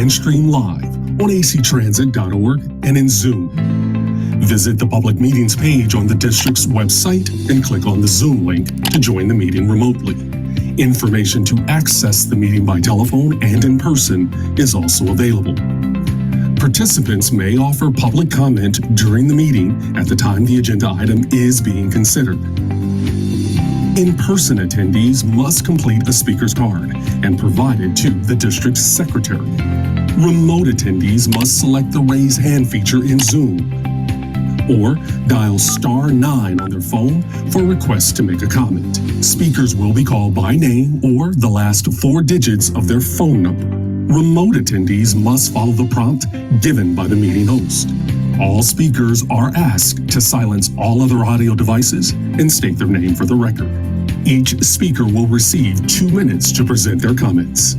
and stream live on actransit.org and in Zoom. Visit the public meetings page on the district's website and click on the Zoom link to join the meeting remotely. Information to access the meeting by telephone and in person is also available. Participants may offer public comment during the meeting at the time the agenda item is being considered. In-person attendees must complete a speaker's card and provide it to the district's secretary. Remote attendees must select the raise hand feature in Zoom or dial *9 on their phone for requests to make a comment. Speakers will be called by name or the last 4 digits of their phone number. Remote attendees must follow the prompt given by the meeting host. All speakers are asked to silence all other audio devices and state their name for the record. Each speaker will receive 2 minutes to present their comments.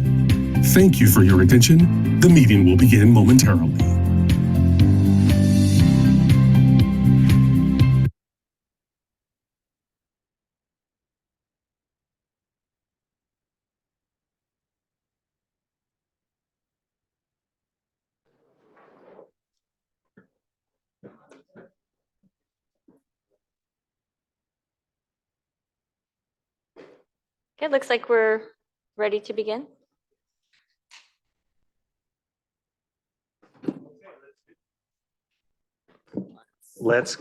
Thank you for your attention. The meeting will begin momentarily. Okay, looks like we're ready to begin. Let's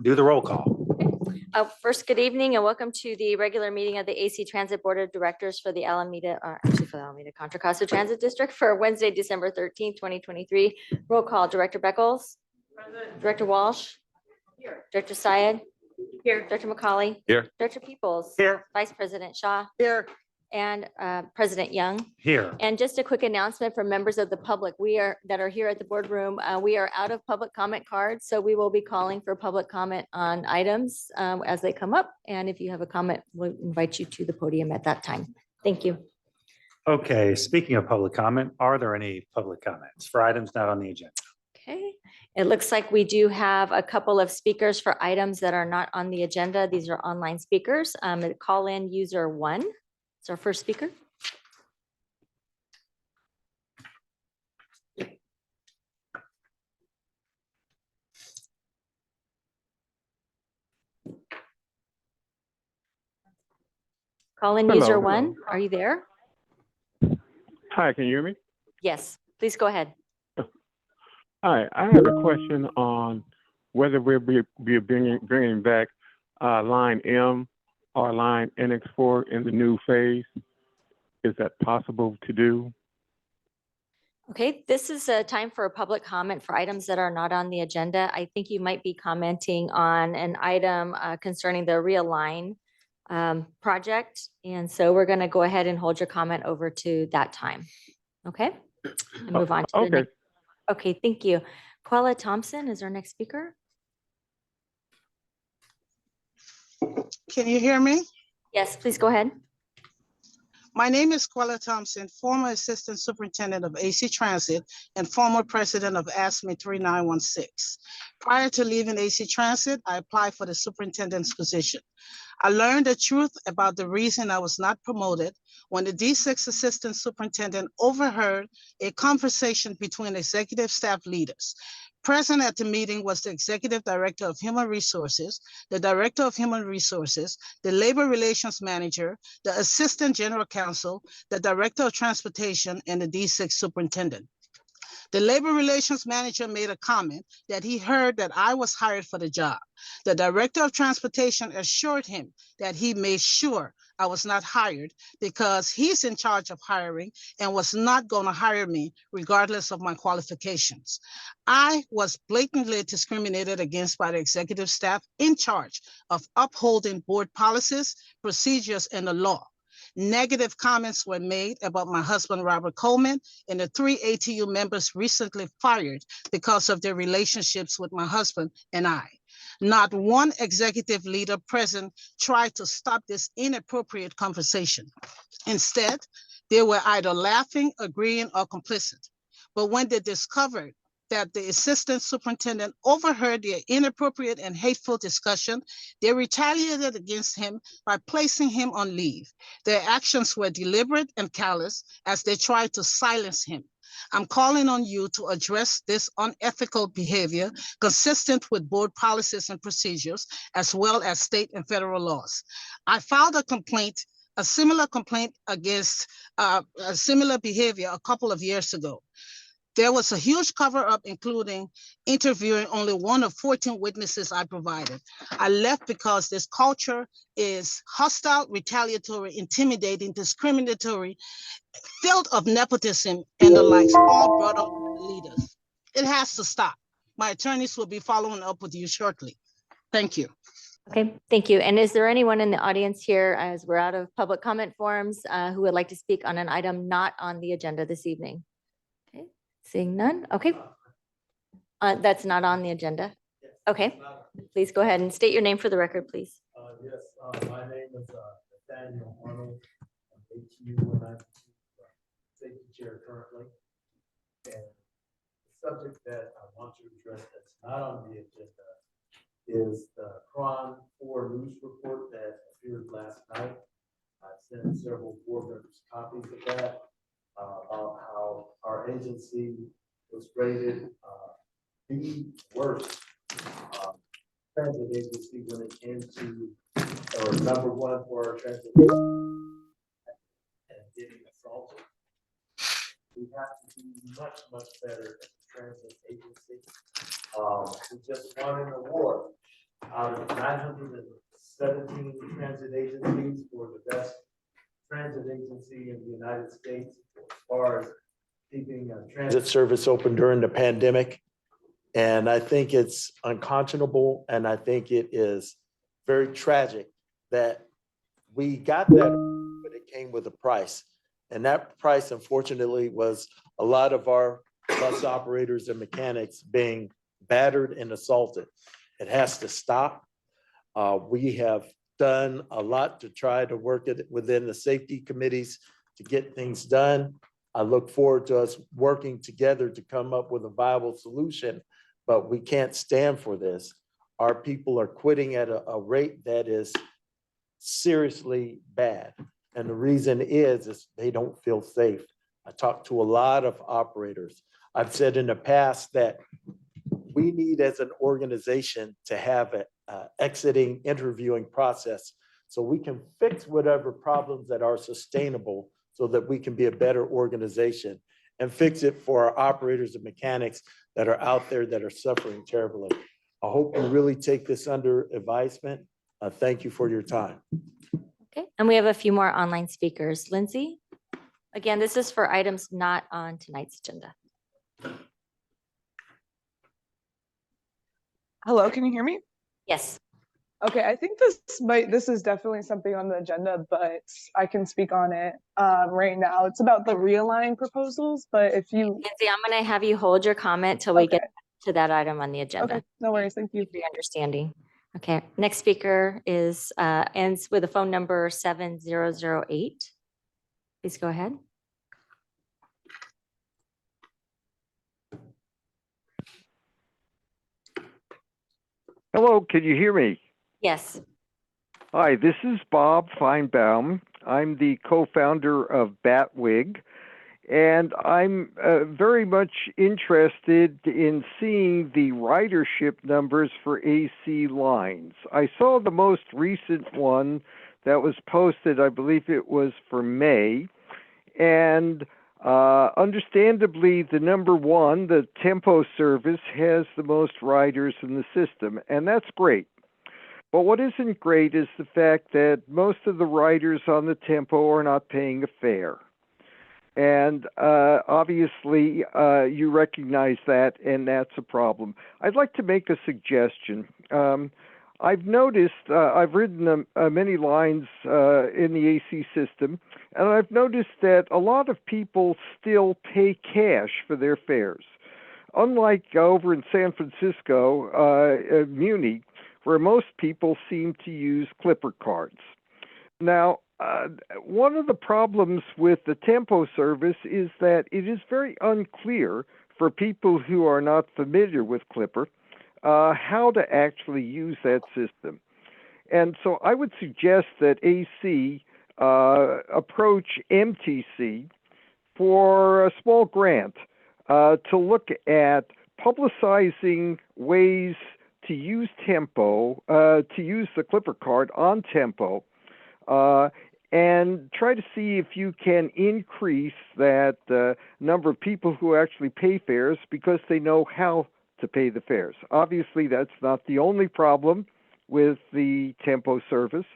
do the roll call. First, good evening and welcome to the regular meeting of the AC Transit Board of Directors for the Alameda Contra Costa Transit District for Wednesday, December 13th, 2023. Roll call, Director Beckles. Present. Director Walsh. Here. Director Syed. Here. Director McCauley. Here. Director Peoples. Here. Vice President Shaw. Here. And President Young. Here. And just a quick announcement for members of the public that are here at the boardroom. We are out of public comment cards, so we will be calling for public comment on items as they come up. And if you have a comment, we'll invite you to the podium at that time. Thank you. Okay, speaking of public comment, are there any public comments for items not on the agenda? Okay, it looks like we do have a couple of speakers for items that are not on the agenda. These are online speakers. Call in user 1. It's our first speaker. Call in user 1. Are you there? Hi, can you hear me? Yes, please go ahead. Hi, I have a question on whether we'll be bringing back line M or line NX4 in the new phase. Is that possible to do? Okay, this is a time for a public comment for items that are not on the agenda. I think you might be commenting on an item concerning the Realign project. And so we're going to go ahead and hold your comment over to that time. Okay, and move on to the next. Okay, thank you. Quella Thompson is our next speaker. Can you hear me? Yes, please go ahead. My name is Quella Thompson, former Assistant Superintendent of AC Transit and former President of ASME 3916. Prior to leaving AC Transit, I applied for the superintendent's position. I learned the truth about the reason I was not promoted when the D6 Assistant Superintendent overheard a conversation between executive staff leaders. Present at the meeting was the Executive Director of Human Resources, the Director of Human Resources, the Labor Relations Manager, the Assistant General Counsel, the Director of Transportation, and the D6 Superintendent. The Labor Relations Manager made a comment that he heard that I was hired for the job. The Director of Transportation assured him that he made sure I was not hired because he's in charge of hiring and was not going to hire me regardless of my qualifications. I was blatantly discriminated against by the executive staff in charge of upholding board policies, procedures, and the law. Negative comments were made about my husband, Robert Coleman, and the 3 ATU members recently fired because of their relationships with my husband and I. Not one executive leader present tried to stop this inappropriate conversation. Instead, they were either laughing, agreeing, or complicit. But when they discovered that the assistant superintendent overheard their inappropriate and hateful discussion, they retaliated against him by placing him on leave. Their actions were deliberate and callous as they tried to silence him. I'm calling on you to address this unethical behavior consistent with board policies and procedures, as well as state and federal laws. I filed a similar complaint against a similar behavior a couple of years ago. There was a huge cover-up, including interviewing only one of 14 witnesses I provided. I left because this culture is hostile, retaliatory, intimidating, discriminatory, filled of nepotism and the likes, all brought on leaders. It has to stop. My attorneys will be following up with you shortly. Thank you. Okay, thank you. And is there anyone in the audience here, as we're out of public comment forums, who would like to speak on an item not on the agenda this evening? Okay, seeing none. Okay. That's not on the agenda. Okay, please go ahead and state your name for the record, please. Yes, my name is Nathaniel Arnold. I'm ATU and I'm safety chair currently. And the subject that I want to address that's not on the agenda is the Cron 4 news report that appeared last night. I sent several board members copies of that about how our agency was rated the worst transit agency when it came to, or number one for our transit and getting assaulted. We have to be much, much better as a transit agency. We just won an award out of 917 transit agencies for the best transit agency in the United States as far as keeping a transit service open during the pandemic. And I think it's unconscionable, and I think it is very tragic that we got that, but it came with a price. And that price, unfortunately, was a lot of our bus operators and mechanics being battered and assaulted. It has to stop. We have done a lot to try to work it within the safety committees to get things done. I look forward to us working together to come up with a viable solution, but we can't stand for this. Our people are quitting at a rate that is seriously bad. And the reason is they don't feel safe. I talked to a lot of operators. I've said in the past that we need as an organization to have an exiting interviewing process so we can fix whatever problems that are sustainable so that we can be a better organization and fix it for our operators and mechanics that are out there that are suffering terribly. I hope you really take this under advisement. Thank you for your time. Okay, and we have a few more online speakers. Lindsay? Again, this is for items not on tonight's agenda. Hello, can you hear me? Yes. Okay, I think this is definitely something on the agenda, but I can speak on it right now. It's about the realign proposals, but if you... Lindsay, I'm going to have you hold your comment till we get to that item on the agenda. Okay, no worries, thank you. For your understanding. Okay, next speaker is ends with a phone number 7008. Please go ahead. Hello, can you hear me? Yes. Hi, this is Bob Feinbaum. I'm the co-founder of Batwig, and I'm very much interested in seeing the ridership numbers for AC lines. I saw the most recent one that was posted, I believe it was for May, and understandably, the number one, the Tempo service, has the most riders in the system, and that's great. But what isn't great is the fact that most of the riders on the Tempo are not paying a fare. And obviously, you recognize that, and that's a problem. I'd like to make a suggestion. I've noticed, I've ridden many lines in the AC system, and I've noticed that a lot of people still pay cash for their fares. Unlike over in San Francisco, Muni, where most people seem to use Clipper cards. Now, one of the problems with the Tempo service is that it is very unclear for people who are not familiar with Clipper how to actually use that system. And so I would suggest that AC approach MTC for a small grant to look at publicizing ways to use Tempo, to use the Clipper card on Tempo, and try to see if you can increase that number of people who actually pay fares because they know how to pay the fares. Obviously, that's not the only problem with the Tempo service,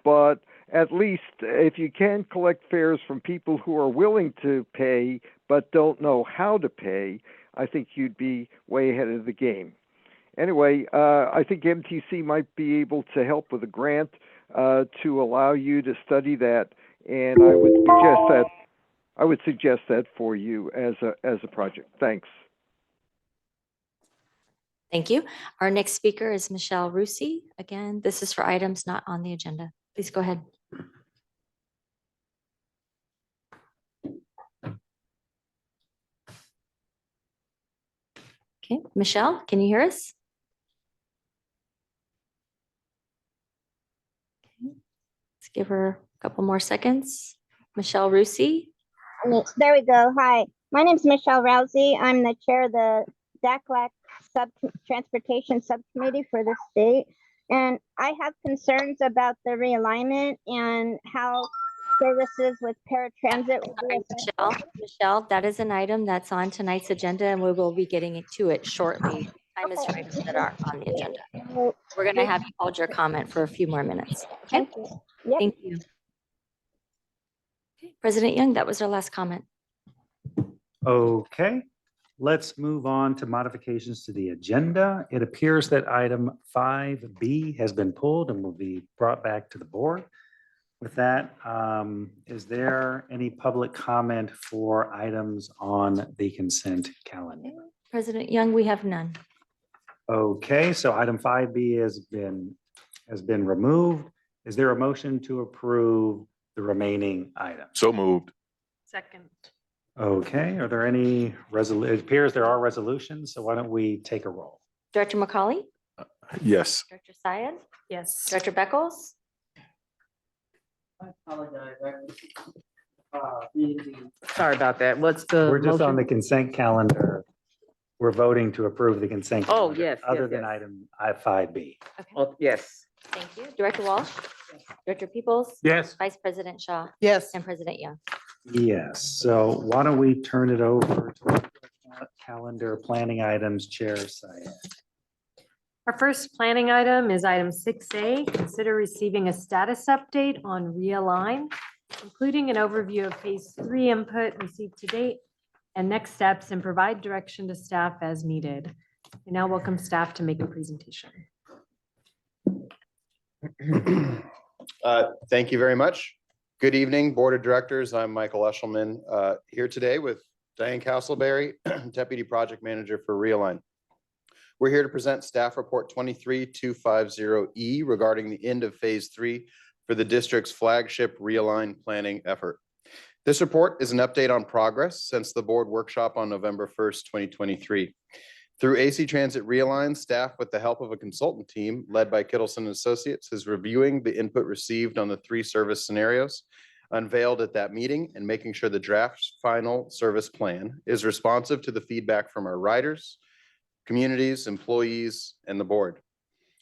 but at least if you can collect fares from people who are willing to pay but don't know how to pay, I think you'd be way ahead of the game. Anyway, I think MTC might be able to help with a grant to allow you to study that, and I would suggest that for you as a project. Thanks. Thank you. Our next speaker is Michelle Rusi. Again, this is for items not on the agenda. Please go ahead. Okay, Michelle, can you hear us? Okay. Let's give her a couple more seconds. Michelle Rusi. There we go. Hi, my name is Michelle Rousey. I'm the chair of the DACLAC Transportation Subcommittee for the state. And I have concerns about the realignment and how services with paratransit will be affected. Michelle, that is an item that's on tonight's agenda, and we will be getting to it shortly. Time is for items that aren't on the agenda. We're going to have you hold your comment for a few more minutes. Okay? Thank you. Yep. Thank you. Okay, President Young, that was our last comment. Okay, let's move on to modifications to the agenda. It appears that item 5B has been pulled and will be brought back to the board. With that, is there any public comment for items on the consent calendar? President Young, we have none. Okay, so item 5B has been removed. Is there a motion to approve the remaining items? So moved. Second. Okay, are there any it appears there are resolutions, so why don't we take a roll? Director McCauley, Yes. Director Syed, Yes. Director Beckles, I apologize. Sorry about that. What's the We're just on the motion? consent calendar. We're voting to approve the consent. Oh, calendar, yes, Other yes, than yes. item 5B. Oh, yes. thank you. Director Walsh, Director Peoples, Yes. Vice President Shaw, Yes. and President Young. Yes, so why don't we turn it over to calendar planning items, Chair Syed. Our first planning item is item 6A, consider receiving a status update on Realign, including an overview of phase 3 input received to date and next steps, and provide direction to staff as needed. We now welcome staff to make a presentation. Thank you very much. Good evening, Board of Directors. I'm Michael Eshelman here today with Diane Castleberry, Deputy Project Manager for Realign. We're here to present Staff Report 23250E regarding the end of Phase 3 for the district's flagship Realign planning effort. This report is an update on progress since the board workshop on November 1st, 2023. Through AC Transit Realign, staff with the help of a consultant team led by Kittleson Associates is reviewing the input received on the 3 service scenarios unveiled at that meeting and making sure the draft final service plan is responsive to the feedback from our riders, communities, employees, and the board.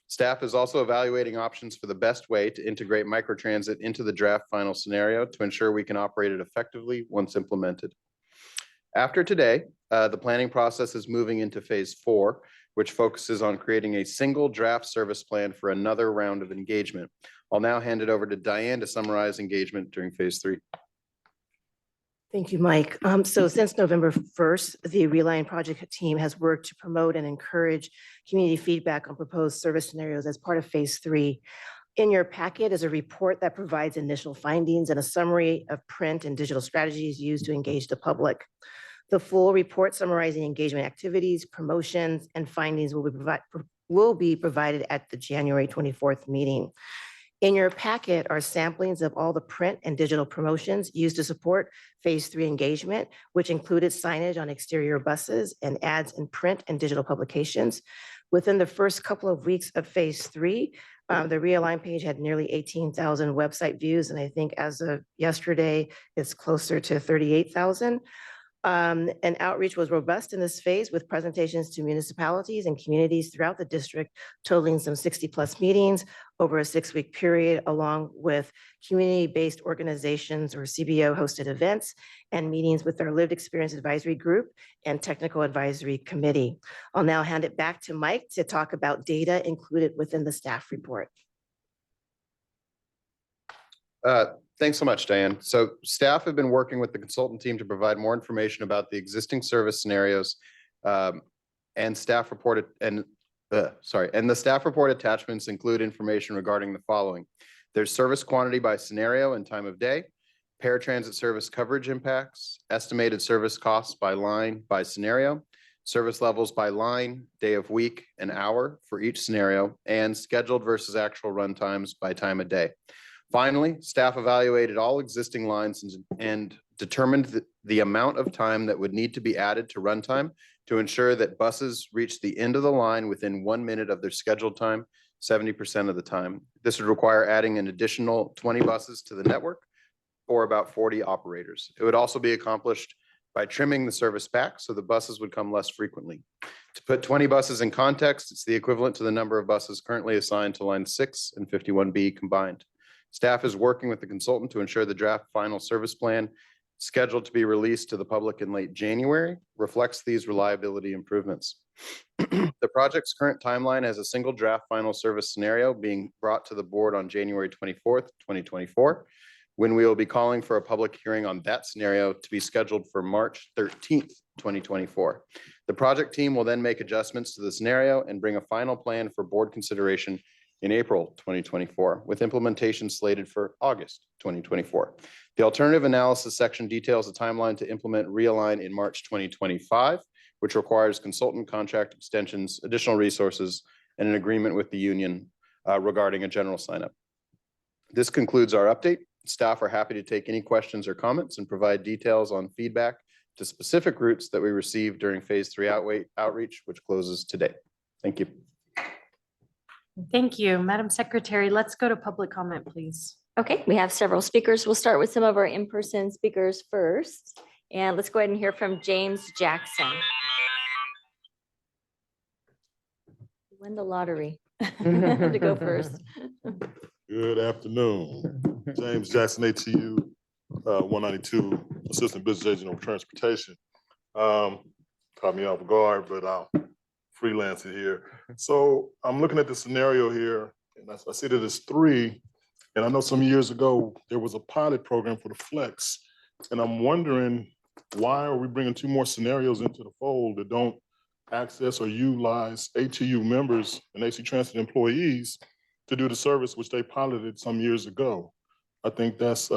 Staff is also evaluating options for the best way to integrate microtransit into the draft final scenario to ensure we can operate it effectively once implemented. After today, the planning process is moving into phase 4, which focuses on creating a single draft service plan for another round of engagement. I'll now hand it over to Diane to summarize engagement during phase 3. Thank you, Mike. So since November 1st, the Realign project team has worked to promote and encourage community feedback on proposed service scenarios as part of phase 3. In your packet is a report that provides initial findings and a summary of print and digital strategies used to engage the public. The full report summarizing engagement activities, promotions, and findings will be provided at the January 24th meeting. In your packet are samplings of all the print and digital promotions used to support phase 3 engagement, which included signage on exterior buses and ads in print and digital publications. Within the first couple of weeks of phase 3, the Realign page had nearly 18,000 website views, and I think as of yesterday, it's closer to 38,000. And outreach was robust in this phase with presentations to municipalities and communities throughout the district, totaling some 60+ meetings over a 6-week period, along with community-based organizations or CBO hosted events and meetings with our Lived Experience Advisory Group and Technical Advisory Committee. I'll now hand it back to Mike to talk about data included within the staff report. Thanks so much, Diane. So staff have been working with the consultant team to provide more information about the existing service scenarios and staff reported and the staff report attachments include information regarding the following. There's service quantity by scenario and time of day, paratransit service coverage impacts, estimated service costs by line by scenario, service levels by line, day of week, and hour for each scenario, and scheduled versus actual run times by time of day. Finally, staff evaluated all existing lines and determined the amount of time that would need to be added to runtime to ensure that buses reach the end of the line within 1 minute of their scheduled time, 70% of the time. This would require adding an additional 20 buses to the network or about 40 operators. It would also be accomplished by trimming the service back so the buses would come less frequently. To put 20 buses in context, it's the equivalent to the number of buses currently assigned to line 6 and 51B combined. Staff is working with the consultant to ensure the draft final service plan scheduled to be released to the public in late January reflects these reliability improvements. The project's current timeline has a single draft final service scenario being brought to the board on January 24th, 2024, when we will be calling for a public hearing on that scenario to be scheduled for March 13th, 2024. The project team will then make adjustments to the scenario and bring a final plan for board consideration in April 2024, with implementation slated for August 2024. The alternative analysis section details a timeline to implement Realign in March 2025, which requires consultant contract extensions, additional resources, and an agreement with the union regarding a general sign-up. This concludes our update. Staff are happy to take any questions or comments and provide details on feedback to specific routes that we received during phase 3 outreach, which closes today. Thank you. Thank you. Madam Secretary, let's go to public comment, please. Okay, we have several speakers. We'll start with some of our in-person speakers first. And let's go ahead and hear from James Jackson. Win the lottery to go first. Good afternoon. James Jackson, ATU 192, Assistant Business Agent of Transportation. Caught me off guard, but I'll freelance it here. So I'm looking at the scenario here, and I see that it's 3. And I know some years ago, there was a pilot program for the Flex. And I'm wondering, why are we bringing 2 more scenarios into the fold that don't access or utilize ATU members and AC Transit employees to do the service which they piloted some years ago? I think that's,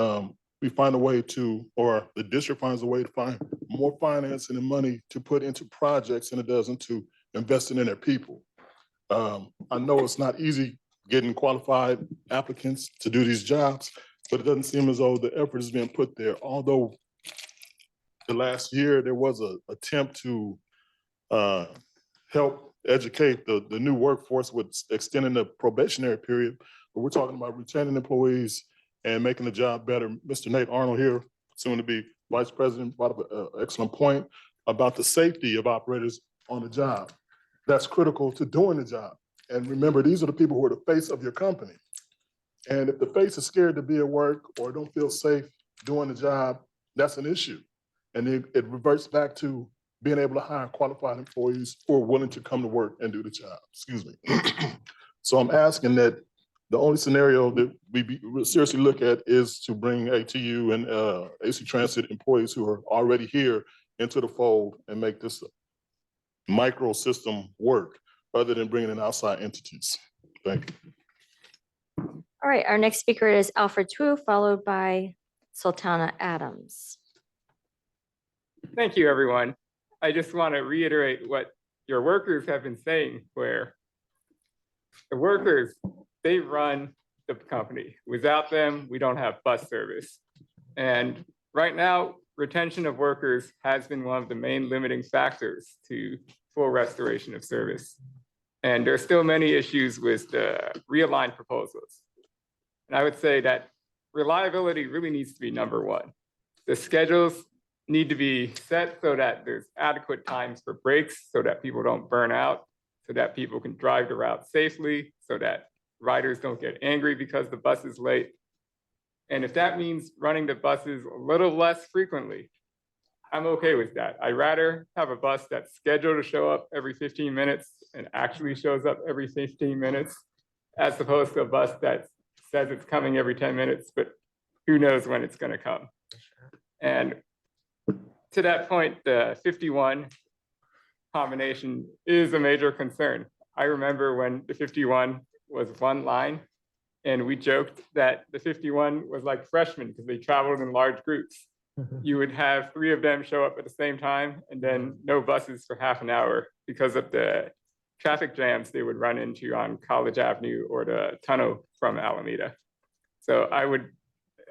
we find a way to, or the district finds a way to find more financing and money to put into projects than it does into investing in their people. I know it's not easy getting qualified applicants to do these jobs, but it doesn't seem as though the effort is being put there. Although the last year there was an attempt to help educate the new workforce with extending the probationary period, but we're talking about retaining employees and making the job better. Mr. Nate Arnold here, soon to be Vice President, brought up an excellent point about the safety of operators on the job. That's critical to doing the job. And remember, these are the people who are the face of your company. And if the face is scared to be at work or don't feel safe doing the job, that's an issue. And it reverts back to being able to hire qualified employees who are willing to come to work and do the job, excuse me. So I'm asking that the only scenario that we seriously look at is to bring ATU and AC Transit employees who are already here into the fold and make this micro system work other than bringing in outside entities. Thank you. All right, our next speaker is Alfred Twu, followed by Sultana Adams. Thank you, everyone. I just want to reiterate what your workers have been saying, where the workers, they run the company. Without them, we don't have bus service. And right now, retention of workers has been one of the main limiting factors to full restoration of service. And there are still many issues with the Realign proposals. And I would say that reliability really needs to be number 1. The schedules need to be set so that there's adequate times for breaks so that people don't burn out, so that people can drive the route safely, so that riders don't get angry because the bus is late. And if that means running the buses a little less frequently, I'm okay with that. I'd rather have a bus that's scheduled to show up every 15 minutes and actually shows up every 15 minutes, as opposed to a bus that says it's coming every 10 minutes, but who knows when it's gonna come. And to that point, the 51 combination is a major concern. I remember when the 51 was one line, and we joked that the 51 was like freshmen because they traveled in large groups. You would have 3 of them show up at the same time and then no buses for half an hour because of the traffic jams they would run into on College Avenue or the tunnel from Alameda. So I would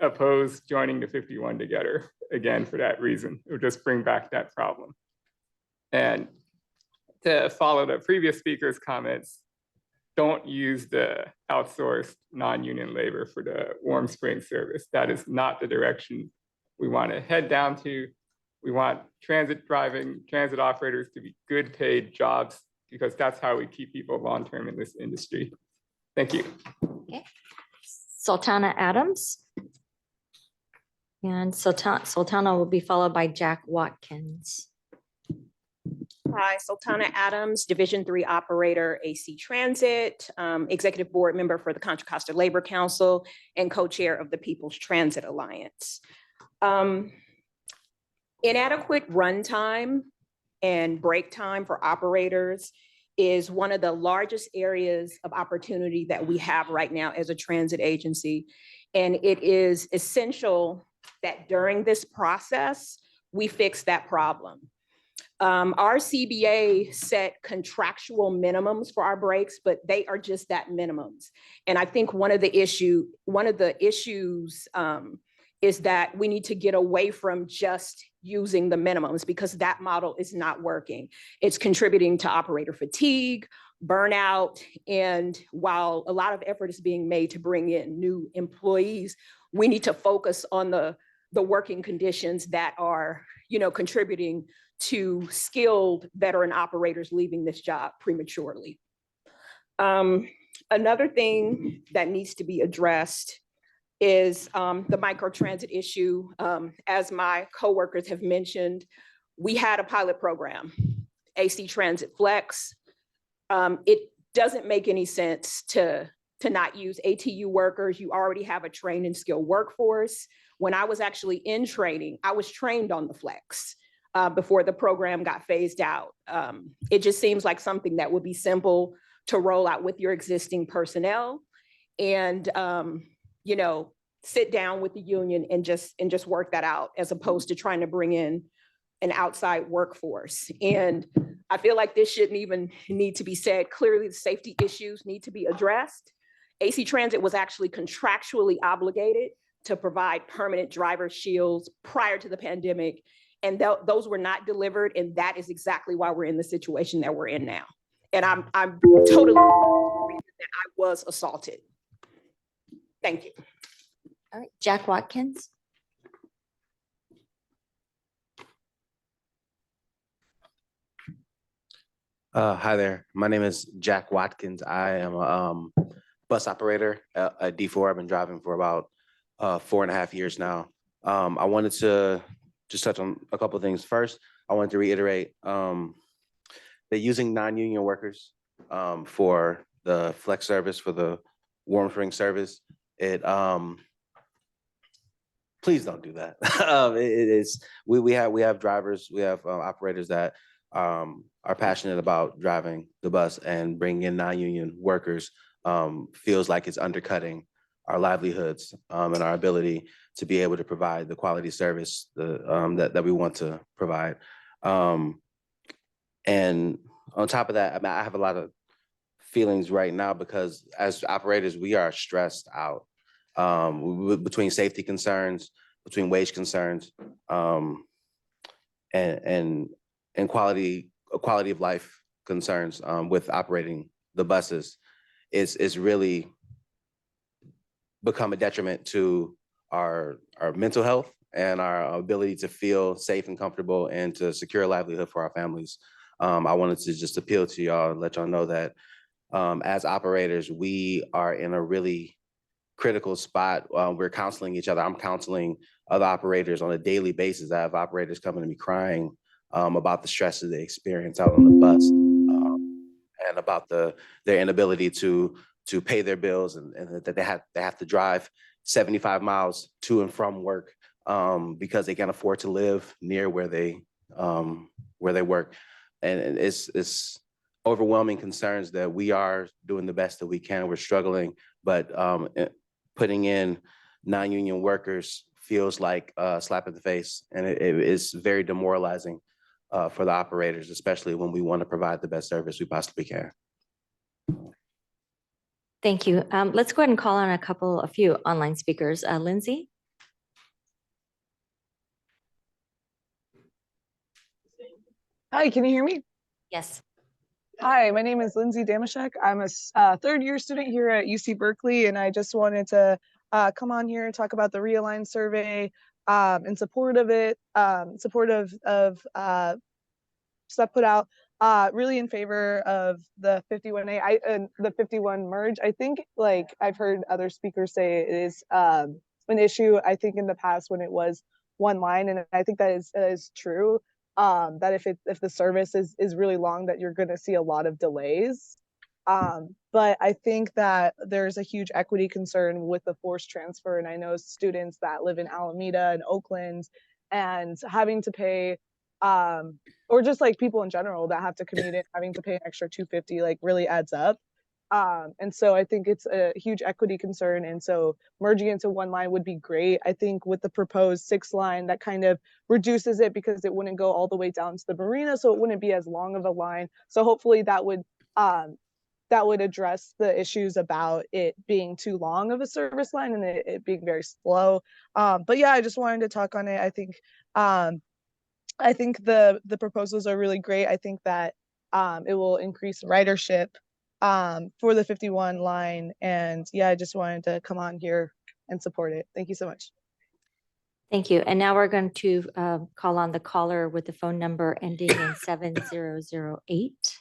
oppose joining the 51 together again for that reason. It would just bring back that problem. And to follow the previous speaker's comments, don't use the outsourced non-union labor for the warm spring service. That is not the direction we want to head down to. We want transit operators to be good paid jobs because that's how we keep people long-term in this industry. Thank you. Okay. Sultana Adams. And Sultana will be followed by Jack Watkins. Hi, Sultana Adams, Division 3 operator, AC Transit, executive board member for the Contra Costa Labor Council, and co-chair of the People's Transit Alliance. Inadequate runtime and break time for operators is one of the largest areas of opportunity that we have right now as a transit agency. And it is essential that during this process, we fix that problem. Our CBA set contractual minimums for our breaks, but they are just that minimums. And I think one of the issues is that we need to get away from just using the minimums because that model is not working. It's contributing to operator fatigue, burnout, and while a lot of effort is being made to bring in new employees, we need to focus on the working conditions that are, contributing to skilled veteran operators leaving this job prematurely. Another thing that needs to be addressed is the microtransit issue. As my coworkers have mentioned, we had a pilot program, AC Transit Flex. It doesn't make any sense to not use ATU workers. You already have a trained and skilled workforce. When I was actually in training, I was trained on the Flex before the program got phased out. It just seems like something that would be simple to roll out with your existing personnel and, sit down with the union and just work that out as opposed to trying to bring in an outside workforce. And I feel like this shouldn't even need to be said. Clearly, the safety issues need to be addressed. AC Transit was actually contractually obligated to provide permanent driver shields prior to the pandemic. And those were not delivered. And that is exactly why we're in the situation that we're in now. And I'm totally that I was assaulted. Thank you. All right, Jack Watkins. Hi there. My name is Jack Watkins. I am a bus operator at D4. I've been driving for about 4.5 years now. I wanted to just touch on a couple of things. First, I wanted to reiterate that using non-union workers for the flex service, for the warm spring service, please don't do that. We have drivers, we have operators that are passionate about driving the bus, and bringing in non-union workers feels like it's undercutting our livelihoods and our ability to be able to provide the quality service that we want to provide. And on top of that, I have a lot of feelings right now because as operators, we are stressed out between safety concerns, between wage concerns, and quality of life concerns with operating the buses. It's really become a detriment to our mental health and our ability to feel safe and comfortable and to secure a livelihood for our families. I wanted to just appeal to y'all and let y'all know that as operators, we are in a really critical spot. We're counseling each other. I'm counseling other operators on a daily basis. I have operators coming to me crying about the stresses they experience out on the bus and about their inability to pay their bills and that they have to drive 75 miles to and from work because they can't afford to live near where they work. And it's overwhelming concerns that we are doing the best that we can. We're struggling, but putting in non-union workers feels like a slap in the face, and it is very demoralizing for the operators, especially when we want to provide the best service we possibly can. Thank you. Let's go ahead and call on a few online speakers. Lindsay? Hi, can you hear me? Yes. Hi, my name is Lindsay Damashek. I'm a third-year student here at UC Berkeley, and I just wanted to come on here and talk about the Realign survey in support of it, supportive of stuff put out, really in favor of the 51A and the 51 merge. I think, like I've heard other speakers say, it is an issue, I think, in the past when it was one line, and I think that is true. That if the service is really long, that you're going to see a lot of delays. But I think that there's a huge equity concern with the forced transfer, and I know students that live in Alameda and Oakland and having to pay, or just like people in general that have to commute in, having to pay an extra $250 like really adds up. And so I think it's a huge equity concern. And so merging into one line would be great. I think with the proposed 6 line, that kind of reduces it because it wouldn't go all the way down to the marina. So it wouldn't be as long of a line. So hopefully that would address the issues about it being too long of a service line and it being very slow. But yeah, I just wanted to talk on it. I think the proposals are really great. I think that it will increase ridership for the 51 line. And yeah, I just wanted to come on here and support it. Thank you so much. Thank you. And now we're going to call on the caller with the phone number ending in 7008.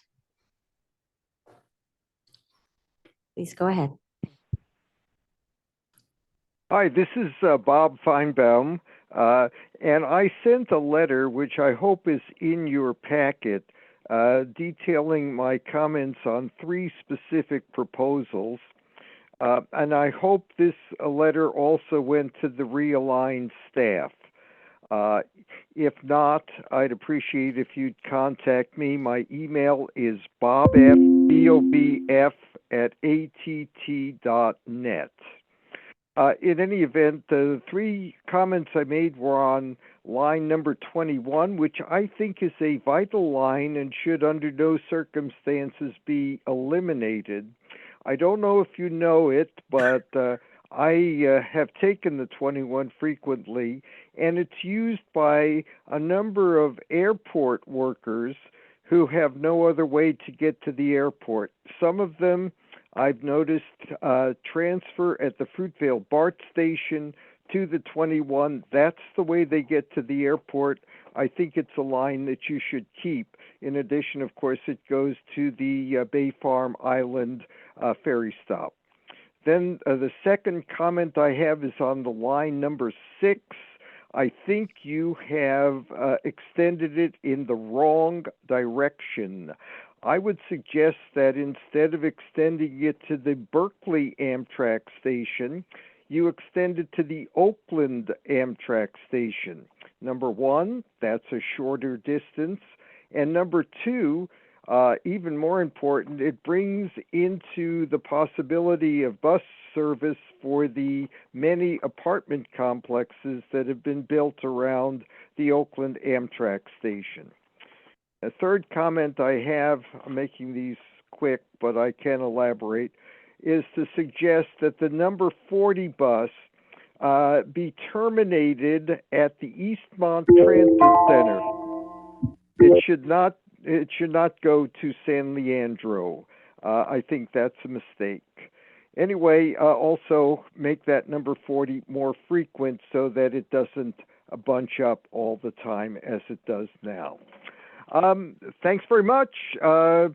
Please go ahead. Hi, this is Bob Feinbaum, and I sent a letter, which I hope is in your packet, detailing my comments on 3 specific proposals. And I hope this letter also went to the Realign staff. If not, I'd appreciate if you'd contact me. My email is bobf@att.net. In any event, the 3 comments I made were on line number 21, which I think is a vital line and should under no circumstances be eliminated. I don't know if you know it, but I have taken the 21 frequently, and it's used by a number of airport workers who have no other way to get to the airport. Some of them I've noticed transfer at the Fruitvale BART station to the 21. That's the way they get to the airport. I think it's a line that you should keep. In addition, of course, it goes to the Bay Farm Island ferry stop. Then the second comment I have is on the line number 6. I think you have extended it in the wrong direction. I would suggest that instead of extending it to the Berkeley Amtrak station, you extend it to the Oakland Amtrak station. Number 1, that's a shorter distance. And number 2, even more important, it brings into the possibility of bus service for the many apartment complexes that have been built around the Oakland Amtrak station. A third comment I have, I'm making these quick, but I can elaborate, is to suggest that the number 40 bus be terminated at the Eastmont Transit Center. It should not go to San Leandro. I think that's a mistake. Anyway, also make that number 40 more frequent so that it doesn't bunch up all the time as it does now. Thanks very much.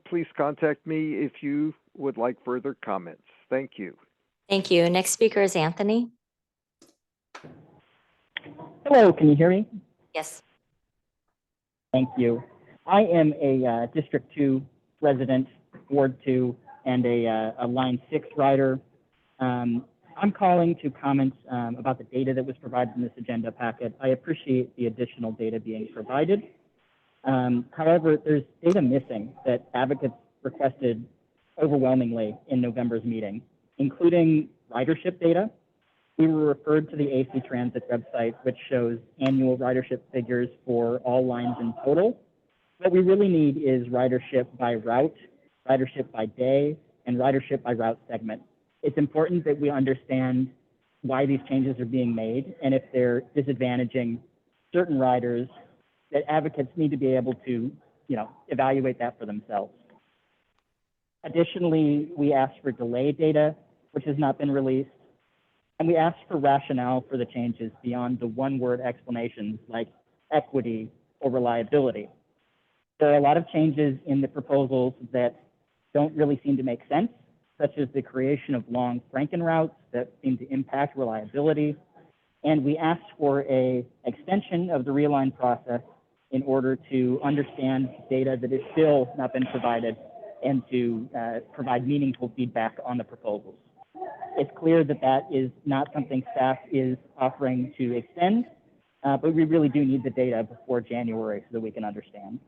Please contact me if you would like further comments. Thank you. Thank you. Next speaker is Anthony. Hello, can you hear me? Yes. Thank you. I am a District 2 resident, Ward 2, and a Line 6 rider. I'm calling to comment about the data that was provided in this agenda packet. I appreciate the additional data being provided. However, there's data missing that advocates requested overwhelmingly in November's meeting, including ridership data. We were referred to the AC Transit website, which shows annual ridership figures for all lines in total. What we really need is ridership by route, ridership by day, and ridership by route segment. It's important that we understand why these changes are being made, and if they're disadvantaging certain riders, that advocates need to be able to, evaluate that for themselves. Additionally, we asked for delay data, which has not been released, and we asked for rationale for the changes beyond the one-word explanations like equity or reliability. There are a lot of changes in the proposals that don't really seem to make sense, such as the creation of long Franken routes that seem to impact reliability. And we asked for an extension of the Realign process in order to understand data that has still not been provided and to provide meaningful feedback on the proposals. It's clear that that is not something staff is offering to extend, but we really do need the data before January so that we can understand.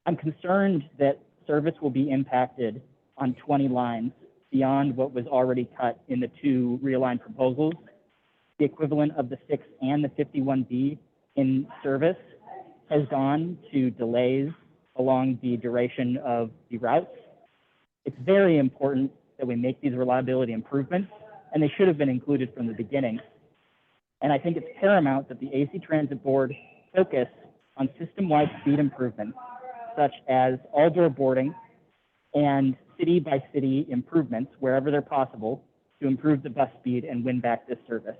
I'm concerned that service will be impacted on 20 lines beyond what was already cut in the two Realign proposals. The equivalent of the 6 and the 51B in service has gone to delays along the duration of the routes. It's very important that we make these reliability improvements, and they should have been included from the beginning. And I think it's paramount that the AC Transit Board focus on system-wide speed improvements, such as all-door boarding and city-by-city improvements wherever they're possible to improve the bus speed and win back this service.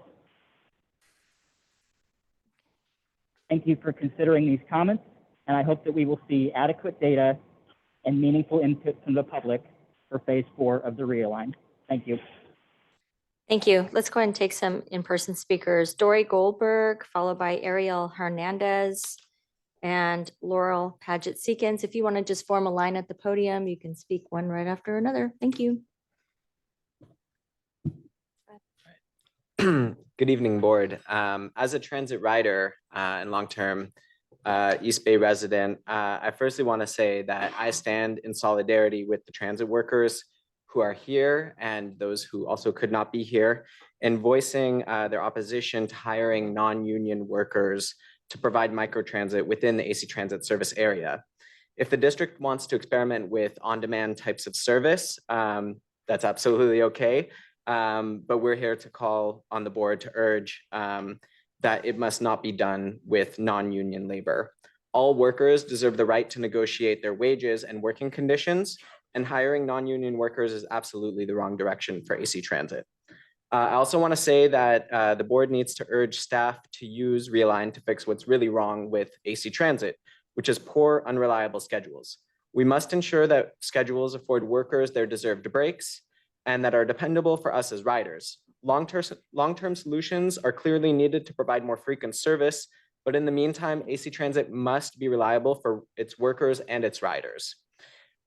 Thank you for considering these comments, and I hope that we will see adequate data and meaningful input from the public for phase 4 of the Realign. Thank you. Thank you. Let's go ahead and take some in-person speakers. Dory Goldberg, followed by Ariel Hernandez and Laurel Paget-Seekins. If you want to just form a line at the podium, you can speak one right after another. Thank you. Good evening, board. As a transit rider and long-term East Bay resident, I firstly want to say that I stand in solidarity with the transit workers who are here and those who also could not be here in voicing their opposition to hiring non-union workers to provide microtransit within the AC Transit service area. If the district wants to experiment with on-demand types of service, that's absolutely okay. But we're here to call on the board to urge that it must not be done with non-union labor. All workers deserve the right to negotiate their wages and working conditions, and hiring non-union workers is absolutely the wrong direction for AC Transit. I also want to say that the board needs to urge staff to use Realign to fix what's really wrong with AC Transit, which is poor, unreliable schedules. We must ensure that schedules afford workers their deserved breaks and that are dependable for us as riders. Long-term solutions are clearly needed to provide more frequent service, but in the meantime, AC Transit must be reliable for its workers and its riders.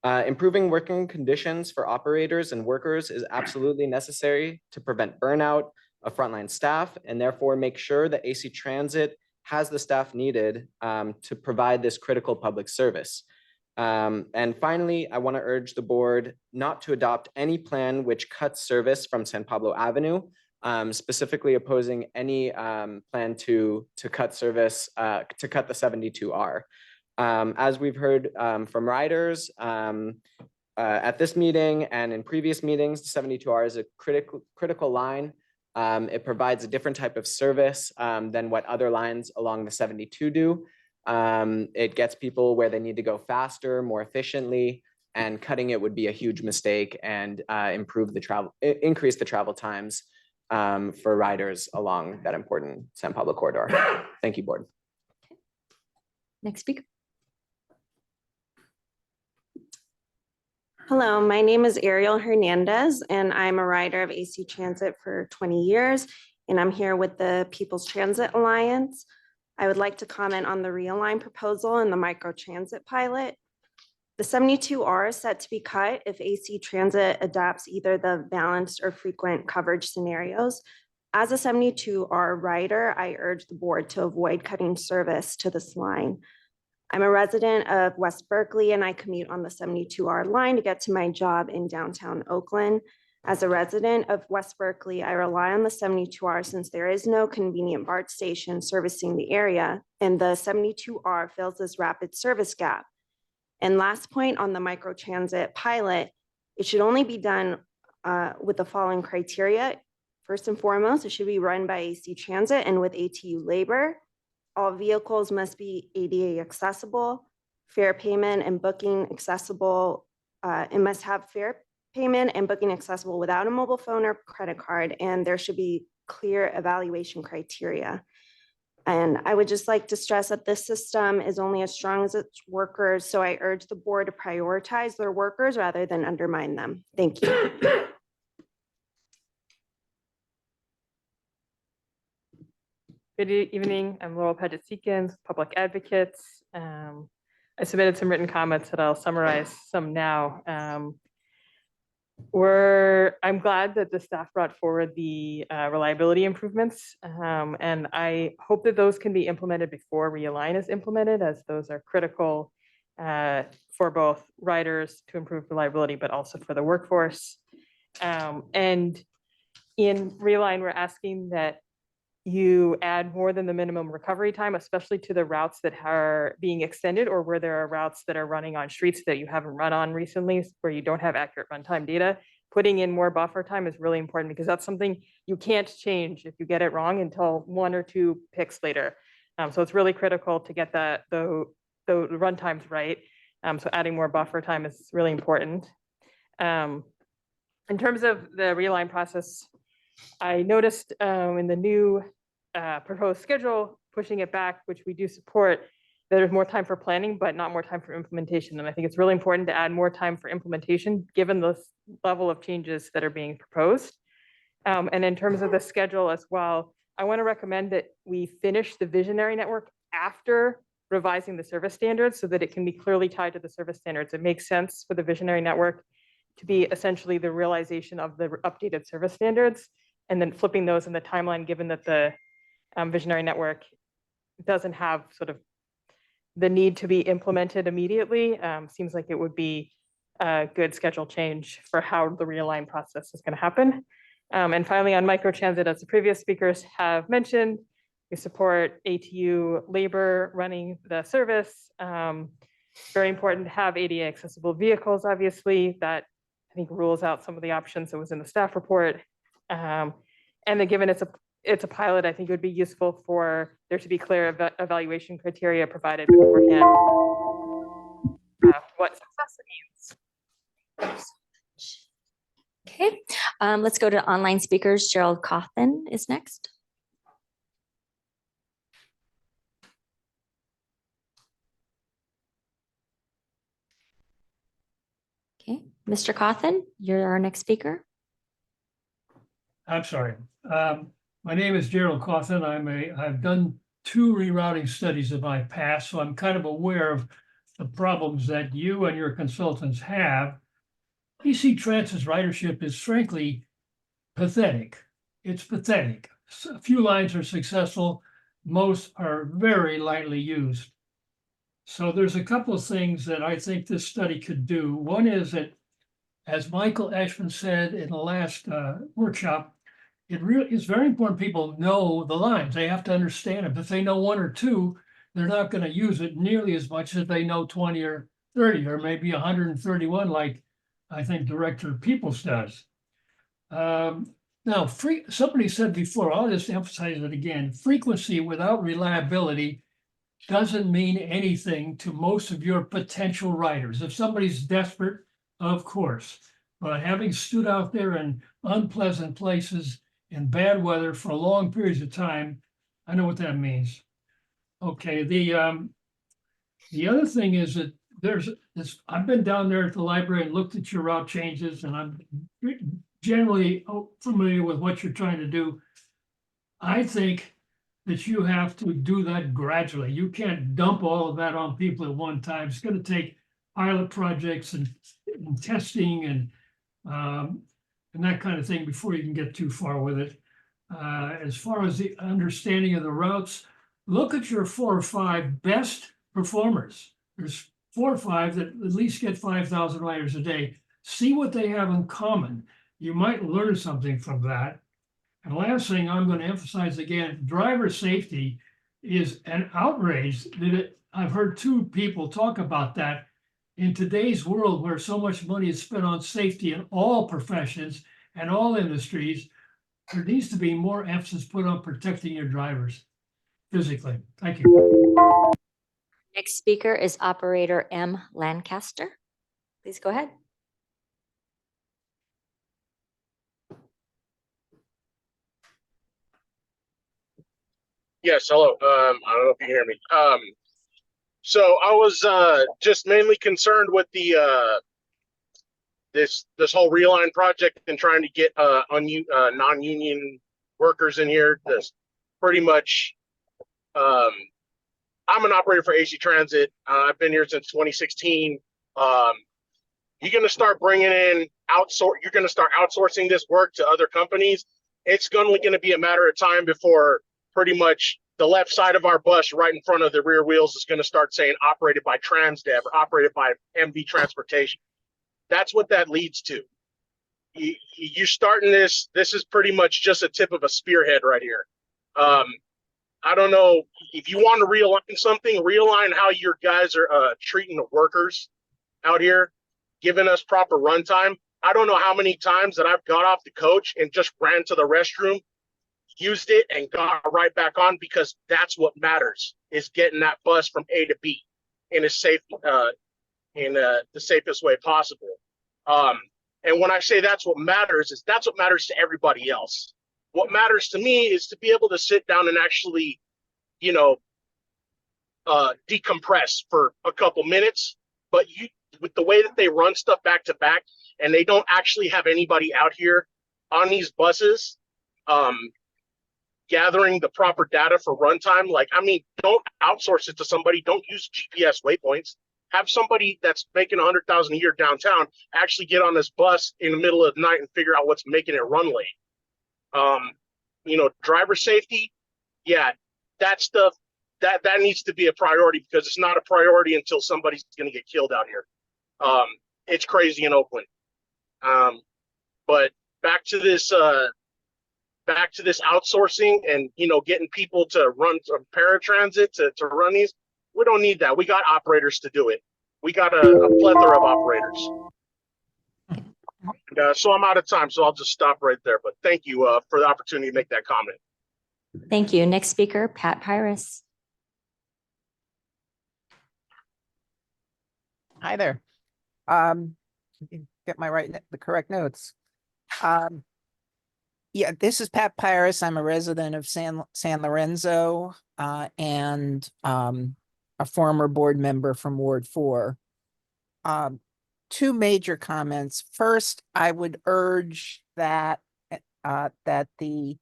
Improving working conditions for operators and workers is absolutely necessary to prevent burnout of frontline staff and therefore make sure that AC Transit has the staff needed to provide this critical public service. And finally, I want to urge the board not to adopt any plan which cuts service from San Pablo Avenue, specifically opposing any plan to cut service, to cut the 72R. As we've heard from riders at this meeting and in previous meetings, the 72R is a critical line. It provides a different type of service than what other lines along the 72 do. It gets people where they need to go faster, more efficiently, and cutting it would be a huge mistake and increase the travel times for riders along that important San Pablo corridor. Thank you, board. Next speaker. Hello, my name is Ariel Hernandez, and I'm a rider of AC Transit for 20 years, and I'm here with the People's Transit Alliance. I would like to comment on the Realign proposal and the microtransit pilot. The 72R is set to be cut if AC Transit adopts either the balanced or frequent coverage scenarios. As a 72R rider, I urge the board to avoid cutting service to this line. I'm a resident of West Berkeley and I commute on the 72R line to get to my job in downtown Oakland. As a resident of West Berkeley, I rely on the 72R since there is no convenient BART station servicing the area, and the 72R fills this rapid service gap. And last point on the microtransit pilot, it should only be done with the following criteria. First and foremost, it should be run by AC Transit and with ATU labor. All vehicles must be ADA accessible, fare payment and booking accessible. It must have fare payment and booking accessible without a mobile phone or credit card, and there should be clear evaluation criteria. And I would just like to stress that this system is only as strong as its workers, so I urge the board to prioritize their workers rather than undermine them. Thank you. Good evening. I'm Laurel Paget-Seekins, Public Advocates. I submitted some written comments that I'll summarize some now. I'm glad that the staff brought forward the reliability improvements, and I hope that those can be implemented before Realign is implemented, as those are critical for both riders to improve reliability, but also for the workforce. And in Realign, we're asking that you add more than the minimum recovery time, especially to the routes that are being extended or where there are routes that are running on streets that you haven't run on recently, where you don't have accurate runtime data. Putting in more buffer time is really important because that's something you can't change if you get it wrong until 1 or 2 picks later. So it's really critical to get the runtimes right. So adding more buffer time is really important. In terms of the Realign process, I noticed in the new proposed schedule, pushing it back, which we do support, that there's more time for planning, but not more time for implementation. And I think it's really important to add more time for implementation, given the level of changes that are being proposed. And in terms of the schedule as well, I want to recommend that we finish the visionary network after revising the service standards so that it can be clearly tied to the service standards. It makes sense for the visionary network to be essentially the realization of the updated service standards, and then flipping those in the timeline, given that the visionary network doesn't have sort of the need to be implemented immediately. Seems like it would be a good schedule change for how the Realign process is going to happen. And finally, on microtransit, as the previous speakers have mentioned, we support ATU labor running the service. Very important to have ADA accessible vehicles, obviously. That I think rules out some of the options that was in the staff report. And then given it's a pilot, I think it would be useful for there to be clear evaluation criteria provided beforehand. What success means. Okay, let's go to online speakers. Gerald Cawthon is next. Okay, Mr. Cawthon, you're our next speaker. I'm sorry. My name is Gerald Cawthon. I've done 2 rerouting studies in my past, so I'm kind of aware of the problems that you and your consultants have. AC Transit's ridership is frankly pathetic. It's pathetic. A few lines are successful. Most are very lightly used. So there's a couple of things that I think this study could do. One is that, as Michael Ashman said in the last workshop, it really is very important people know the lines. They have to understand them. If they know 1 or 2, they're not going to use it nearly as much as they know 20 or 30 or maybe 131, like I think Director Peoples does. Now, somebody said before, I'll just emphasize it again, frequency without reliability doesn't mean anything to most of your potential riders. If somebody's desperate, of course, but having stood out there in unpleasant places in bad weather for long periods of time, I know what that means. Okay, the other thing is that there's this, I've been down there at the library and looked at your route changes, and I'm generally familiar with what you're trying to do. I think that you have to do that gradually. You can't dump all of that on people at one time. It's going to take pilot projects and testing and that kind of thing before you can get too far with it. As far as the understanding of the routes, look at your 4 or 5 best performers. There's 4 or 5 that at least get 5,000 riders a day. See what they have in common. You might learn something from that. And last thing I'm going to emphasize again, driver safety is an outrage that I've heard 2 people talk about that. In today's world where so much money is spent on safety in all professions and all industries, there needs to be more emphasis put on protecting your drivers physically. Thank you. Next speaker is Operator M. Lancaster. Please go ahead. Yes, hello. I don't know if you hear me. So I was just mainly concerned with the this whole Realign project and trying to get non-union workers in here. This pretty much. I'm an operator for AC Transit. I've been here since 2016. You're going to start bringing in You're going to start outsourcing this work to other companies. It's only going to be a matter of time before pretty much the left side of our bus right in front of the rear wheels is going to start saying operated by Transdev or operated by MV Transportation. That's what that leads to. You're starting this is pretty much just a tip of a spearhead right here. I don't know if you want to realign something, realign how your guys are treating the workers out here, giving us proper runtime. I don't know how many times that I've got off the coach and just ran to the restroom, used it, and got right back on, because that's what matters, is getting that bus from A to B in a safe, in the safest way possible. And when I say that's what matters, is that's what matters to everybody else. What matters to me is to be able to sit down and actually, decompress for a couple minutes. But with the way that they run stuff back to back, and they don't actually have anybody out here on these buses, gathering the proper data for runtime. Don't outsource it to somebody. Don't use GPS waypoints. Have somebody that's making $100,000 a year downtown actually get on this bus in the middle of the night and figure out what's making it run late. Driver safety, yeah, that stuff that needs to be a priority, because it's not a priority until somebody's going to get killed out here. It's crazy in Oakland. But back to this outsourcing and getting people to run paratransit to run these. We don't need that. We got operators to do it. We got a plethora of operators. So I'm out of time, so I'll just stop right there. But thank you for the opportunity to make that comment. Thank you. Next speaker, Pat Pyrus. Hi there. Get the correct notes. Yeah, this is Pat Pyrus. I'm a resident of San Lorenzo and a former board member from Ward 4. 2 major comments. First, I would urge that the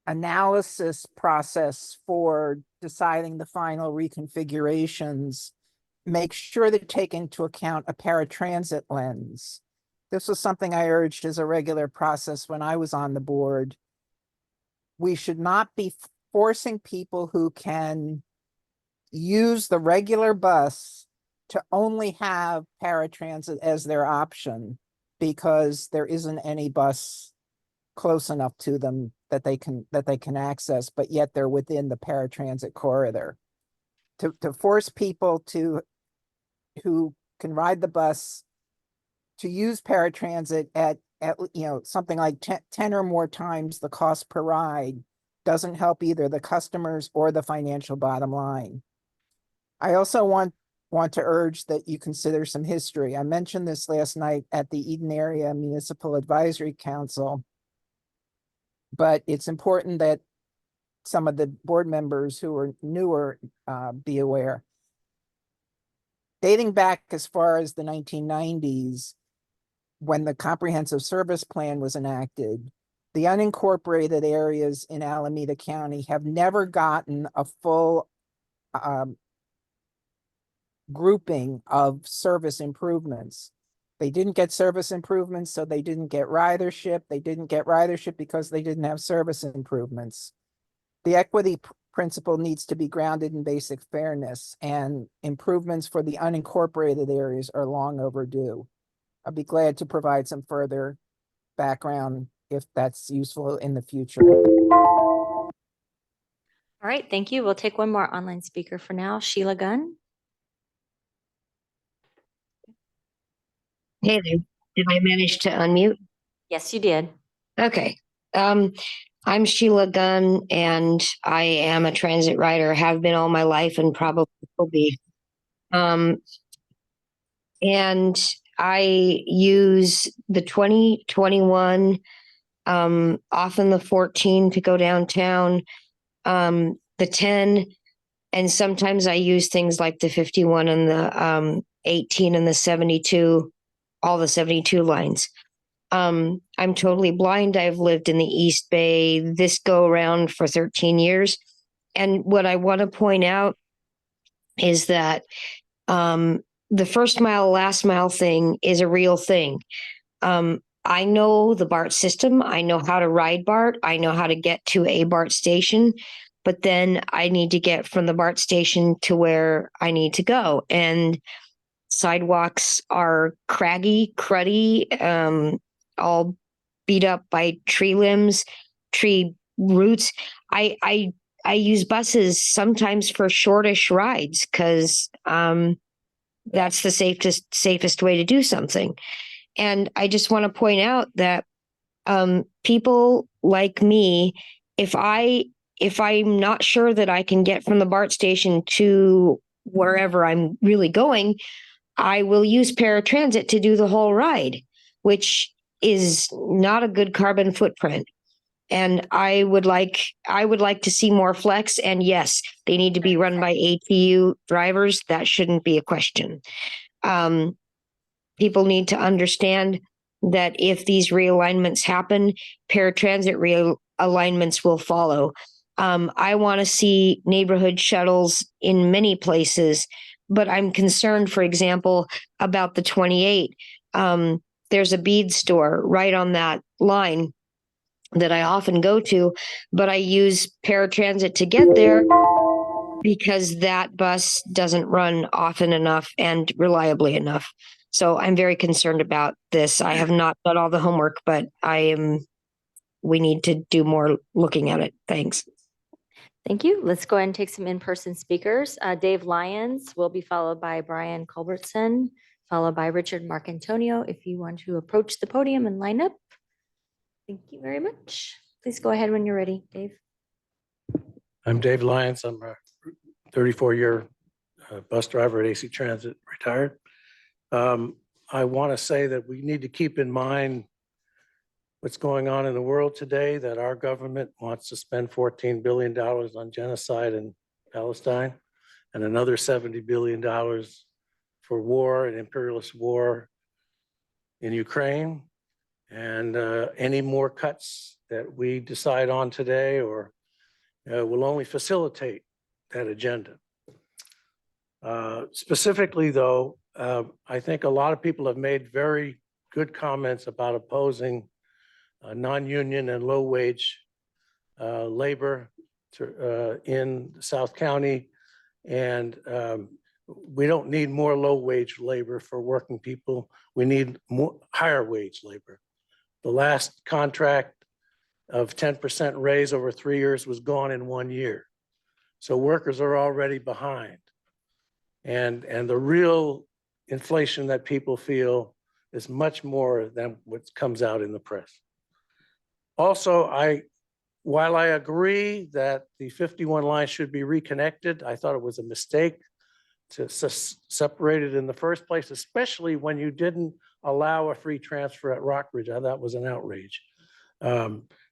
analysis process for deciding the final reconfigurations make sure to take into account a paratransit lens. This was something I urged as a regular process when I was on the board. We should not be forcing people who can use the regular bus to only have paratransit as their option, because there isn't any bus close enough to them that they can access, but yet they're within the paratransit corridor. To force people who can ride the bus to use paratransit at something like 10 or more times the cost per ride doesn't help either the customers or the financial bottom line. I also want to urge that you consider some history. I mentioned this last night at the Eden Area Municipal Advisory Council. but it's important that some of the board members who are newer be aware. Dating back as far as the 1990s, when the comprehensive service plan was enacted, the unincorporated areas in Alameda County have never gotten a full grouping of service improvements. They didn't get service improvements, so they didn't get ridership. They didn't get ridership because they didn't have service improvements. The equity principle needs to be grounded in basic fairness, and improvements for the unincorporated areas are long overdue. I'll be glad to provide some further background if that's useful in the future. All right, thank you. We'll take one more online speaker for now. Sheila Gunn. Hey there, did I manage to unmute? Yes, you did. Okay. I'm Sheila Gunn and I am a transit rider, have been all my life and probably will be. And I use the 2021, often the 14 to go downtown, the 10, and sometimes I use things like the 51 and the 18 and the 72, all the 72 lines. I'm totally blind. I've lived in the East Bay this go around for 13 years. And what I want to point out is that the first mile, last mile thing is a real thing. I know the BART system. I know how to ride BART. I know how to get to a BART station, but then I need to get from the BART station to where I need to go. And sidewalks are craggy, cruddy, all beat up by tree limbs, tree roots. I use buses sometimes for shortish rides because that's the safest way to do something. And I just want to point out that people like me, if I'm not sure that I can get from the BART station to wherever I'm really going, I will use paratransit to do the whole ride, which is not a good carbon footprint. And I would like to see more flex. And yes, they need to be run by ATU drivers. That shouldn't be a question. People need to understand that if these realignments happen, paratransit realignments will follow. I want to see neighborhood shuttles in many places, but I'm concerned, for example, about the 28. There's a bead store right on that line that I often go to, but I use paratransit to get there because that bus doesn't run often enough and reliably enough. So I'm very concerned about this. I have not done all the homework, but we need to do more looking at it. Thanks. Thank you. Let's go ahead and take some in-person speakers. Dave Lyons will be followed by Brian Culbertson, followed by Richard Marcantonio. If you want to approach the podium and line up. Thank you very much. Please go ahead when you're ready, Dave. I'm Dave Lyons. I'm a 34-year bus driver at AC Transit, retired. I want to say that we need to keep in mind what's going on in the world today, that our government wants to spend $14 billion on genocide in Palestine and another $70 billion for war and imperialist war in Ukraine. And any more cuts that we decide on today or will only facilitate that agenda. Specifically though, I think a lot of people have made very good comments about opposing non-union and low-wage labor in South County. And we don't need more low-wage labor for working people. We need more higher wage labor. The last contract of 10% raise over 3 years was gone in 1 year. So workers are already behind. And the real inflation that people feel is much more than what comes out in the press. Also, while I agree that the 51 line should be reconnected, I thought it was a mistake to separate it in the first place, especially when you didn't allow a free transfer at Rockbridge. I thought that was an outrage.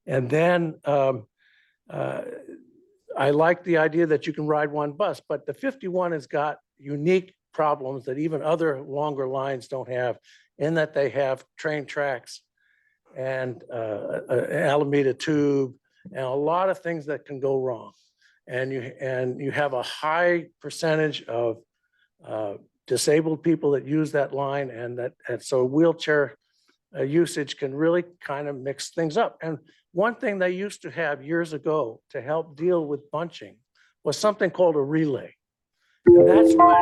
And then I like the idea that you can ride one bus, but the 51 has got unique problems that even other longer lines don't have, in that they have train tracks and Alameda Tube and a lot of things that can go wrong. And you have a high percentage of disabled people that use that line, and so wheelchair usage can really kind of mix things up. And one thing they used to have years ago to help deal with bunching was something called a relay. And that's when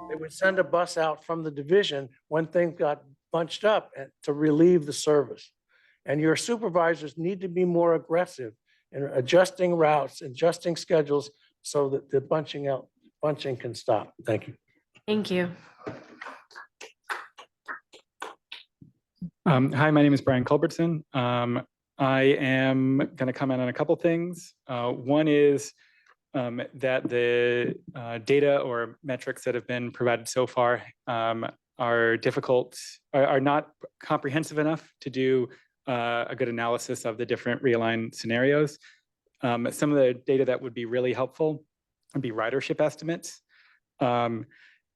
they would send a bus out from the division when things got bunched up to relieve the service. And your supervisors need to be more aggressive in adjusting routes, adjusting schedules so that the bunching can stop. Thank you. Thank you. Hi, my name is Brian Culbertson. I am going to comment on a couple things. One is that the data or metrics that have been provided so far are not comprehensive enough to do a good analysis of the different Realign scenarios. Some of the data that would be really helpful would be ridership estimates.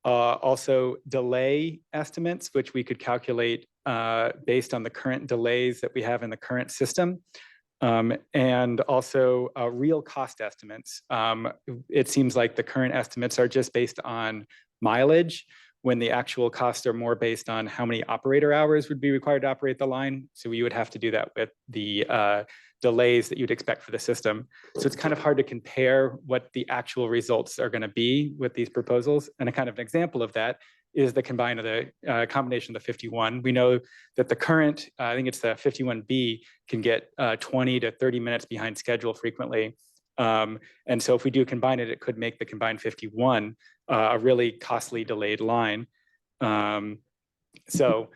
Also delay estimates, which we could calculate based on the current delays that we have in the current system. And also real cost estimates. It seems like the current estimates are just based on mileage, when the actual costs are more based on how many operator hours would be required to operate the line. So you would have to do that with the delays that you'd expect for the system. So it's kind of hard to compare what the actual results are going to be with these proposals. And a kind of an example of that is the combination of the 51. We know that the current, I think it's the 51B, can get 20 to 30 minutes behind schedule frequently. And so if we do combine it, it could make the combined 51 a really costly delayed line. So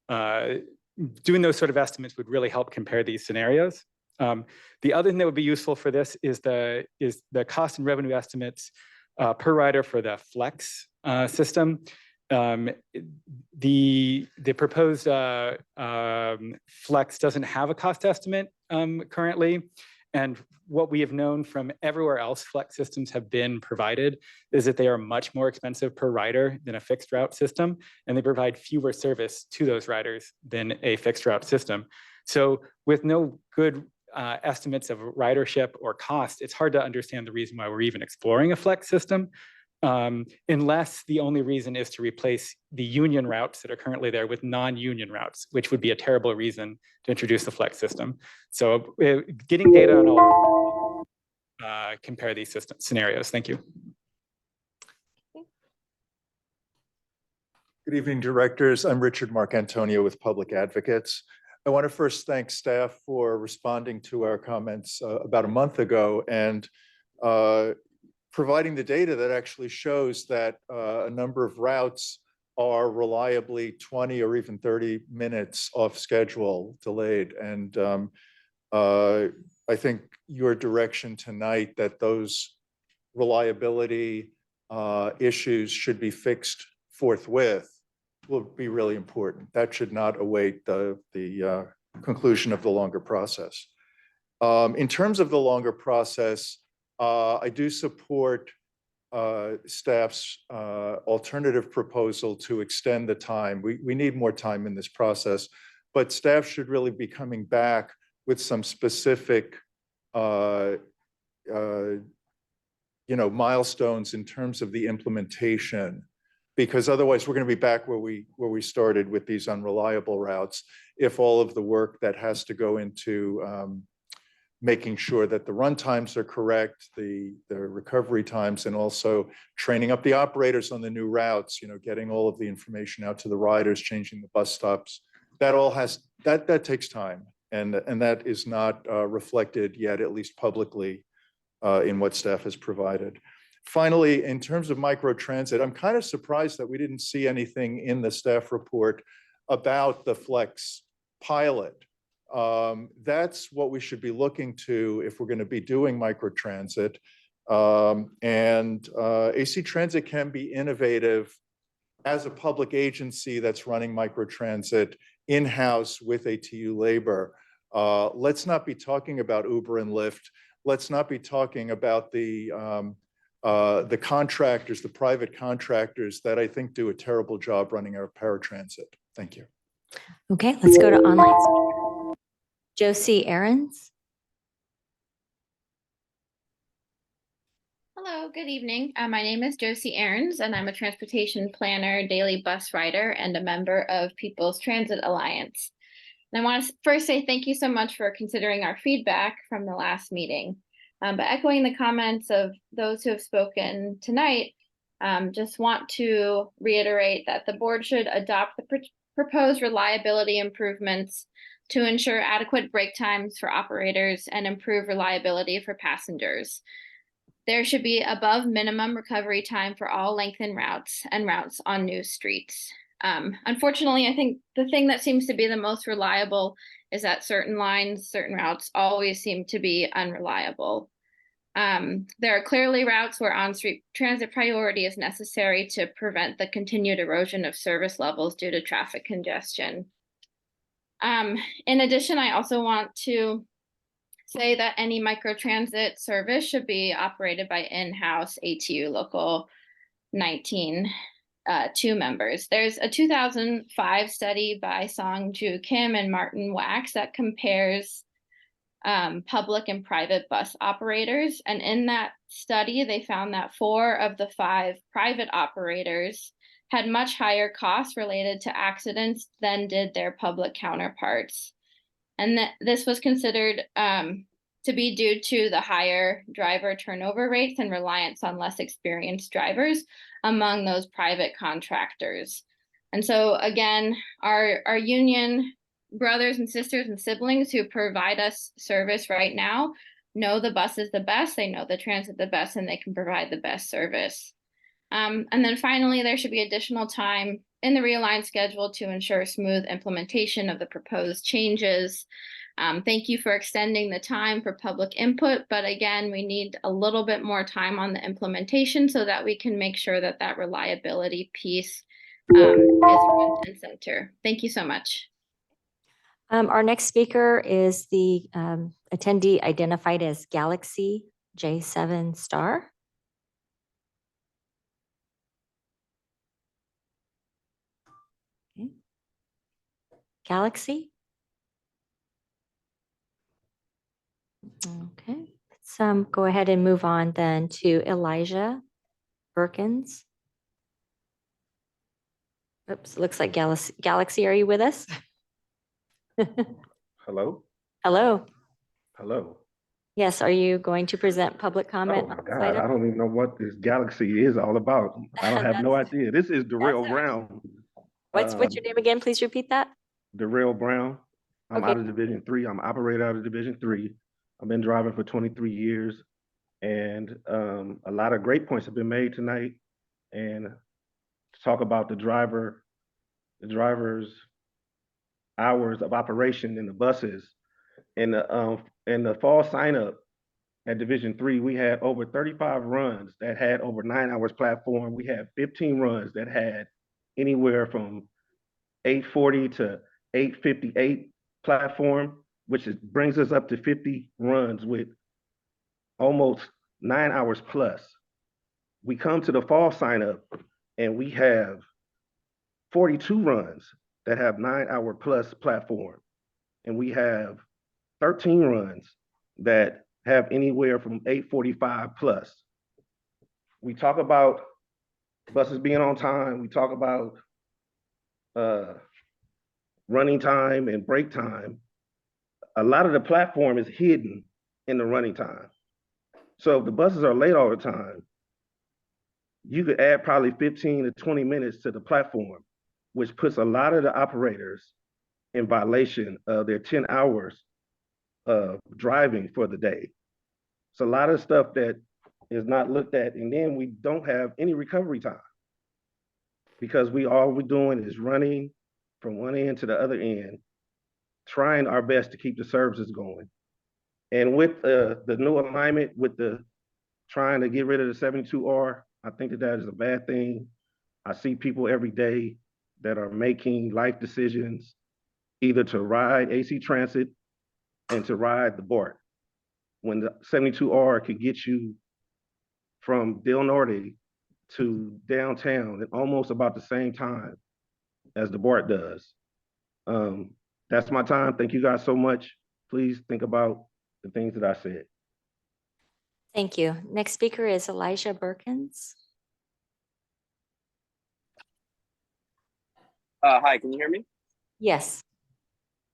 doing those sort of estimates would really help compare these scenarios. The other thing that would be useful for this is the cost and revenue estimates per rider for the flex system. The proposed flex doesn't have a cost estimate currently. And what we have known from everywhere else flex systems have been provided is that they are much more expensive per rider than a fixed route system, and they provide fewer service to those riders than a fixed route system. So with no good estimates of ridership or cost, it's hard to understand the reason why we're even exploring a flex system. Unless the only reason is to replace the union routes that are currently there with non-union routes, which would be a terrible reason to introduce the flex system. So getting data on all compare these scenarios. Thank you. Good evening, directors. I'm Richard Marcantonio with Public Advocates. I want to first thank staff for responding to our comments about a month ago and providing the data that actually shows that a number of routes are reliably 20 or even 30 minutes off schedule delayed. And I think your direction tonight that those reliability issues should be fixed forthwith will be really important. That should not await the conclusion of the longer process. In terms of the longer process, I do support staff's alternative proposal to extend the time. We need more time in this process, but staff should really be coming back with some specific milestones in terms of the implementation, because otherwise we're going to be back where we started with these unreliable routes. If all of the work that has to go into making sure that the run times are correct, the recovery times, and also training up the operators on the new routes, getting all of the information out to the riders, changing the bus stops, that takes time. And that is not reflected yet, at least publicly, in what staff has provided. Finally, in terms of microtransit, I'm kind of surprised that we didn't see anything in the staff report about the Flex pilot. That's what we should be looking to if we're going to be doing microtransit. AC Transit can be innovative as a public agency that's running microtransit in-house with ATU labor. Let's not be talking about Uber and Lyft. Let's not be talking about the contractors, the private contractors that I think do a terrible job running our paratransit. Thank you. Okay, let's go to online speaker. Josie Aarons. Hello, good evening. My name is Josie Aarons, and I'm a transportation planner, daily bus rider, and a member of People's Transit Alliance. And I want to first say thank you so much for considering our feedback from the last meeting. But echoing the comments of those who have spoken tonight, just want to reiterate that the board should adopt the proposed reliability improvements to ensure adequate break times for operators and improve reliability for passengers. There should be above minimum recovery time for all lengthened routes and routes on new streets. Unfortunately, I think the thing that seems to be the most reliable is that certain lines, certain routes always seem to be unreliable. There are clearly routes where on-street transit priority is necessary to prevent the continued erosion of service levels due to traffic congestion. In addition, I also want to say that any microtransit service should be operated by in-house ATU Local 19 2 members. There's a 2005 study by Song Ju Kim and Martin Wax that compares public and private bus operators. And in that study, they found that 4 of the 5 private operators had much higher costs related to accidents than did their public counterparts. And this was considered to be due to the higher driver turnover rates and reliance on less experienced drivers among those private contractors. And so again, our union brothers and sisters and siblings who provide us service right now know the bus is the best, they know the transit the best, and they can provide the best service. And then finally, there should be additional time in the Realign schedule to ensure smooth implementation of the proposed changes. Thank you for extending the time for public input, but again, we need a little bit more time on the implementation so that we can make sure that that reliability piece is front and center. Thank you so much. Our next speaker is the attendee identified as Galaxy J7 Star. Okay. Galaxy. Okay, let's go ahead and move on then to Elijah Perkins. Oops, looks like Galaxy, are you with us? Hello? Hello. Hello. Yes, are you going to present public comment? Oh my on this God, item? I don't even know what this galaxy is all about. I don't have no idea. This is Darrell Brown. What's your name again? Please repeat that. Darrell Brown. I'm Okay. out of Division 3. I'm operator out of Division 3. I've been driving for 23 years, and a lot of great points have been made tonight. And to talk about the driver's hours of operation in the buses. In the fall sign up at Division 3, we had over 35 runs that had over 9 hours platform. We had 15 runs that had anywhere from 840 to 858 platform, which brings us up to 50 runs with almost 9 hours plus. We come to the fall sign up and we have 42 runs that have 9 hour plus platform. And we have 13 runs that have anywhere from 845 plus. We talk about buses being on time. We talk about running time and break time. A lot of the platform is hidden in the running time. So if the buses are late all the time, you could add probably 15 to 20 minutes to the platform, which puts a lot of the operators in violation of their 10 hours of driving for the day. It's a lot of stuff that is not looked at, and then we don't have any recovery time because all we're doing is running from one end to the other end, trying our best to keep the services going. And with the new alignment, with the trying to get rid of the 72R, I think that is a bad thing. I see people every day that are making life decisions either to ride AC Transit and to ride the BART. When the 72R could get you from Del Norte to downtown at almost about the same time as the BART does. That's my time. Thank you guys so much. Please think about the things that I said. Thank you. Next speaker is Elijah Perkins. Hi, can you hear me? Yes.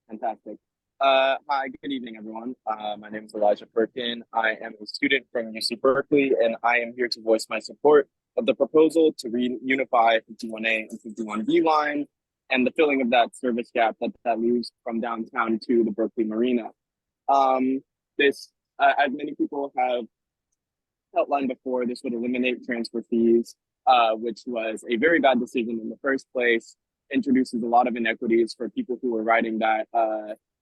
Fantastic. Hi, good evening, everyone. My name is Elijah Perkin. I am a student from UC Berkeley, and I am here to voice my support of the proposal to reunify 51A and 51B line and the filling of that service gap that leaves from downtown to the Berkeley Marina. As many people have outlined before, this would eliminate transfer fees, which was a very bad decision in the first place, introduces a lot of inequities for people who are riding that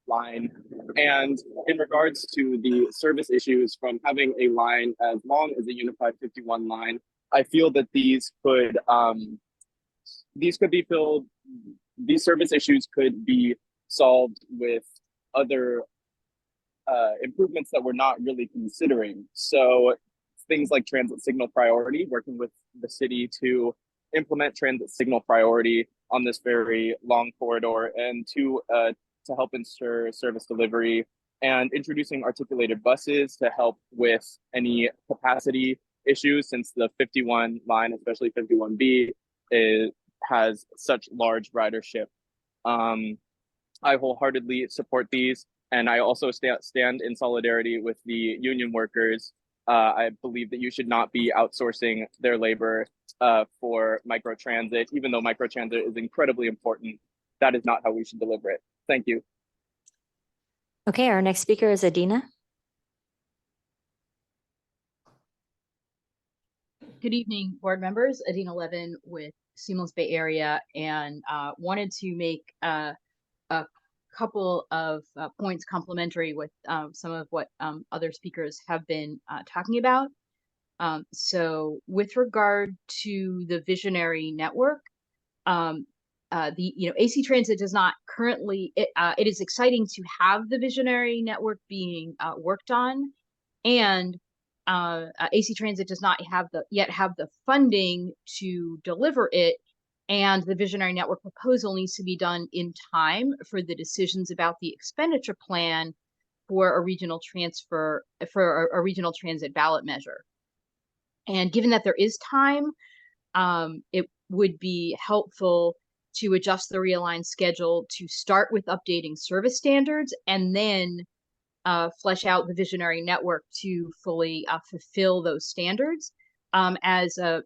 line. And in regards to the service issues from having a line as long as a Unified 51 line, I feel that these could be filled, these service issues could be solved with other improvements that we're not really considering. So things like transit signal priority, working with the city to implement transit signal priority on this very long corridor, and to help ensure service delivery, and introducing articulated buses to help with any capacity issues, since the 51 line, especially 51B, has such large ridership. I wholeheartedly support these, and I also stand in solidarity with the union workers. I believe that you should not be outsourcing their labor for microtransit, even though microtransit is incredibly important. That is not how we should deliver it. Thank you. Okay, our next speaker is Adina. Good evening, board members. Adina Levin with Seamless Bay Area, and wanted to make a couple of points complementary with some of what other speakers have been talking about. So with regard to the visionary network, AC Transit does not currently, it is exciting to have the visionary network being worked on, and AC Transit does not yet have the funding to deliver it, and the visionary network proposal needs to be done in time for the decisions about the expenditure plan for a regional regional transit ballot measure. And given that there is time, it would be helpful to adjust the Realign schedule to start with updating service standards, and then flesh out the visionary network to fully fulfill those standards. As a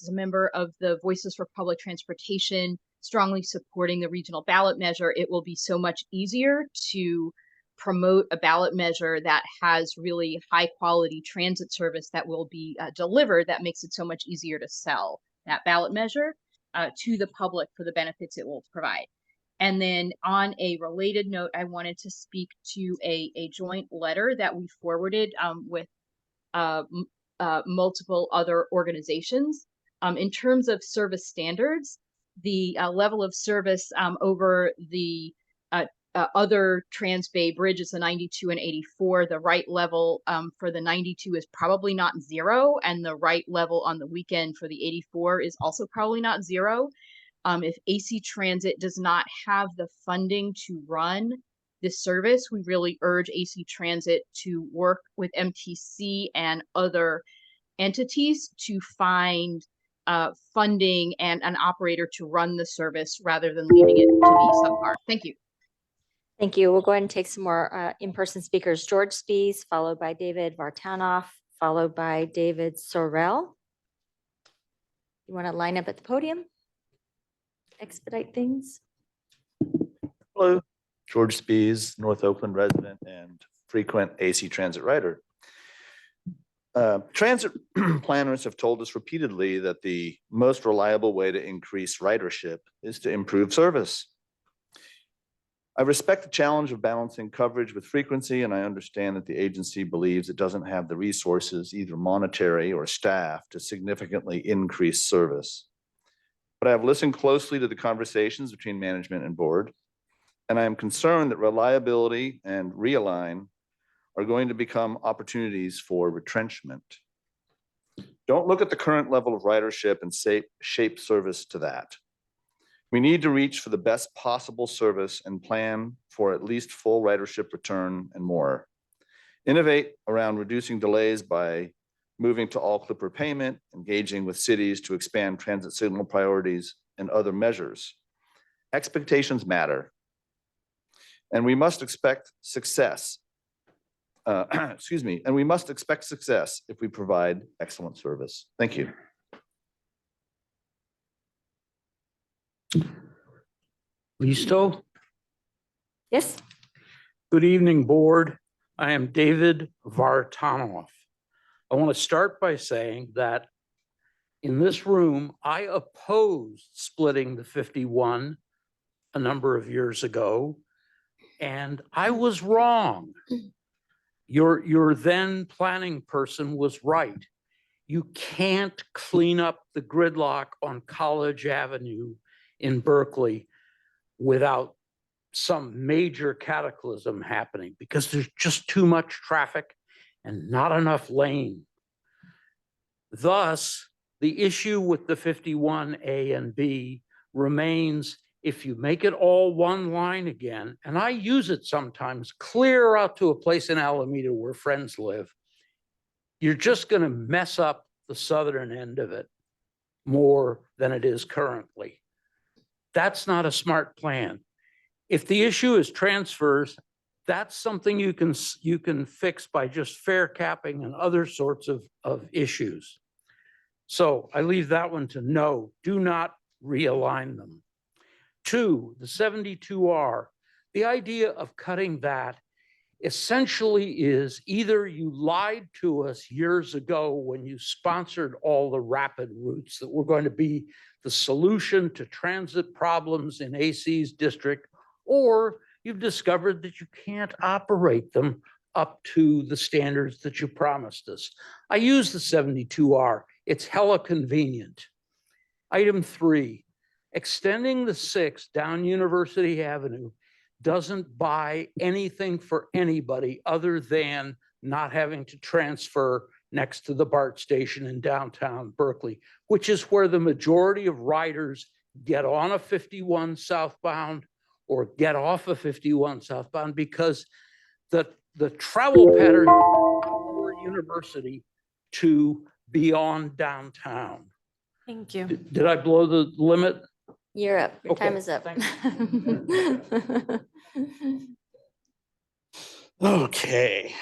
member of the Voices for Public Transportation, strongly supporting the regional ballot measure, it will be so much easier to promote a ballot measure that has really high quality transit service that will be delivered, that makes it so much easier to sell that ballot measure to the public for the benefits it will provide. And then on a related note, I wanted to speak to a joint letter that we forwarded with multiple other organizations. In terms of service standards, the level of service over the other Trans-Bay bridges, the 92 and 84, the right level for the 92 is probably not 0, and the right level on the weekend for the 84 is also probably not 0. If AC Transit does not have the funding to run this service, we really urge AC Transit to work with MTC and other entities to find funding and an operator to run the service rather than leaving it to be subpar. Thank you. Thank you. We'll go ahead and take some more in-person speakers. George Spies, followed by David Vartanoff, followed by David Sorrell. You want to line up at the podium? Expedite things. Hello, George Spies, North Oakland resident and frequent AC Transit rider. Transit planners have told us repeatedly that the most reliable way to increase ridership is to improve service. I respect the challenge of balancing coverage with frequency, and I understand that the agency believes it doesn't have the resources, either monetary or staff, to significantly increase service. But I have listened closely to the conversations between management and board. And I am concerned that reliability and realign are going to become opportunities for retrenchment. Don't look at the current level of ridership and shape service to that. We need to reach for the best possible service and plan for at least full ridership return and more. Innovate around reducing delays by moving to all clipper payment, engaging with cities to expand transit signal priorities and other measures. Expectations matter. And we must expect success. Excuse me, and we must expect success if we provide excellent service. Thank you. Listo? Yes. Good evening, board. I am David Vartanoff. I want to start by saying that in this room, I opposed splitting the 51 a number of years ago, and I was wrong. Your then planning person was right. You can't clean up the gridlock on College Avenue in Berkeley without some major cataclysm happening because there's just too much traffic and not enough lane. Thus, the issue with the 51A and B remains if you make it all one line again, and I use it sometimes, clear out to a place in Alameda where friends live, you're just going to mess up the southern end of it more than it is currently. That's not a smart plan. If the issue is transfers, that's something you can fix by just fare capping and other sorts of issues. So I leave that one to no, do not realign them. 2, the 72R, the idea of cutting that essentially is either you lied to us years ago when you sponsored all the rapid routes that were going to be the solution to transit problems in AC's district, or you've discovered that you can't operate them up to the standards that you promised us. I use the 72R. It's hella convenient. Item 3, extending the 6 down University Avenue doesn't buy anything for anybody other than not having to transfer next to the BART station in downtown Berkeley, which is where the majority of riders get on a 51 southbound or get off a 51 southbound because the travel pattern for University to beyond downtown. Thank you. Did I blow the limit? You're up. Your time Okay, is up. Okay.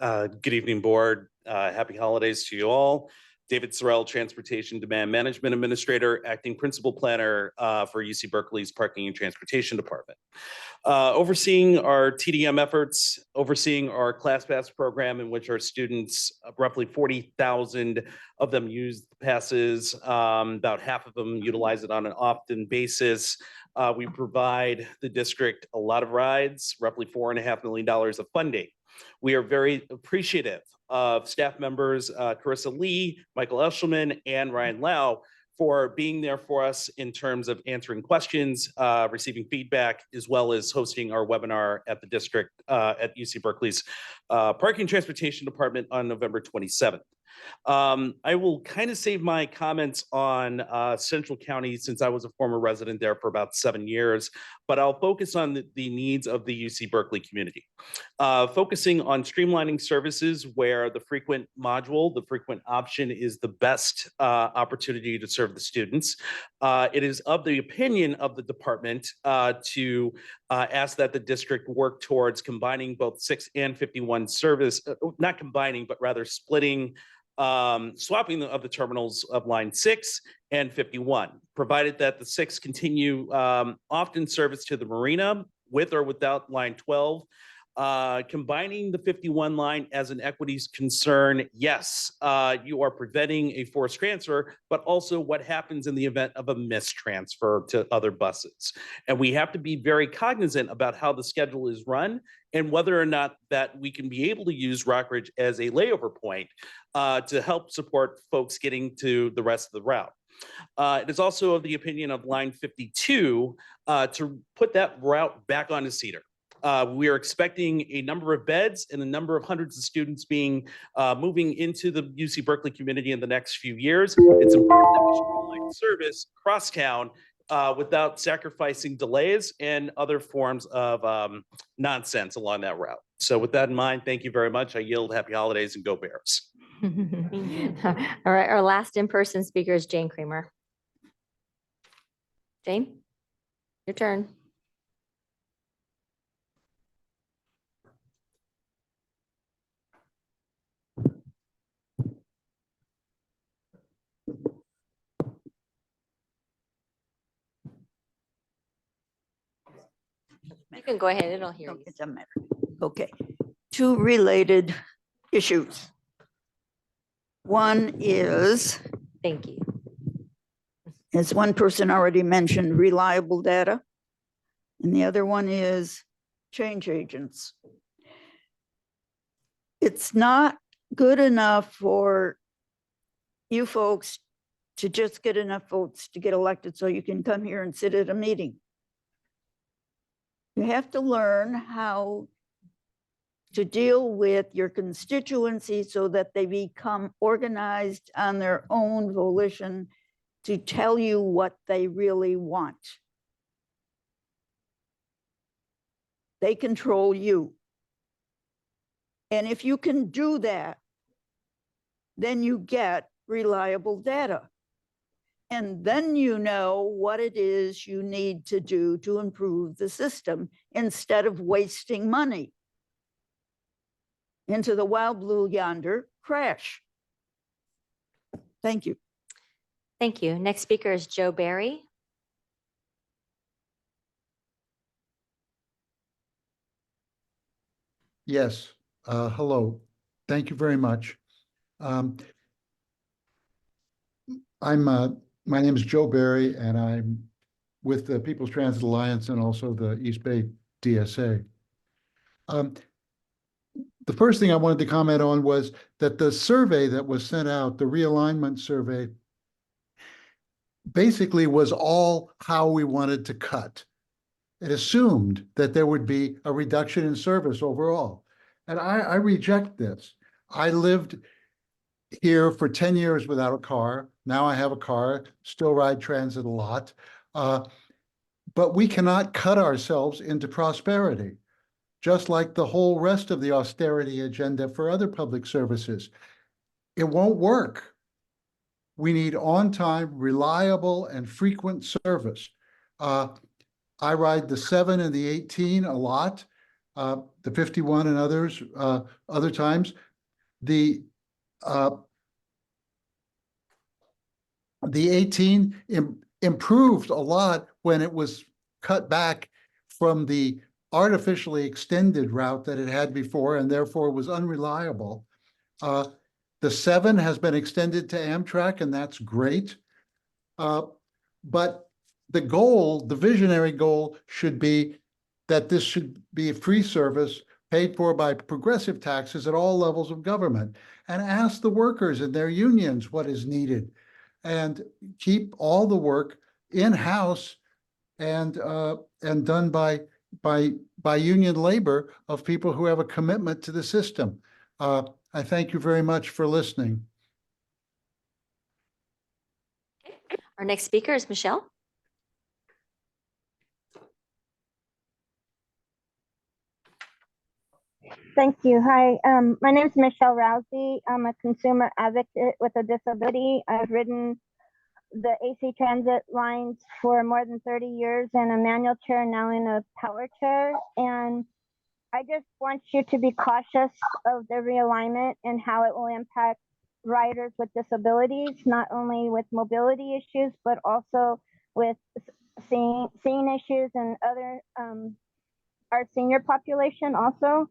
Good evening, board. Happy holidays to you all. David Sorrell, Transportation Demand Management Administrator, Acting Principal Planner for UC Berkeley's Parking and Transportation Department. Overseeing our TDM efforts, overseeing our ClassPass program in which our students, roughly 40,000 of them use the passes, about half of them utilize it on an often basis. We provide the district a lot of rides, roughly $4.5 million of funding. We are very appreciative of staff members, Carissa Lee, Michael Eshelman, and Ryan Lau for being there for us in terms of answering questions, receiving feedback, as well as hosting our webinar at the district at UC Berkeley's Parking Transportation Department on November 27th. I will kind of save my comments on Central County since I was a former resident there for about 7 years, but I'll focus on the needs of the UC Berkeley community. Focusing on streamlining services where the frequent module, the frequent option is the best opportunity to serve the students. It is of the opinion of the department to ask that the district work towards combining both 6 and 51 service, not combining, but rather splitting swapping of the terminals of line 6 and 51, provided that the 6 continue often service to the marina with or without line 12. Combining the 51 line as an equities concern, yes, you are preventing a forced transfer, but also what happens in the event of a mistransfer to other buses. And we have to be very cognizant about how the schedule is run and whether or not that we can be able to use Rockridge as a layover point to help support folks getting to the rest of the route. It is also of the opinion of line 52 to put that route back onto Cedar. We are expecting a number of beds and a number of hundreds of students being moving into the UC Berkeley community in the next few years. It's important that we streamline service crosstown without sacrificing delays and other forms of nonsense along that route. So with that in mind, thank you very much. I yield. Happy holidays and go Bears. All right, our last in-person speaker is Jane Creamer. Jane, your turn. You can go ahead, it'll hear you. It doesn't matter. Okay, two related issues. One is, thank you. As one person already mentioned, reliable data. And the other one is change agents. It's not good enough for you folks to just get enough votes to get elected so you can come here and sit at a meeting. You have to learn how to deal with your constituency so that they become organized on their own volition to tell you what they really want. They control you. And if you can do that, then you get reliable data. And then you know what it is you need to do to improve the system instead of wasting money into the wild blue yonder crash. Thank you. Thank you. Next speaker is Joe Barry. Yes, hello. Thank you very much. My name is Joe Barry, and I'm with the People's Transit Alliance and also the East Bay DSA. The first thing I wanted to comment on was that the survey that was sent out, the realignment survey, basically was all how we wanted to cut. It assumed that there would be a reduction in service overall. And I reject this. I lived here for 10 years without a car. Now I have a car, still ride transit a lot. But we cannot cut ourselves into prosperity, just like the whole rest of the austerity agenda for other public services. It won't work. We need on-time, reliable, and frequent service. I ride the 7 and the 18 a lot, the 51 and others, other times. The 18 improved a lot when it was cut back from the artificially extended route that it had before, and therefore was unreliable. The 7 has been extended to Amtrak, and that's great. But the goal, the visionary goal, should be that this should be a free service paid for by progressive taxes at all levels of government, and ask the workers and their unions what is needed, and keep all the work in-house and done by union labor of people who have a commitment to the system. I thank you very much for listening. Our next speaker is Michelle. Thank you. Hi, my name is Michelle Rousey. I'm a consumer advocate with a disability. I've ridden the AC transit lines for more than 30 years in a manual chair, now in a power chair. And I just want you to be cautious of the realignment and how it will impact riders with disabilities, not only with mobility issues, but also with seeing issues and other, our senior population also.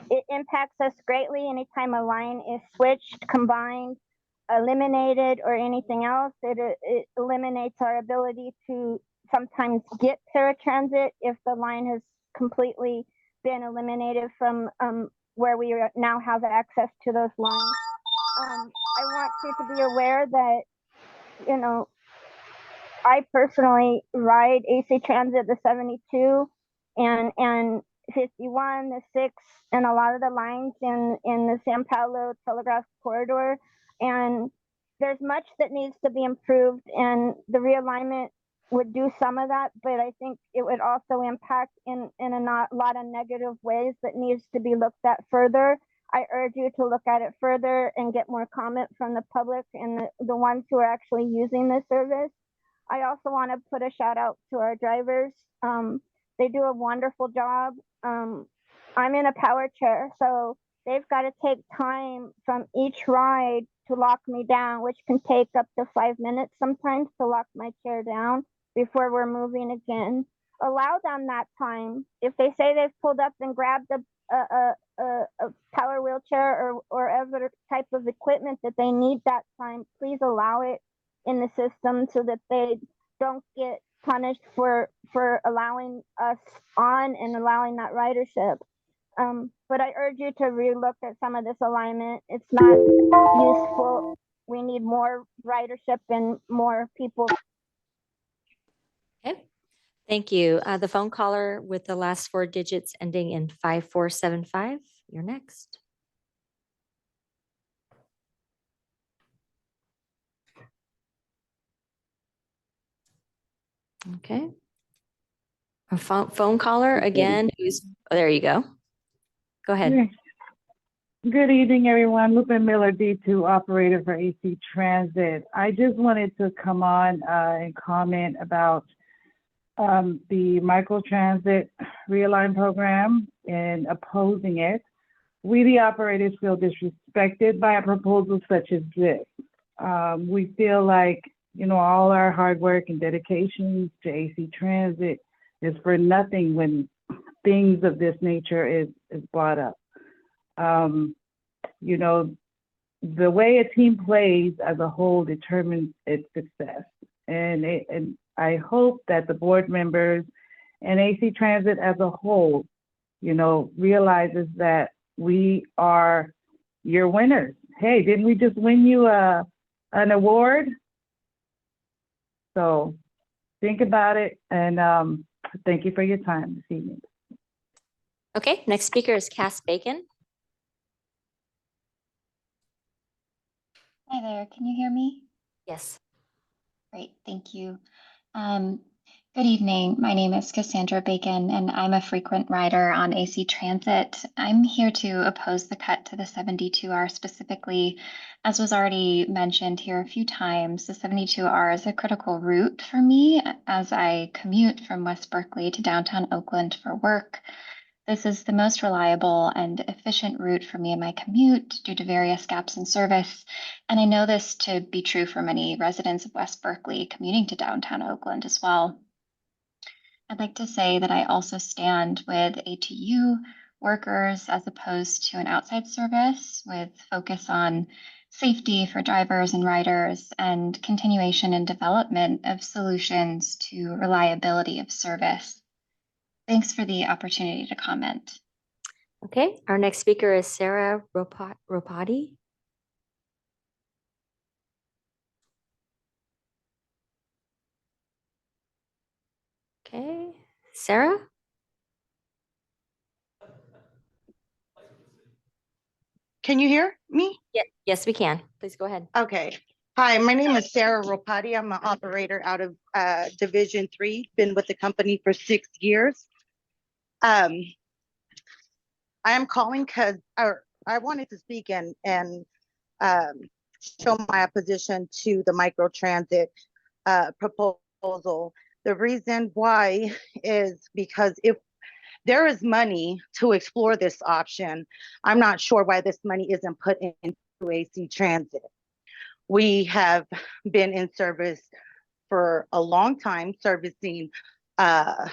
It impacts us greatly anytime a line is switched, combined, eliminated, or anything else. It eliminates our ability to sometimes get paratransit if the line has completely been eliminated from where we now have access to those lines. I want you to be aware that you know, I personally ride AC Transit, the 72 and 51, the 6, and a lot of the lines in the San Paulo Telegraph Corridor. And there's much that needs to be improved, and the realignment would do some of that, but I think it would also impact in a lot of negative ways that needs to be looked at further. I urge you to look at it further and get more comment from the public and the ones who are actually using the service. I also want to put a shout out to our drivers. They do a wonderful job. I'm in a power chair, so they've got to take time from each ride to lock me down, which can take up to 5 minutes sometimes to lock my chair down before we're moving again. Allow them that time. If they say they've pulled up and grabbed a power wheelchair or other type of equipment that they need that time, please allow it in the system so that they don't get punished for allowing us on and allowing that ridership. But I urge you to relook at some of this alignment. It's not useful. We need more ridership and more people. Okay, thank you. The phone caller with the last 4 digits ending in 5475, you're next. Okay. A phone caller again, there you go. Go ahead. Good evening, everyone. Lupin Miller, D2 operator for AC Transit. I just wanted to come on and comment about the microtransit realign program and opposing it. We, the operators, feel disrespected by a proposal such as this. We feel like, you know, all our hard work and dedication to AC Transit is for nothing when things of this nature is brought up. You know, the way a team plays as a whole determines its success. And I hope that the board members and AC Transit as a whole, you know, realizes that we are your winners. Hey, didn't we just win you an award? So think about it, and thank you for your time this evening. Okay, next speaker is Cass Bacon. Hi there, can you hear me? Yes. Great, thank you. Good evening, my name is Cassandra Bacon and I'm a frequent rider on AC Transit. I'm here to oppose the cut to the 72R specifically. As was already mentioned here a few times, the 72R is a critical route for me as I commute from West Berkeley to downtown Oakland for work. This is the most reliable and efficient route for me in my commute due to various gaps in service, and I know this to be true for many residents of West Berkeley commuting to downtown Oakland as well. I'd like to say that I also stand with ATU workers as opposed to an outside service with focus on safety for drivers and riders and continuation and development of solutions to reliability of service. Thanks for the opportunity to comment. Okay, our next speaker is Sarah Ropati. Okay, Sarah? Can you hear me? Yeah, yes, we can. Please go ahead. Okay. Hi, my name is Sarah Ropati. I'm an operator out of Division 3. Been with the company for 6 years. I am calling because I wanted to speak and show my opposition to the microtransit proposal. The reason why is because if there is money to explore this option, I'm not sure why this money isn't put into AC Transit. We have been in service for a long time, servicing a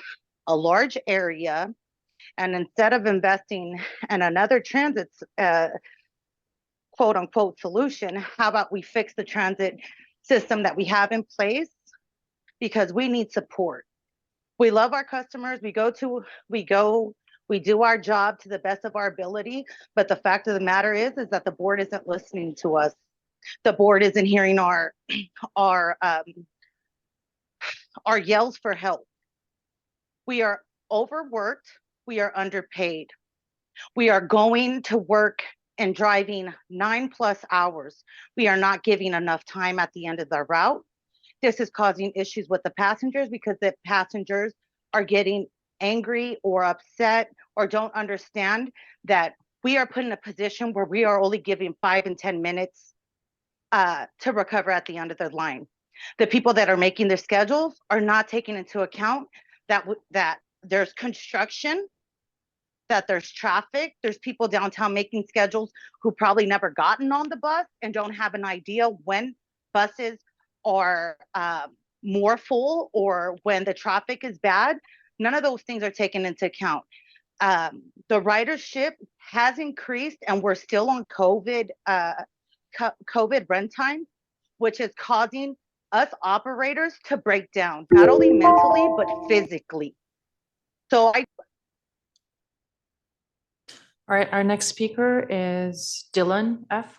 large area. And instead of investing in another transit quote unquote solution, how about we fix the transit system that we have in place? Because we need support. We love our customers. We do our job to the best of our ability. But the fact of the matter is that the board isn't listening to us. The board isn't hearing our yells for help. We are overworked. We are underpaid. We are going to work and driving 9+ hours. We are not giving enough time at the end of the route. This is causing issues with the passengers because the passengers are getting angry or upset or don't understand that we are put in a position where we are only giving 5 and 10 minutes to recover at the end of the line. The people that are making their schedules are not taking into account that there's construction, that there's traffic, there's people downtown making schedules who probably never gotten on the bus and don't have an idea when buses are more full or when the traffic is bad. None of those things are taken into account. The ridership has increased and we're still on COVID run time, which is causing us operators to break down, not only mentally, but physically. So All right, our next speaker is Dylan F.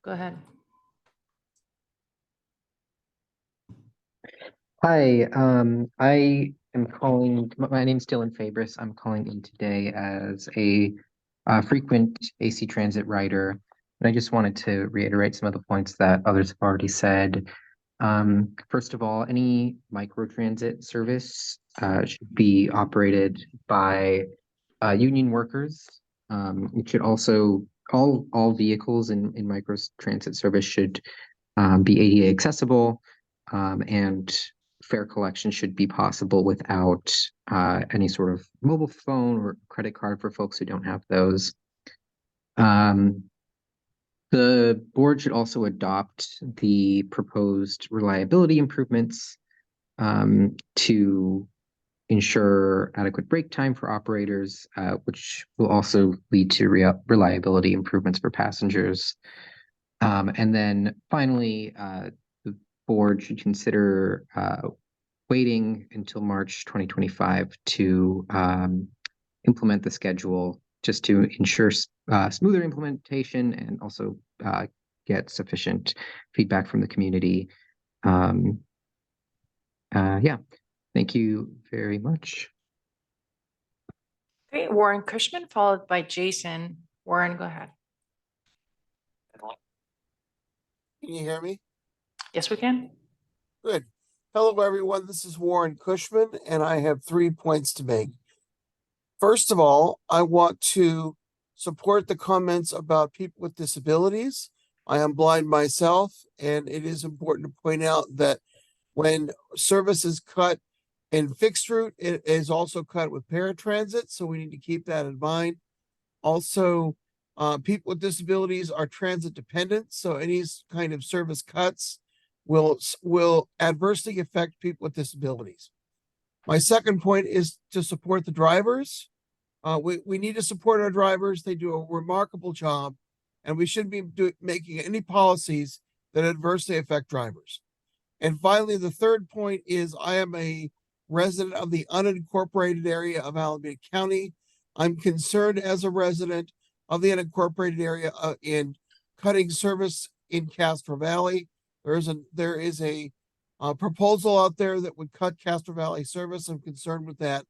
Go ahead. Hi, I am calling, my name's Dylan Fabris. I'm calling in today as a frequent AC Transit rider. And I just wanted to reiterate some of the points that others have already said. First of all, any microtransit service should be operated by union workers. It should also, all vehicles in microtransit service should be ADA accessible, and fare collection should be possible without any sort of mobile phone or credit card for folks who don't have those. The board should also adopt the proposed reliability improvements to ensure adequate break time for operators, which will also lead to reliability improvements for passengers. And then finally, the board should consider waiting until March 2025 to implement the schedule, just to ensure smoother implementation and also get sufficient feedback from the community. Yeah, thank you very much. Okay, Warren Cushman, followed by Jason. Warren, go ahead. Can you hear me? Yes, we can. Good. Hello, everyone. This is Warren Cushman, and I have 3 points to make. First of all, I want to support the comments about people with disabilities. I am blind myself, and it is important to point out that when service is cut in fixed route, it is also cut with paratransit, so we need to keep that in mind. Also, people with disabilities are transit dependent, so any kind of service cuts will adversely affect people with disabilities. My second point is to support the drivers. We need to support our drivers. They do a remarkable job, and we shouldn't be making any policies that adversely affect drivers. And finally, the third point is I am a resident of the unincorporated area of Alameda County. I'm concerned as a resident of the unincorporated area in cutting service in Castro Valley. There is a proposal out there that would cut Castro Valley service. I'm concerned with that.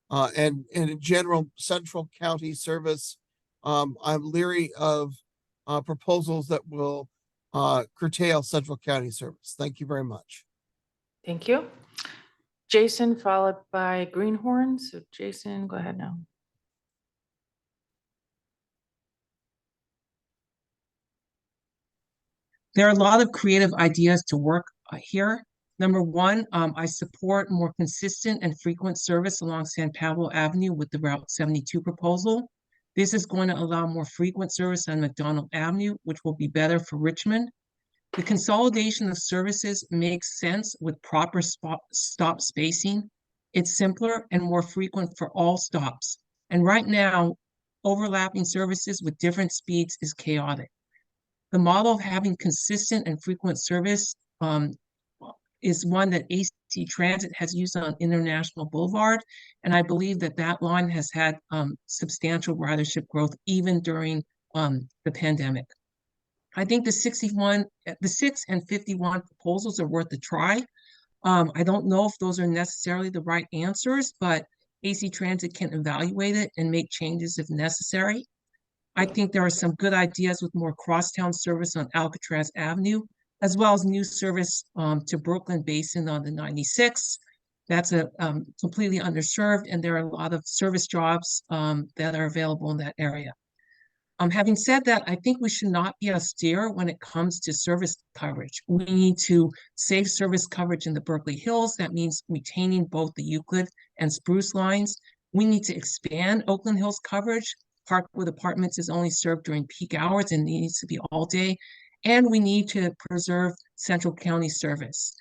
And in general, central county service, I'm leery of proposals that will curtail central county service. Thank you very much. Thank you. Jason, followed by Greenhorn. So Jason, go ahead now. There are a lot of creative ideas to work here. Number one, I support more consistent and frequent service along San Pablo Avenue with the Route 72 proposal. This is going to allow more frequent service on McDonald Avenue, which will be better for Richmond. The consolidation of services makes sense with proper stop spacing. It's simpler and more frequent for all stops. And right now, overlapping services with different speeds is chaotic. The model of having consistent and frequent service is one that AC Transit has used on International Boulevard, and I believe that that line has had substantial ridership growth even during the pandemic. I think the 6 and 51 proposals are worth a try. I don't know if those are necessarily the right answers, but AC Transit can evaluate it and make changes if necessary. I think there are some good ideas with more crosstown service on Alcatraz Avenue, as well as new service to Brooklyn Basin on the 96. That's a completely underserved, and there are a lot of service jobs that are available in that area. Having said that, I think we should not be austere when it comes to service coverage. We need to save service coverage in the Berkeley Hills. That means retaining both the Euclid and Spruce lines. We need to expand Oakland Hills coverage. Parkwood Apartments is only served during peak hours and needs to be all day. And we need to preserve Central County service.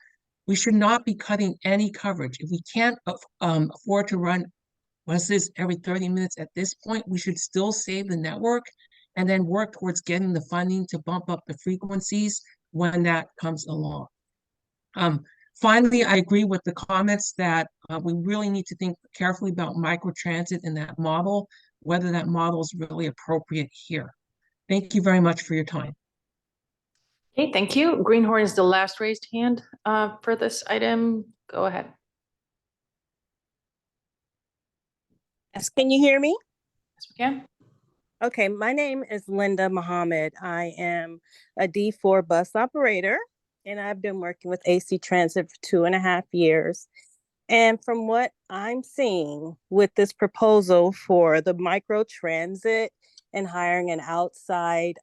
We should not be cutting any coverage. If we can't afford to run buses every 30 minutes at this point, we should still save the network and then work towards getting the funding to bump up the frequencies when that comes along. Finally, I agree with the comments that we really need to think carefully about microtransit in that model, whether that model is really appropriate here. Thank you very much for your time. Okay, thank you. Greenhorn is the last raised hand for this item. Go ahead. Yes, can you hear me? Yes, we can. Okay, my name is Linda Muhammad. I am a D4 bus operator, and I've been working with AC Transit for 2.5 years. And from what I'm seeing with this proposal for the micro transit and hiring an outside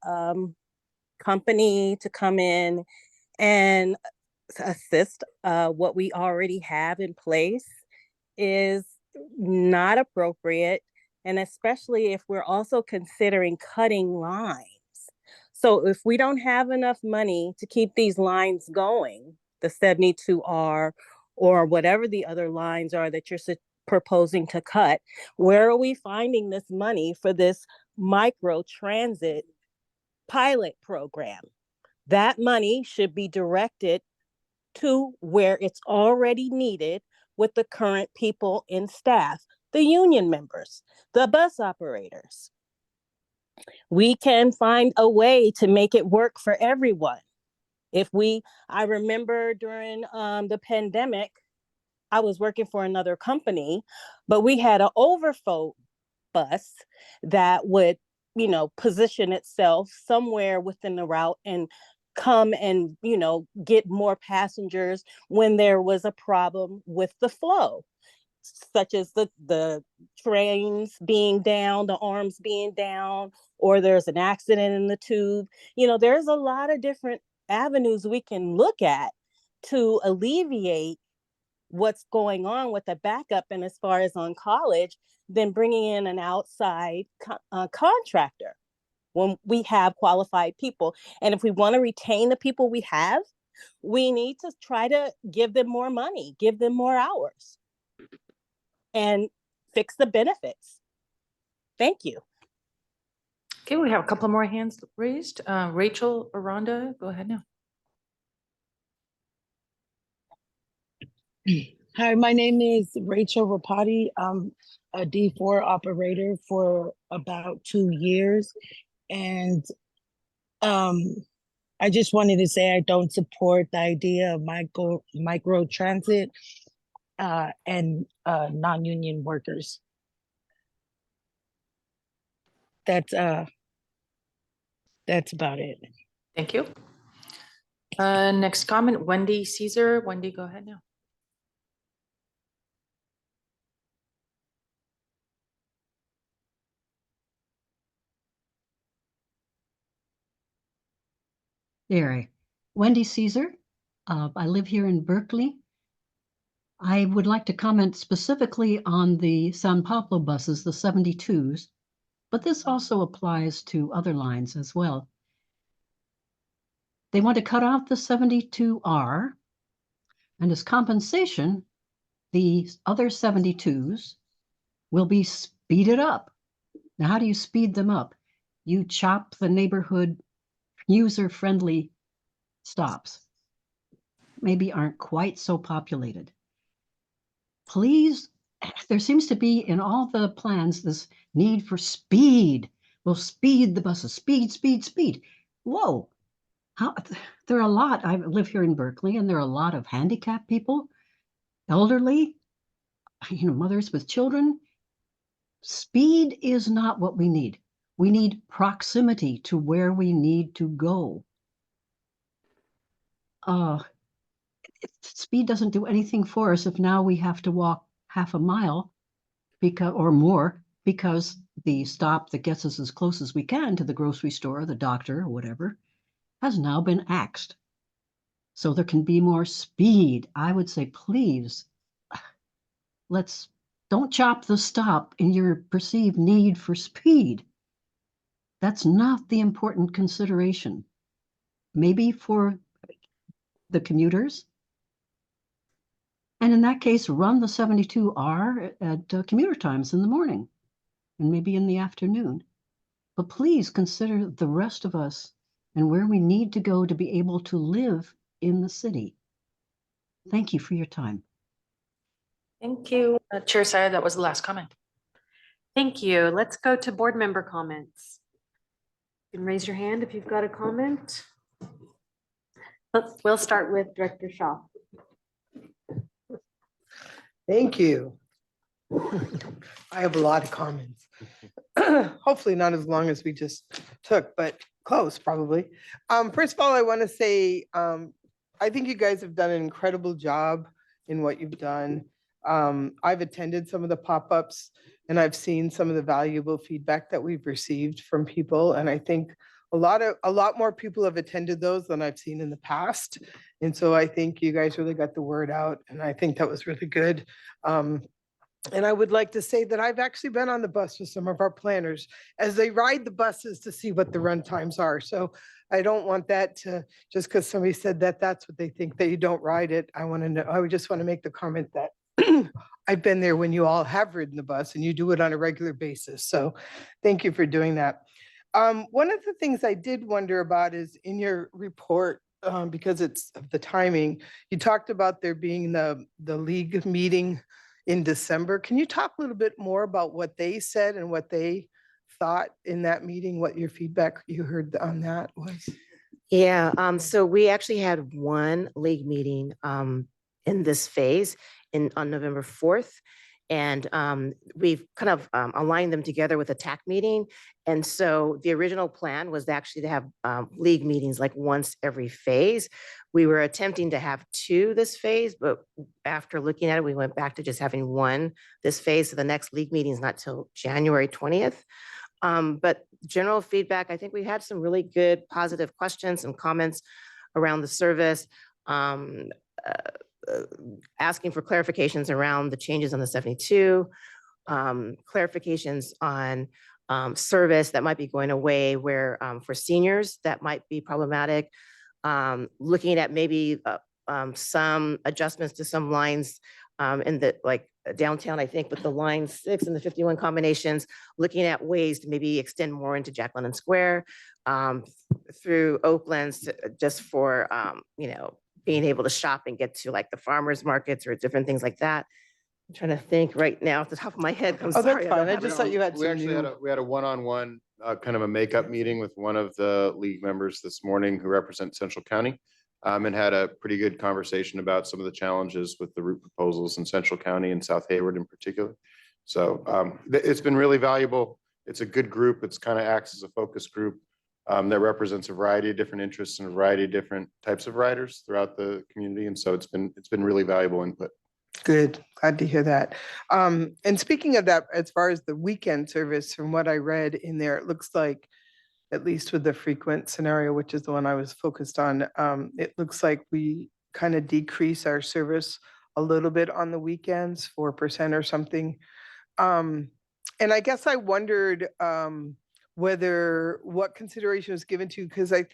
company to come in and assist what we already have in place is not appropriate. And especially if we're also considering cutting lines. So if we don't have enough money to keep these lines going, the 72R or whatever the other lines are that you're proposing to cut, where are we finding this money for this micro transit pilot program? That money should be directed to where it's already needed with the current people in staff, the union members, the bus operators. We can find a way to make it work for everyone. I remember during the pandemic, I was working for another company, but we had an overflow bus that would, position itself somewhere within the route and come and, get more passengers when there was a problem with the flow, such as the trains being down, the arms being down, or there's an accident in the tube. There's a lot of different avenues we can look at to alleviate what's going on with the backup. And as far as on college, then bringing in an outside contractor when we have qualified people. And if we want to retain the people we have, we need to try to give them more money, give them more hours, and fix the benefits. Thank you. Okay, we have a couple more hands raised. Rachel or Rhonda, go ahead now. Hi, my name is Rachel Rapati. I'm a D4 operator for about 2 years. And I just wanted to say I don't support the idea of micro transit and non-union workers. That's about it. Thank you. Next comment, Wendy Caesar. Wendy, go ahead now. There, Wendy Caesar. I live here in Berkeley. I would like to comment specifically on the San Pablo buses, the 72s, but this also applies to other lines as well. They want to cut off the 72R, and as compensation, the other 72s will be speeded up. Now, how do you speed them up? You chop the neighborhood user-friendly stops. Maybe aren't quite so populated. Please, there seems to be in all the plans this need for speed. We'll speed the buses, speed, speed, speed. Whoa, How, there are a lot, I live here in Berkeley, and there are a lot of handicapped people, elderly, mothers with children. Speed is not what we need. We need proximity to where we need to go. Speed doesn't do anything for us if now we have to walk half a mile or more because the stop that gets us as close as we can to the grocery store, the doctor, or whatever, has now been axed. So there can be more speed. I would say, please, don't chop the stop in your perceived need for speed. That's not the important consideration. Maybe for the commuters. And in that case, run the 72R at commuter times in the morning and maybe in the afternoon. But please consider the rest of us and where we need to go to be able to live in the city. Thank you for your time. Thank you. Chair Syed, that was the last comment. Thank you. Let's go to board member comments. You can raise your hand if you've got a comment. We'll start with Director Shaw. Thank you. I have a lot of comments. Hopefully not as long as we just took, but close probably. First of all, I want to say, I think you guys have done an incredible job in what you've done. I've attended some of the pop-ups and I've seen some of the valuable feedback that we've received from people. And I think a lot more people have attended those than I've seen in the past. And so I think you guys really got the word out and I think that was really good. And I would like to say that I've actually been on the bus with some of our planners as they ride the buses to see what the run times are. So I don't want that to, just because somebody said that that's what they think, that you don't ride it. I want to know, I would just want to make the comment that I've been there when you all have ridden the bus and you do it on a regular basis. So thank you for doing that. One of the things I did wonder about is in your report, because it's of the timing, you talked about there being the league meeting in December. Can you talk a little bit more about what they said and what they thought in that meeting, what your feedback you heard on that was? Yeah, so we actually had one league meeting in this phase on November 4th. And we've kind of aligned them together with a TAC meeting. And so the original plan was actually to have league meetings like once every phase. We were attempting to have 2 this phase, but after looking at it, we went back to just having 1 this phase. So the next league meeting is not till January 20th. But general feedback, I think we had some really good positive questions and comments around the service. Asking for clarifications around the changes on the 72, clarifications on service that might be going away where for seniors that might be problematic, looking at maybe some adjustments to some lines in the like downtown, I think with the line 6 and the 51 combinations, looking at ways to maybe extend more into Jack London Square through Oaklands just for, being able to shop and get to like the farmers markets or different things like that. I'm trying to think right now off the top of my head. I'm sorry. That's fine. I just thought you had We actually had a one-on-one kind of a makeup meeting with one of the league members this morning who represents Central County, and had a pretty good conversation about some of the challenges with the route proposals in Central County and South Hayward in particular. So it's been really valuable. It's a good group. It's kind of acts as a focus group that represents a variety of different interests and a variety of different types of riders throughout the community. And so it's been really valuable input. Good, glad to hear that. And speaking of that, as far as the weekend service, from what I read in there, it looks like, at least with the frequent scenario, which is the one I was focused on, it looks like we kind of decrease our service a little bit on the weekends, 4% or something. And I guess I wondered whether what consideration was given to, because I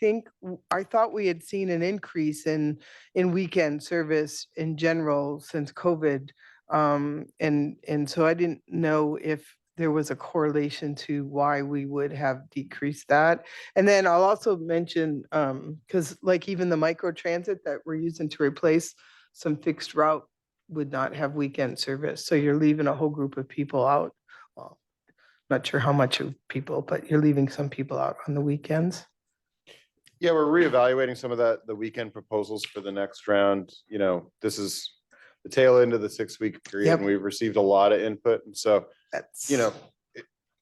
thought we had seen an increase in weekend service in general since COVID. And so I didn't know if there was a correlation to why we would have decreased that. And then I'll also mention, because like even the micro transit that we're using to replace some fixed route would not have weekend service. So you're leaving a whole group of people out. Well, not sure how much of people, but you're leaving some people out on the weekends. Yeah, we're reevaluating some of the weekend proposals for the next round. You know, this is the tail end of the 6-week period, Yep. and we've received a lot of input. And so, That's, you know,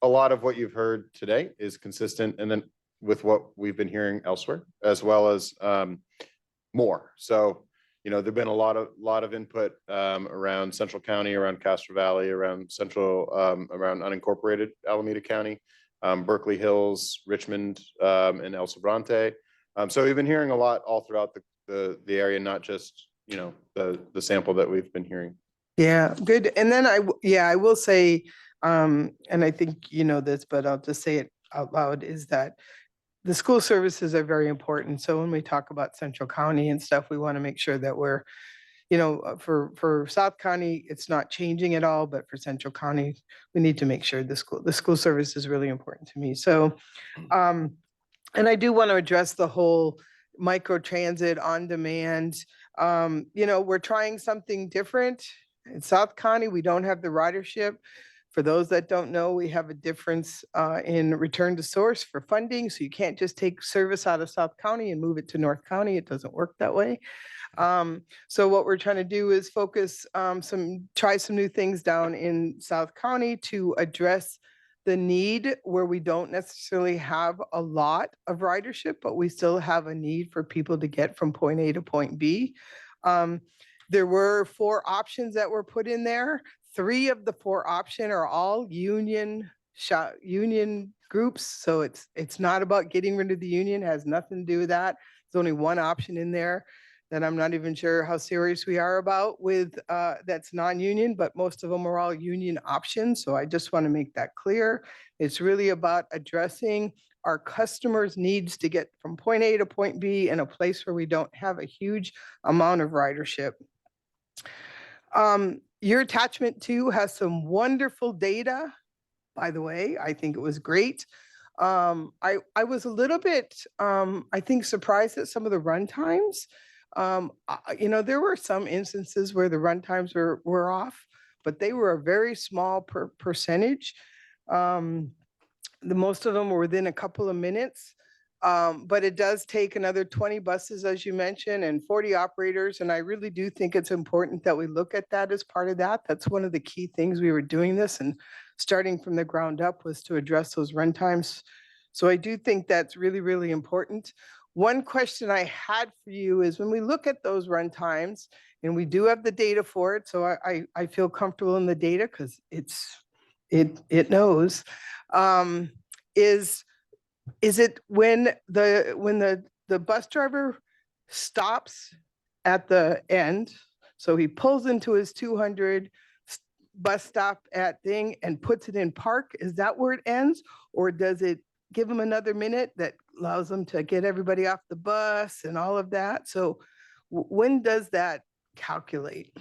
a lot of what you've heard today is consistent, and then with what we've been hearing elsewhere, as well as more. So, you know, there've been a lot of input around Central County, around Castro Valley, around around unincorporated Alameda County, Berkeley Hills, Richmond, and El Sobrante. So we've been hearing a lot all throughout the area, not just, you know, the sample that we've been hearing. yeah, good. And then I will say, and I think you know this, but I'll just say it out loud, is that the school services are very important. So when we talk about Central County and stuff, we want to make sure that we're, you know, for South County, it's not changing at all, but for Central County, we need to make sure the school service is really important to me. So, and I do want to address the whole micro transit on demand. You know, we're trying something different. In South County, we don't have the ridership. For those that don't know, we have a difference in return to source for funding. So you can't just take service out of South County and move it to North County. It doesn't work that way. So what we're trying to do is focus try some new things down in South County to address the need where we don't necessarily have a lot of ridership, but we still have a need for people to get from point A to point B. There were 4 options that were put in there. 3 of the 4 options are all union groups. So it's not about getting rid of the union, has nothing to do with that. There's only 1 option in there that I'm not even sure how serious we are about with that's non-union, but most of them are all union options. So I just want to make that clear. It's really about addressing our customers' needs to get from point A to point B in a place where we don't have a huge amount of ridership. Your attachment 2 has some wonderful data, by the way. I think it was great. I was a little bit, I think, surprised at some of the run times. You know, there were some instances where the run times were off, but they were a very small percentage. Most of them were within a couple of minutes. But it does take another 20 buses, as you mentioned, and 40 operators. And I really do think it's important that we look at that as part of that. That's one of the key things we were doing this and starting from the ground up was to address those run times. So I do think that's really, really important. One question I had for you is when we look at those run times, and we do have the data for it, so I feel comfortable in the data because it knows, is it when the bus driver stops at the end, so he pulls into his 200 bus stop at thing and puts it in park, is that where it ends? Or does it give him another minute that allows them to get everybody off the bus and all of that? So when does that calculate?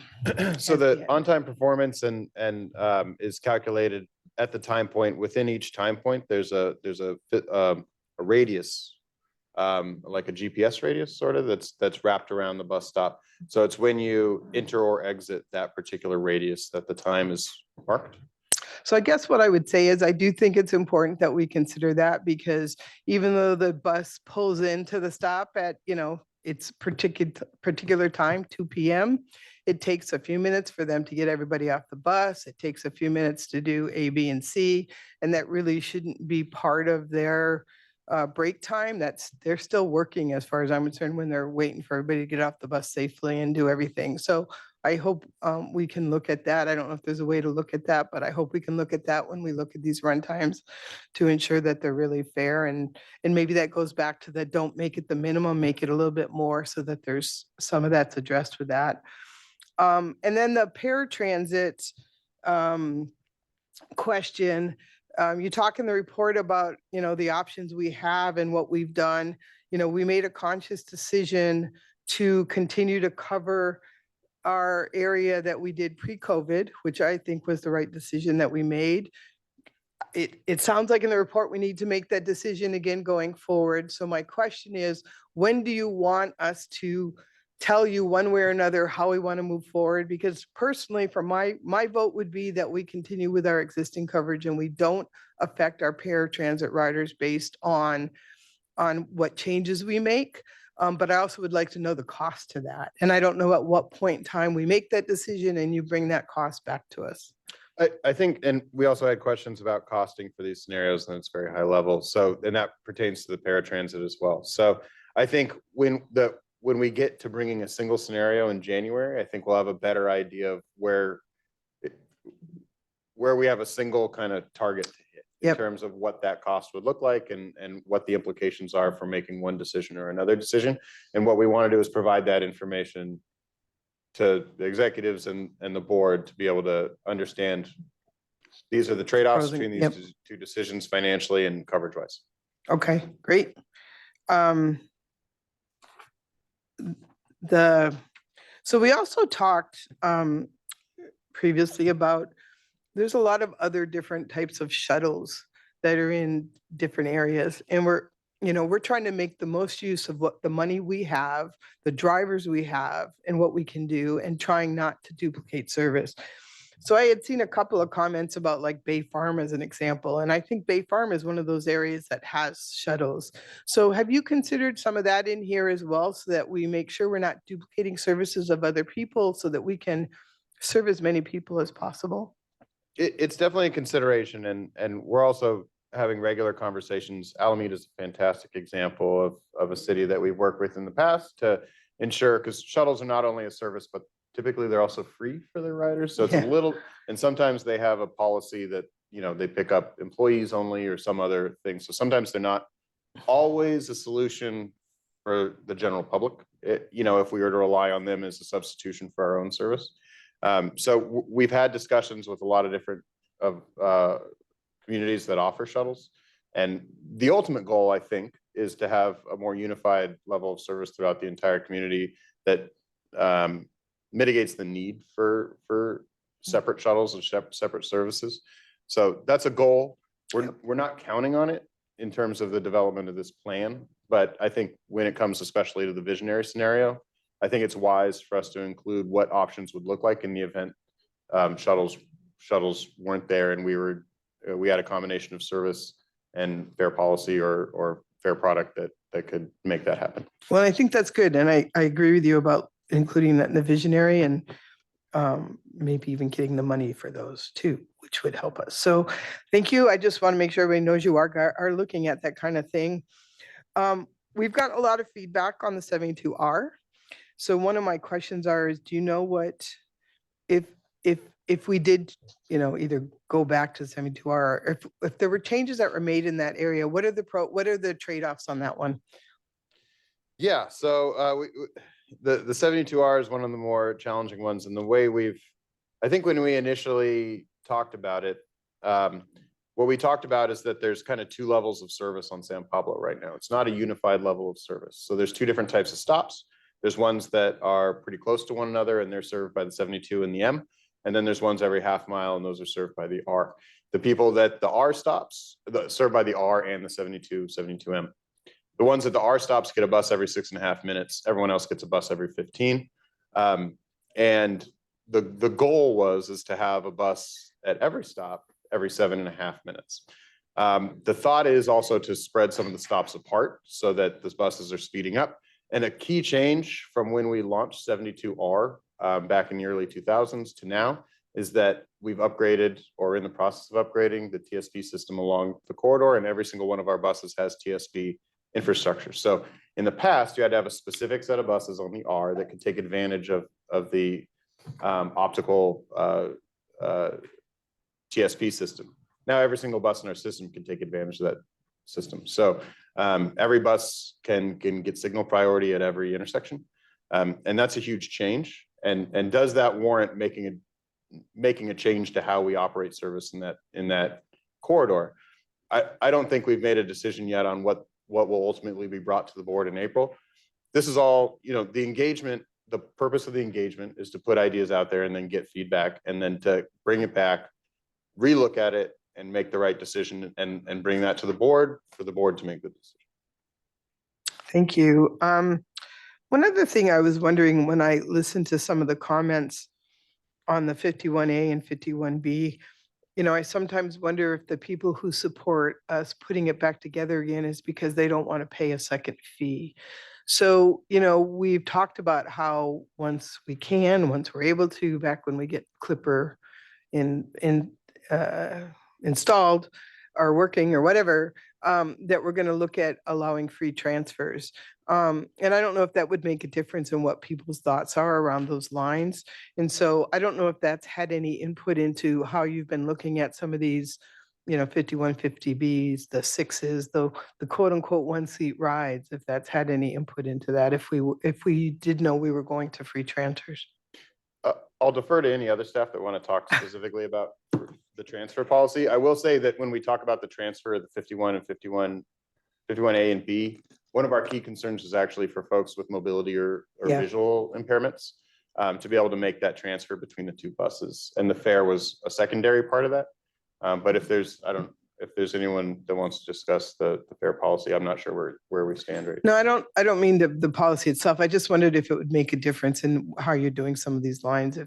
So the on-time performance and is calculated at the time point. Within each time point, there's a radius, like a GPS radius, sort of, that's wrapped around the bus stop. So it's when you enter or exit that particular radius that the time is marked. So I guess what I would say is I do think it's important that we consider that, because even though the bus pulls into the stop at, you know, its particular time, 2 p.m., it takes a few minutes for them to get everybody off the bus. It takes a few minutes to do A, B, and C, and that really shouldn't be part of their break time. They're still working, as far as I'm concerned, when they're waiting for everybody to get off the bus safely and do everything. So I hope we can look at that. I don't know if there's a way to look at that, but I hope we can look at that when we look at these run times to ensure that they're really fair. And maybe that goes back to the don't make it the minimum, make it a little bit more so that there's some of that's addressed with that. And then the paratransit question, you talk in the report about, you know, the options we have and what we've done. You know, we made a conscious decision to continue to cover our area that we did pre-COVID, which I think was the right decision that we made. It sounds like in the report we need to make that decision again going forward. So my question is, when do you want us to tell you one way or another how we want to move forward? Because personally, for my vote would be that we continue with our existing coverage and we don't affect our paratransit riders based on on what changes we make. But I also would like to know the cost to that. And I don't know at what point in time we make that decision and you bring that cost back to us. I think, and we also had questions about costing for these scenarios, and it's very high level. So, and that pertains to the paratransit as well. So I think when we get to bringing a single scenario in January, I think we'll have a better idea of where we have a single kind of target to hit in terms of what that cost would look like and what the implications are for making one decision or another decision. And what we want to do is provide that information to the executives and the board to be able to understand these are the trade-offs between these two decisions financially and coverage wise. Okay, great. So we also talked previously about there's a lot of other different types of shuttles that are in different areas, and we're trying to make the most use of what the money we have, the drivers we have, and what we can do, and trying not to duplicate service. So I had seen a couple of comments about like Bay Farm as an example, and I think Bay Farm is one of those areas that has shuttles. So have you considered some of that in here as well, so that we make sure we're not duplicating services of other people, so that we can serve as many people as possible? It's definitely a consideration, and we're also having regular conversations. Alameda is a fantastic example of a city that we've worked with in the past to ensure, because shuttles are not only a service, but typically they're also free for their riders. So it's a little, and sometimes they have a policy that, they pick up employees only or some other thing. So sometimes they're not always a solution for the general public, if we were to rely on them as a substitution for our own service. So we've had discussions with a lot of different communities that offer shuttles. And the ultimate goal, I think, is to have a more unified level of service throughout the entire community that mitigates the need for separate shuttles and separate services. So that's a goal. We're not counting on it in terms of the development of this plan, but I think when it comes especially to the visionary scenario, I think it's wise for us to include what options would look like in the event shuttles weren't there and we had a combination of service and fair policy or fair product that could make that happen. Well, I think that's good. And I agree with you about including that in the visionary, and maybe even getting the money for those too, which would help us. So thank you. I just want to make sure everybody knows you are looking at that kind of thing. We've got a lot of feedback on the 72R. So one of my questions is, do you know what, if we did, either go back to 72R, or if there were changes that were made in that area, what are the trade-offs on that one? Yeah, so the 72R is one of the more challenging ones. And the way I think when we initially talked about it, what we talked about is that there's kind of two levels of service on San Pablo right now. It's not a unified level of service. So there's two different types of stops. There's ones that are pretty close to one another and they're served by the 72 and the M. And then there's ones every half mile and those are served by the R. The people that the R stops, served by the R and the 72, 72M. The ones at the R stops get a bus every 6.5 minutes. Everyone else gets a bus every 15. And the goal is to have a bus at every stop every 7.5 minutes. The thought is also to spread some of the stops apart so that the buses are speeding up. And a key change from when we launched 72R back in the early 2000s to now is that we've upgraded or in the process of upgrading the TSP system along the corridor, and every single one of our buses has TSP infrastructure. So in the past, you had to have a specific set of buses on the R that could take advantage of the optical TSP system. Now every single bus in our system can take advantage of that system. So every bus can get signal priority at every intersection. And that's a huge change. And does that warrant making a change to how we operate service in that corridor? I don't think we've made a decision yet on what will ultimately be brought to the board in April. This is all, the engagement, the purpose of the engagement is to put ideas out there and then get feedback and then to bring it back, relook at it and make the right decision and bring that to the board for the board to make the decision. Thank you. One other thing I was wondering when I listened to some of the comments on the 51A and 51B, you know, I sometimes wonder if the people who support us putting it back together again is because they don't want to pay a second fee. So, you know, we've talked about how once we're able to, back when we get Clipper uh, installed or working or whatever, that we're going to look at allowing free transfers. And I don't know if that would make a difference in what people's thoughts are around those lines. And so I don't know if that's had any input into how you've been looking at some of these, you know, 5150Bs, the sixes, the quote unquote one seat rides, if that's had any input into that, if we did know we were going to free transfers. I'll defer to any other staff that want to talk specifically about the transfer policy. I will say that when we talk about the transfer of the 51 and 51A and B, one of our key concerns is actually for folks with mobility or visual impairments, to be able to make that transfer between the two buses. And the fare was a secondary part of that. But if there's anyone that wants to discuss the fare policy, I'm not sure where we stand right now. No, I don't mean the policy itself. I just wondered if it would make a difference in how you're doing some of these lines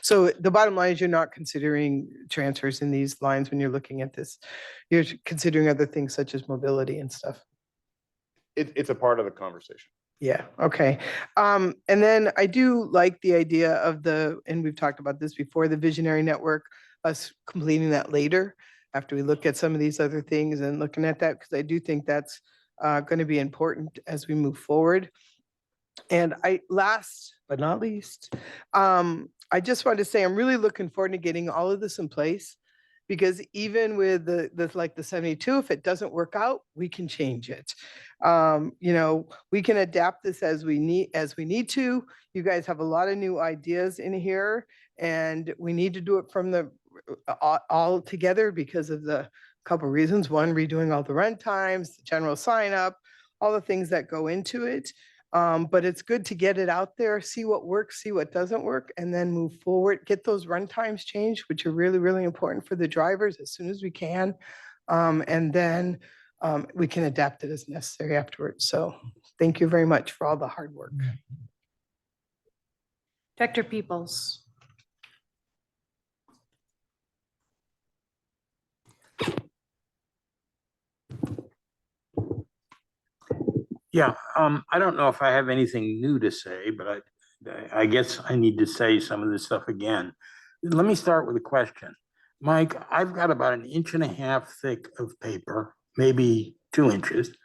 so the bottom line is you're not considering transfers in these lines when you're looking at this. You're considering other things such as mobility and stuff. It's a part of the conversation. Yeah, okay. And then I do like the idea of and we've talked about this before, the visionary network, us completing that later after we look at some of these other things and looking at that, because I do think that's going to be important as we move forward. And last but not least, I just wanted to say I'm really looking forward to getting all of this in place, because even with the 72, if it doesn't work out, we can change it. You know, we can adapt this as we need to. You guys have a lot of new ideas in here, and we need to do it from all together because of the couple reasons. One, redoing all the run times, the general sign up, all the things that go into it. But it's good to get it out there, see what works, see what doesn't work, and then move forward, get those run times changed, which are really, really important for the drivers as soon as we can. And then we can adapt it as necessary afterwards. So thank you very much for all the hard work. Director Peoples. Yeah, I don't know if I have anything new to say, but I guess I need to say some of this stuff again. Let me start with a question. Mike, I've got about 1.5 inches thick of paper, maybe 2 inches,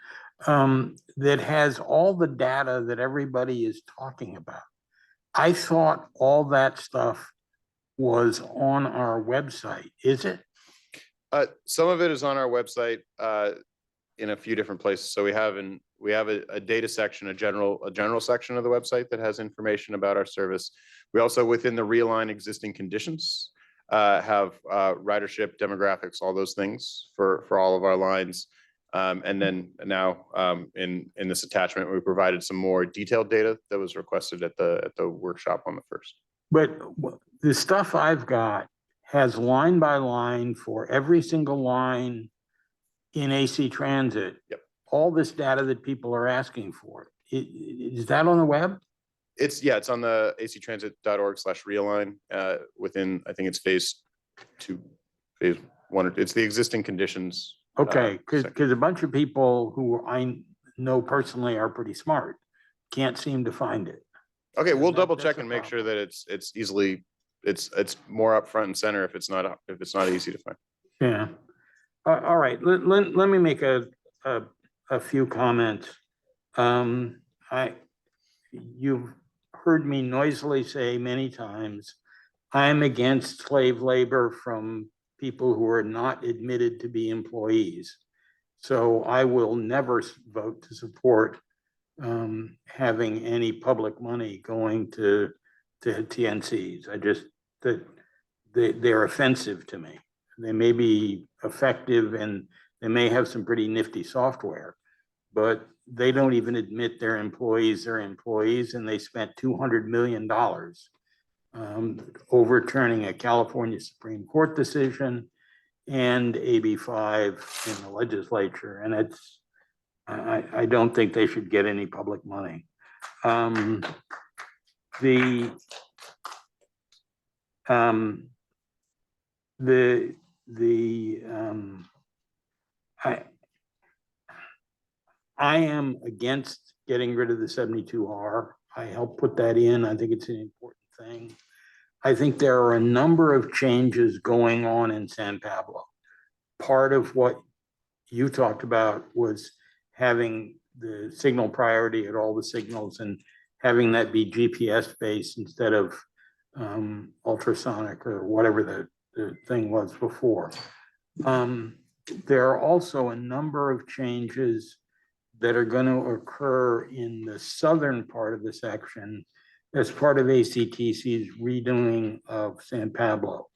that has all the data that everybody is talking about. I thought all that stuff was on our website. Is it? Some of it is on our website in a few different places. So we have a data section, a general section of the website that has information about our service. We also, within the Realign existing conditions, have ridership, demographics, all those things for all of our lines. And then now in this attachment, we provided some more detailed data that was requested at the workshop on the 1st. But the stuff I've got has line by line for every single line in AC Transit. Yep. All this data that people are asking for. Is that on the web? It's on the actransit.org/realign within, I think it's phase 2, phase 1, it's the existing conditions. Okay, because a bunch of people who I know personally are pretty smart can't seem to find it. Okay, we'll double check and make sure that it's easily, it's more up front and center if it's not easy to find. Yeah. All right, let me make a few comments. You've heard me noisily say many times, I'm against slave labor from people who are not admitted to be employees. So I will never vote to support having any public money going to TNCs. They're offensive to me. They may be effective and they may have some pretty nifty software, but they don't even admit they're employees, and they spent $200 million overturning a California Supreme Court decision and AB 5 in the legislature. And I don't think they should get any public money. I am against getting rid of the 72R. I helped put that in. I think it's an important thing. I think there are a number of changes going on in San Pablo. Part of what you talked about was having the signal priority at all the signals and having that be GPS based instead of ultrasonic or whatever the thing was before. There are also a number of changes that are going to occur in the southern part of the section as part of ACTC's redoing of San Pablo.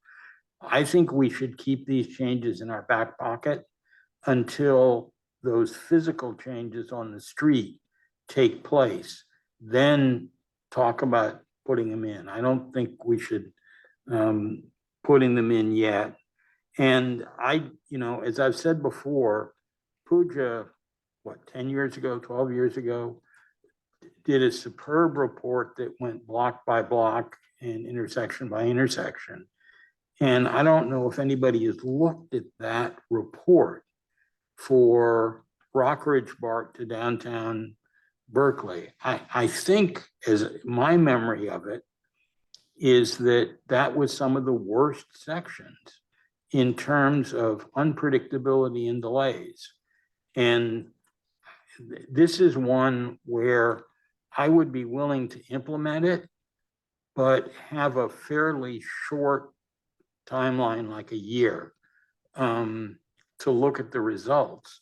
I think we should keep these changes in our back pocket until those physical changes on the street take place. Then talk about putting them in. I don't think we should putting them in yet. And as I've said before, Pooja, 10 years ago, 12 years ago, did a superb report that went block by block and intersection by intersection. And I don't know if anybody has looked at that report for Rockridge BART to downtown Berkeley. I think, as my memory of it, is that that was some of the worst sections in terms of unpredictability and delays. And this is one where I would be willing to implement it, but have a fairly short timeline, like a year, to look at the results.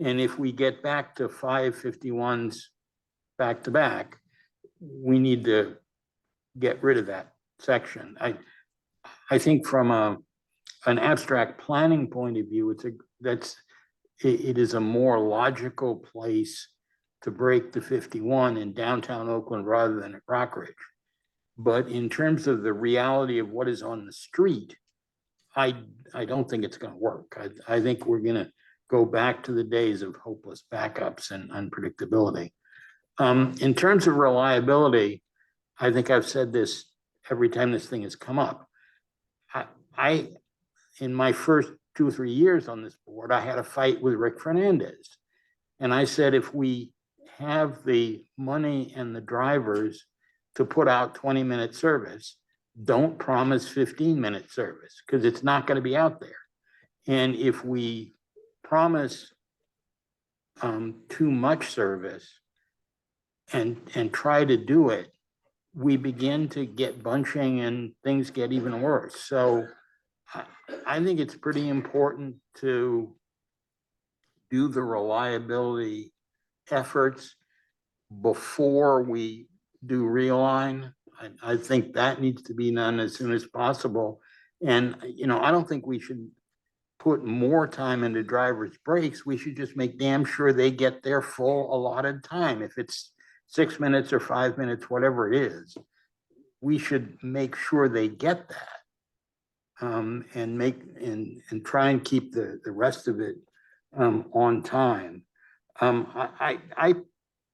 And if we get back to 551s back to back, we need to get rid of that section. I think from an abstract planning point of view, it is a more logical place to break the 51 in downtown Oakland rather than at Rockridge. But in terms of the reality of what is on the street, I don't think it's going to work. I think we're going to go back to the days of hopeless backups and unpredictability. In terms of reliability, I think I've said this every time this thing has come up. In my first 2 or 3 years on this board, I had a fight with Rick Fernandez. And I said, if we have the money and the drivers to put out 20-minute service, don't promise 15-minute service, because it's not going to be out there. And if we promise too much service and try to do it, we begin to get bunching and things get even worse. So I think it's pretty important to do the reliability efforts before we do Realign. I think that needs to be done as soon as possible. And, I don't think we should put more time into drivers' breaks. We should just make damn sure they get their full allotted time. If it's 6 minutes or 5 minutes, whatever it is, we should make sure they get that. And try and keep the rest of it on time. I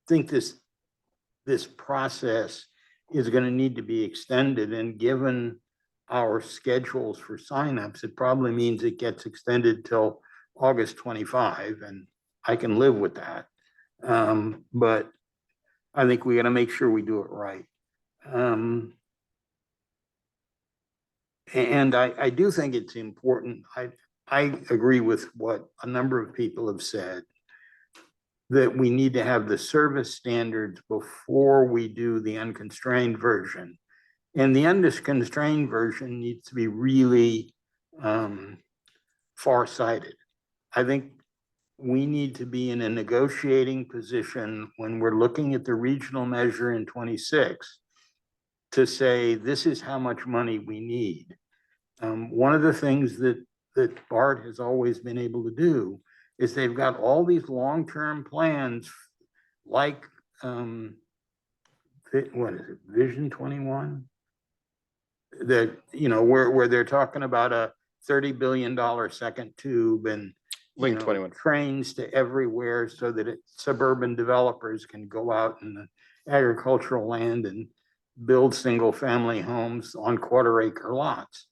think this process is going to need to be extended, and given our schedules for signups, it probably means it gets extended till August 25, and I can live with that. But I think we got to make sure we do it right. And I do think it's important. I agree with what a number of people have said, that we need to have the service standards before we do the unconstrained version. And the unconstrained version needs to be really far-sighted. I think we need to be in a negotiating position when we're looking at the regional measure in 26 to say, this is how much money we need. One of the things that BART has always been able to do is they've got all these long-term plans, like, what is it, Vision 21? That, where they're talking about a $30 billion second tube and Link 21 trains to everywhere so that suburban developers can go out in the agricultural land and build single family homes on 1/4 acre lots.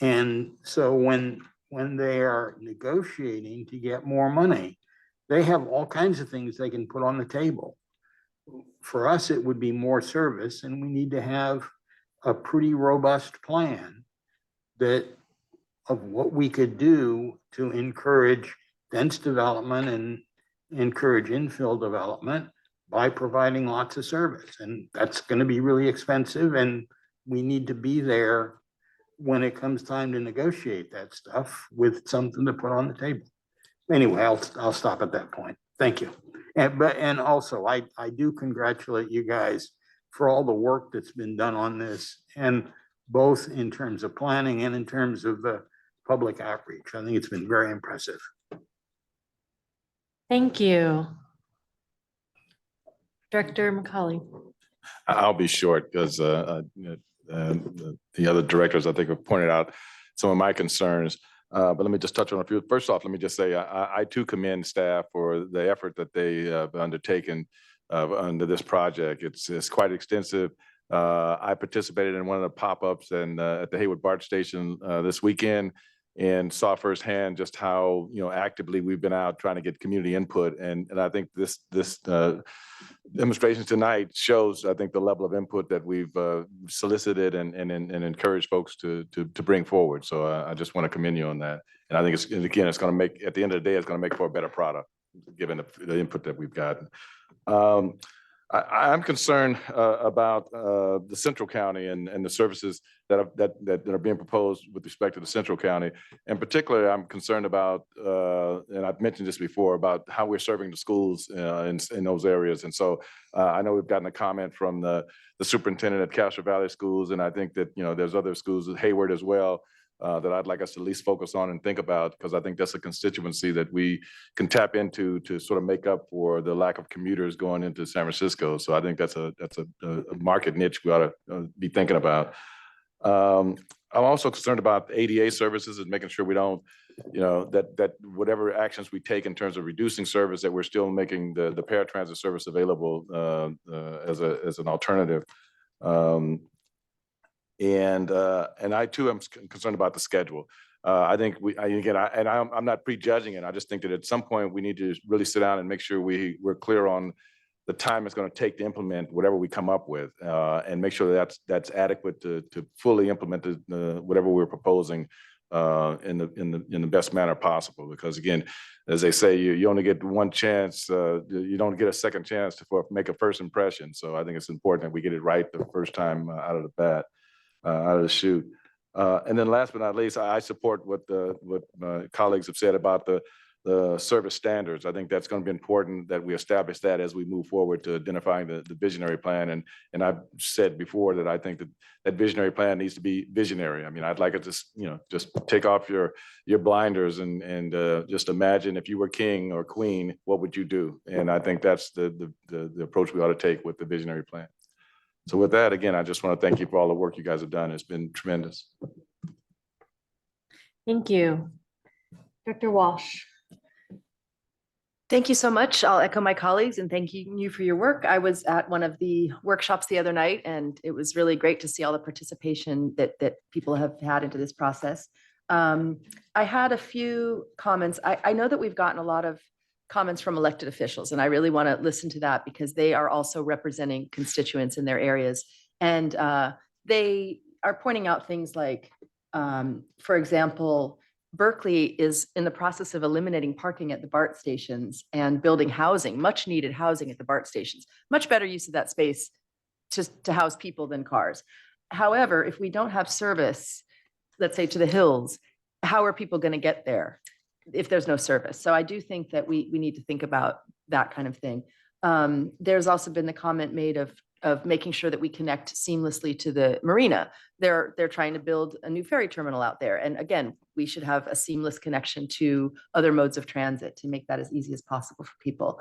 And so when they are negotiating to get more money, they have all kinds of things they can put on the table. For us, it would be more service, and we need to have a pretty robust plan that of what we could do to encourage dense development and encourage infill development by providing lots of service. And that's going to be really expensive, and we need to be there when it comes time to negotiate that stuff with something to put on the table. Anyway, I'll stop at that point. Thank you. And also I do congratulate you guys for all the work that's been done on this, and both in terms of planning and in terms of the public outreach. I think it's been very impressive. Thank you. Director McCauley. I'll be short because the other directors, I think, have pointed out some of my concerns. But let me just touch on a few. First off, let me just say I too commend staff for the effort that they have undertaken under this project. It's quite extensive. I participated in one of the pop-ups and at the Hayward BART station this weekend, and saw firsthand just how actively we've been out trying to get community input. And I think this demonstration tonight shows, I think, the level of input that we've solicited and encouraged folks to bring forward. So I just want to commend you on that. And I think it's going to make, at the end of the day, it's going to make for a better product, given the input that we've gotten. I'm concerned about the Central County and the services that are being proposed with respect to the Central County. In particular, I'm concerned about, and I've mentioned this before, about how we're serving the schools in those areas. And so I know we've gotten a comment from the superintendent at Castro Valley Schools, and I think that there's other schools at Hayward as well, that I'd like us to at least focus on and think about, because I think that's a constituency that we can tap into to sort of make up for the lack of commuters going into San Francisco. So I think that's a market niche we ought to be thinking about. I'm also concerned about ADA services and making sure we don't, that whatever actions we take in terms of reducing service, that we're still making the paratransit service available as an alternative. And I too am concerned about the schedule. I think I'm not prejudging it. I just think that at some point we need to really sit down and make sure we're clear on the time it's going to take to implement whatever we come up with, and make sure that's adequate to fully implement whatever we're proposing in the best manner possible. Because again, as they say, you only get one chance. You don't get a second chance to make a first impression. So I think it's important that we get it right the first time out of the bat. Out of the chute. And then last but not least, I support what my colleagues have said about the service standards. I think that's going to be important that we establish that as we move forward to identifying the visionary plan. And I've said before that I think that visionary plan needs to be visionary. I mean, I'd like it to just take off your blinders and just imagine if you were king or queen, what would you do? And I think that's the approach we ought to take with the visionary plan. So with that, again, I just want to thank you for all the work you guys have done. It's been tremendous. Thank you. Dr. Walsh. Thank you so much. I'll echo my colleagues and thank you for your work. I was at one of the workshops the other night, and it was really great to see all the participation that people have had into this process. I had a few comments. I know that we've gotten a lot of comments from elected officials, and I really want to listen to that because they are also representing constituents in their areas. And they are pointing out things like, for example, Berkeley is in the process of eliminating parking at the BART stations and building housing, much needed housing at the BART stations, much better use of that space to house people than cars. However, if we don't have service, let's say to the hills, how are people going to get there if there's no service? So I do think that we need to think about that kind of thing. There's also been the comment made of making sure that we connect seamlessly to the marina. They're trying to build a new ferry terminal out there. And again, we should have a seamless connection to other modes of transit to make that as easy as possible for people.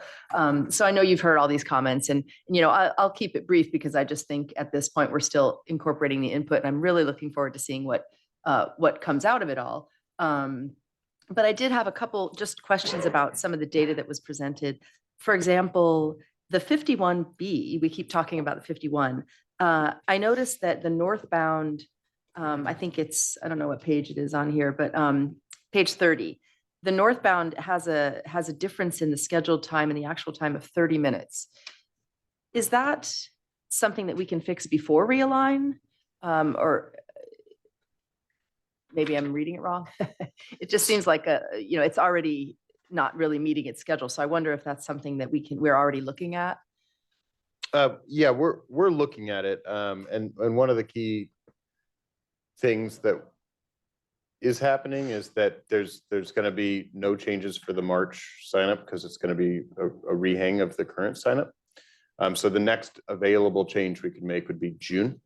So I know you've heard all these comments, and I'll keep it brief because I just think at this point we're still incorporating the input, and I'm really looking forward to seeing what comes out of it all. But I did have a couple just questions about some of the data that was presented. For example, the 51B, we keep talking about the 51. I noticed that the northbound I think it's, I don't know what page it is on here, but page 30. The northbound has a difference in the scheduled time and the actual time of 30 minutes. Is that something that we can fix before realign? Or maybe I'm reading it wrong. It just seems like it's already not really meeting its schedule. So I wonder if that's something that we're already looking at. Yeah, we're looking at it. And one of the key things that is happening is that there's going to be no changes for the March sign up because it's going to be a rehang of the current sign up. So the next available change we could make would be June.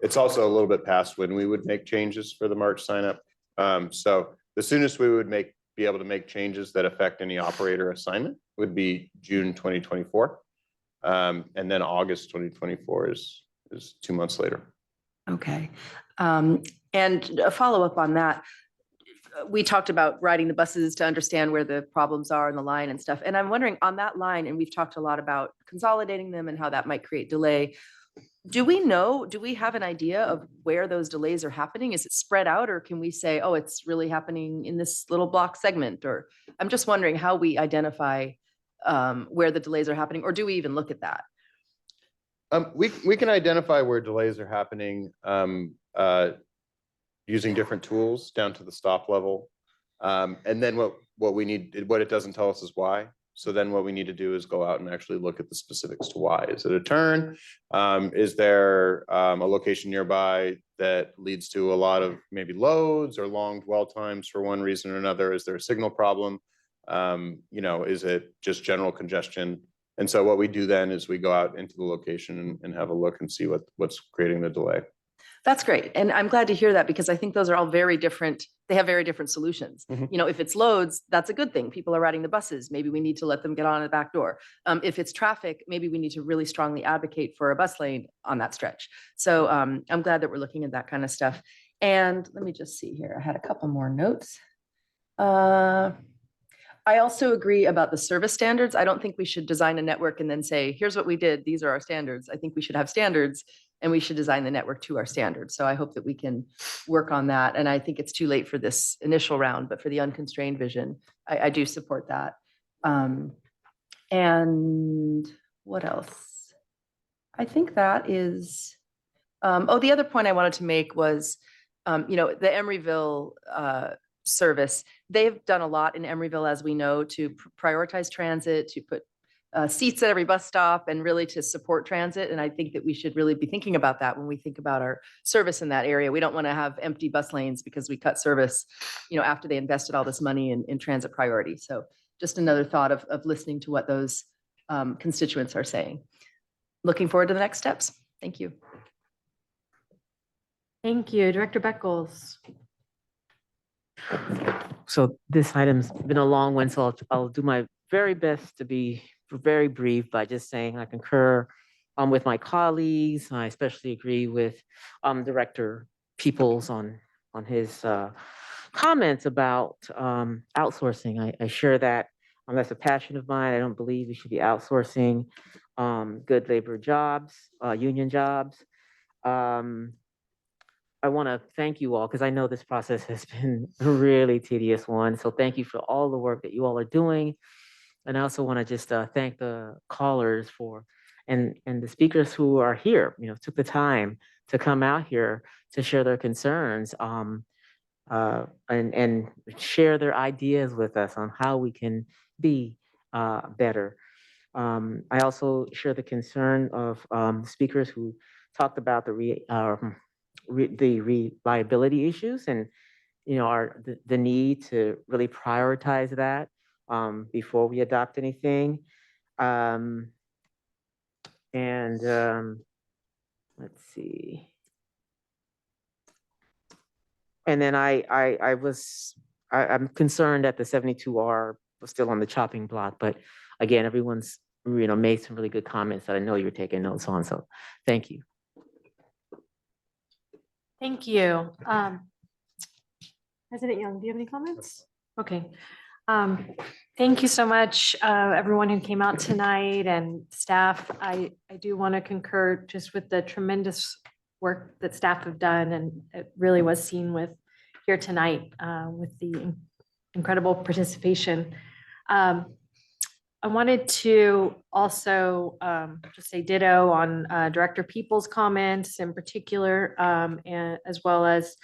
It's also a little bit past when we would make changes for the March sign up. So the soonest we would be able to make changes that affect any operator assignment would be June 2024. And then August 2024 is 2 months later. Okay. And a follow-up on that, we talked about riding the buses to understand where the problems are in the line and stuff. And I'm wondering on that line, and we've talked a lot about consolidating them and how that might create delay. Do we have an idea of where those delays are happening? Is it spread out, or can we say, oh, it's really happening in this little block segment? Or I'm just wondering how we identify where the delays are happening, or do we even look at that? We can identify where delays are happening using different tools down to the stop level. And then what it doesn't tell us is why. So then what we need to do is go out and actually look at the specifics to why. Is it a turn? Is there a location nearby that leads to a lot of maybe loads or long dwell times for one reason or another? Is there a signal problem? Is it just general congestion? And so what we do then is we go out into the location and have a look and see what's creating the delay. That's great. And I'm glad to hear that because I think those are all very different. They have very different solutions. If it's loads, that's a good thing. People are riding the buses. Maybe we need to let them get on the back door. If it's traffic, maybe we need to really strongly advocate for a bus lane on that stretch. So I'm glad that we're looking at that kind of stuff. And let me just see here. I had a couple more notes. I also agree about the service standards. I don't think we should design a network and then say, here's what we did. These are our standards. I think we should have standards and we should design the network to our standards. So I hope that we can work on that. And I think it's too late for this initial round, but for the unconstrained vision, I do support that. And what else? I think that is, the other point I wanted to make was, the Emeryville service, they've done a lot in Emeryville, as we know, to prioritize transit, to put seats at every bus stop and really to support transit. And I think that we should really be thinking about that when we think about our service in that area. We don't want to have empty bus lanes because we cut service, after they invested all this money in transit priority. So just another thought of listening to what those constituents are saying. Looking forward to the next steps. Thank you. Thank you. Director Beckles. So this item's been a long one, so I'll do my very best to be very brief by just saying I concur with my colleagues. I especially agree with Director Peoples on his comments about outsourcing. I share that. That's a passion of mine. I don't believe we should be outsourcing good labor jobs, union jobs. I want to thank you all because I know this process has been a really tedious one. So thank you for all the work that you all are doing. And I also want to just thank the callers and the speakers who are here, took the time to come out here to share their concerns and share their ideas with us on how we can be better. I also share the concern of speakers who talked about the reliability issues and the need to really prioritize that before we adopt anything. Let's see. And then I'm concerned that the 72R was still on the chopping block, but again, everyone's made some really good comments that I know you're taking notes on. So thank you. Thank you. President Young, do you have any comments? Okay. Thank you so much, everyone who came out tonight and staff. I do want to concur just with the tremendous work that staff have done, and it really was seen with here tonight with the incredible participation. I wanted to also just say ditto on Director Peoples' comments in particular, and as well as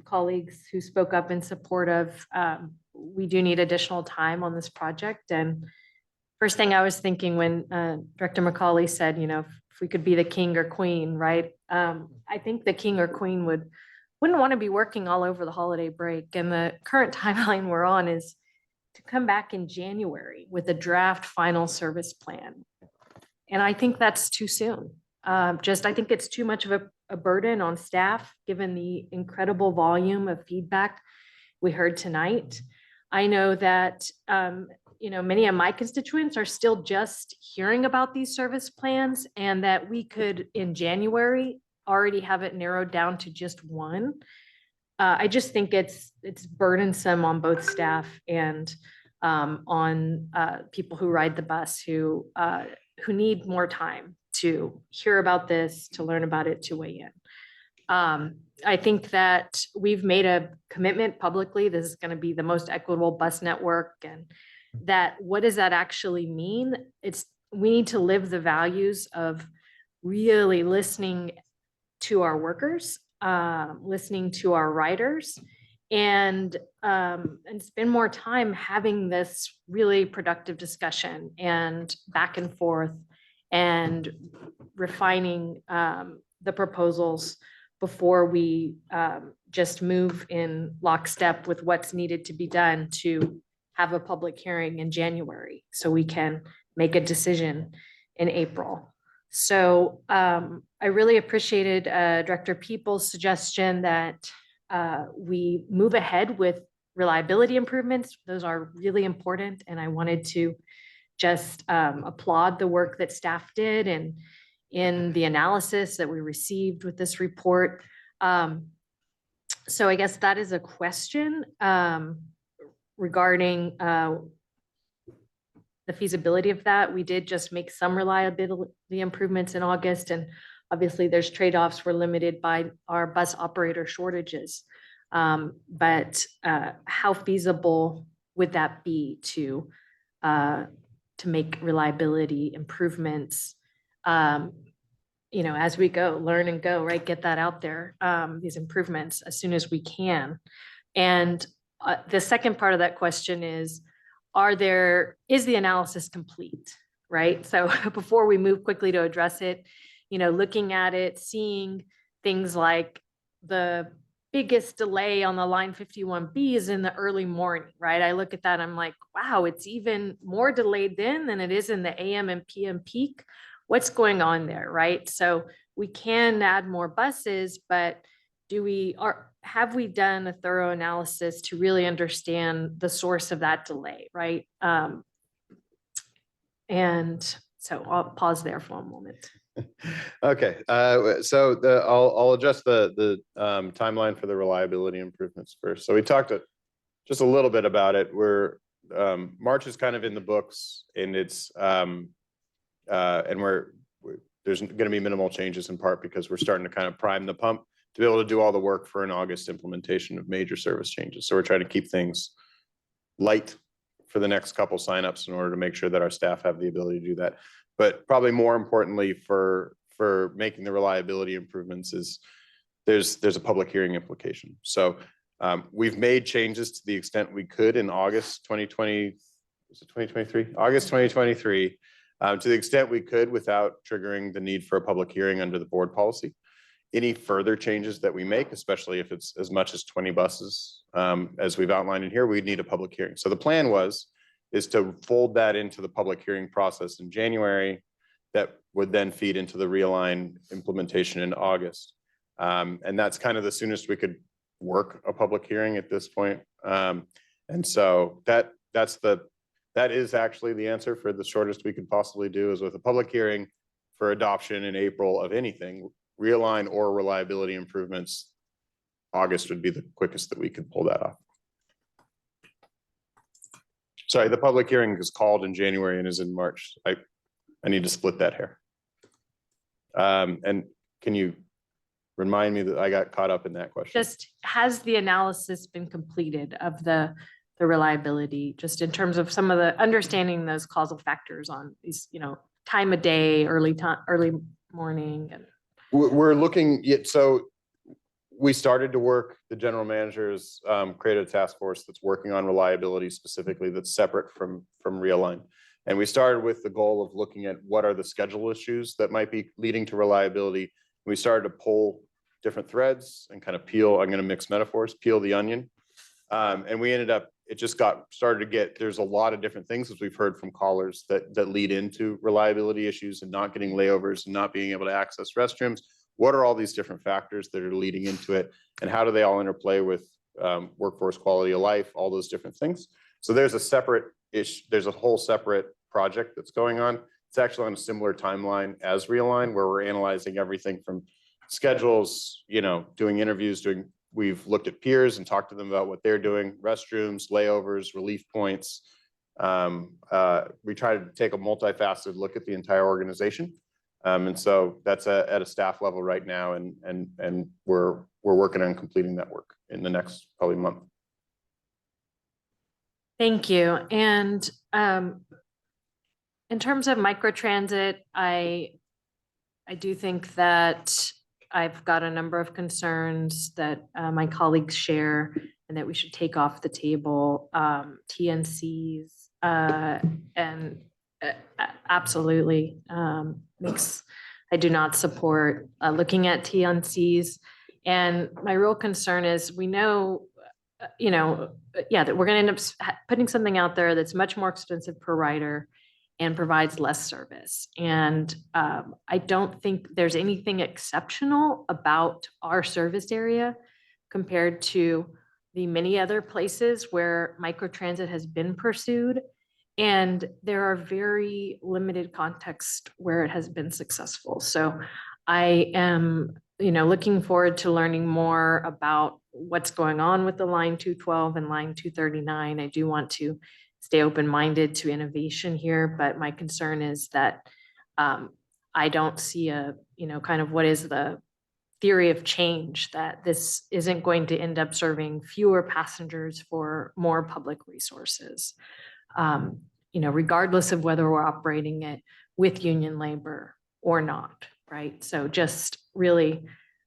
colleagues who spoke up in support of we do need additional time on this project. And first thing I was thinking when Director McCauley said, you know, if we could be the king or queen, right? I think the king or queen wouldn't want to be working all over the holiday break. And the current timeline we're on is to come back in January with a draft final service plan. And I think that's too soon. I think it's too much of a burden on staff, given the incredible volume of feedback we heard tonight. I know that, you know, many of my constituents are still just hearing about these service plans, and that we could in January already have it narrowed down to just one. I just think it's burdensome on both staff and on people who ride the bus who need more time to hear about this, to learn about it, to weigh in. I think that we've made a commitment publicly. This is going to be the most equitable bus network, and that what does that actually mean? We need to live the values of really listening to our workers, listening to our riders, and spend more time having this really productive discussion and back and forth and refining the proposals before we just move in lockstep with what's needed to be done to have a public hearing in January so we can make a decision in April. So I really appreciated Director Peoples' suggestion that we move ahead with reliability improvements. Those are really important, and I wanted to just applaud the work that staff did and in the analysis that we received with this report. So I guess that is a question regarding the feasibility of that. We did just make some reliability improvements in August, and obviously there's trade-offs. We're limited by our bus operator shortages. But how feasible would that be to make reliability improvements, you know, as we go, learn and go, right? Get that out there, these improvements as soon as we can. And the second part of that question is the analysis complete, right? So before we move quickly to address it, you know, looking at it, seeing things like the biggest delay on the line 51B is in the early morning, right? I look at that, I'm like, wow, it's even more delayed then than it is in the AM and PM peak. What's going on there, right? So we can add more buses, but have we done a thorough analysis to really understand the source of that delay, right? And so I'll pause there for a moment. Okay, so I'll adjust the timeline for the reliability improvements first. So we talked just a little bit about it. March is kind of in the books, and it's there's going to be minimal changes in part because we're starting to kind of prime the pump to be able to do all the work for an August implementation of major service changes. So we're trying to keep things light for the next couple signups in order to make sure that our staff have the ability to do that. But probably more importantly for making the reliability improvements is there's a public hearing implication. So we've made changes to the extent we could in August 2020, was it 2023? August 2023, to the extent we could without triggering the need for a public hearing under the board policy. Any further changes that we make, especially if it's as much as 20 buses, as we've outlined in here, we'd need a public hearing. So the plan is to fold that into the public hearing process in January that would then feed into the Realign implementation in August. And that's kind of the soonest we could work a public hearing at this point. And so that is actually the answer for the shortest we could possibly do is with a public hearing for adoption in April of anything, Realign or reliability improvements. August would be the quickest that we could pull that off. Sorry, the public hearing is called in January and is in March. I need to split that hair. And can you Remind me that I got caught up in that question. Just has the analysis been completed of the reliability, just in terms of some of the understanding those causal factors on these, time of day, early morning and. We're looking yet, so we started to work, the general managers created a task force that's working on reliability specifically that's separate from Realign. And we started with the goal of looking at what are the schedule issues that might be leading to reliability. We started to pull different threads and kind of peel, I'm going to mix metaphors, peel the onion. And we ended up, it just started to get, there's a lot of different things, as we've heard from callers, that lead into reliability issues and not getting layovers and not being able to access restrooms. What are all these different factors that are leading into it? And how do they all interplay with workforce quality of life, all those different things? So there's a separate issue, there's a whole separate project that's going on. It's actually on a similar timeline as Realign, where we're analyzing everything from schedules, doing interviews, we've looked at peers and talked to them about what they're doing, restrooms, layovers, relief points. We try to take a multifaceted look at the entire organization. And so that's at a staff level right now, and we're working on completing that work in the next probably month. Thank you. And in terms of microtransit, I do think that I've got a number of concerns that my colleagues share and that we should take off the table. TNCs and absolutely I do not support looking at TNCs. And my real concern is we know, that we're going to end up putting something out there that's much more expensive per rider and provides less service. And I don't think there's anything exceptional about our service area compared to the many other places where microtransit has been pursued. And there are very limited contexts where it has been successful. So I am, looking forward to learning more about what's going on with the Line 212 and Line 239. I do want to stay open-minded to innovation here, but my concern is that I don't see kind of what is the theory of change, that this isn't going to end up serving fewer passengers for more public resources, regardless of whether we're operating it with union labor or not, right? So just really,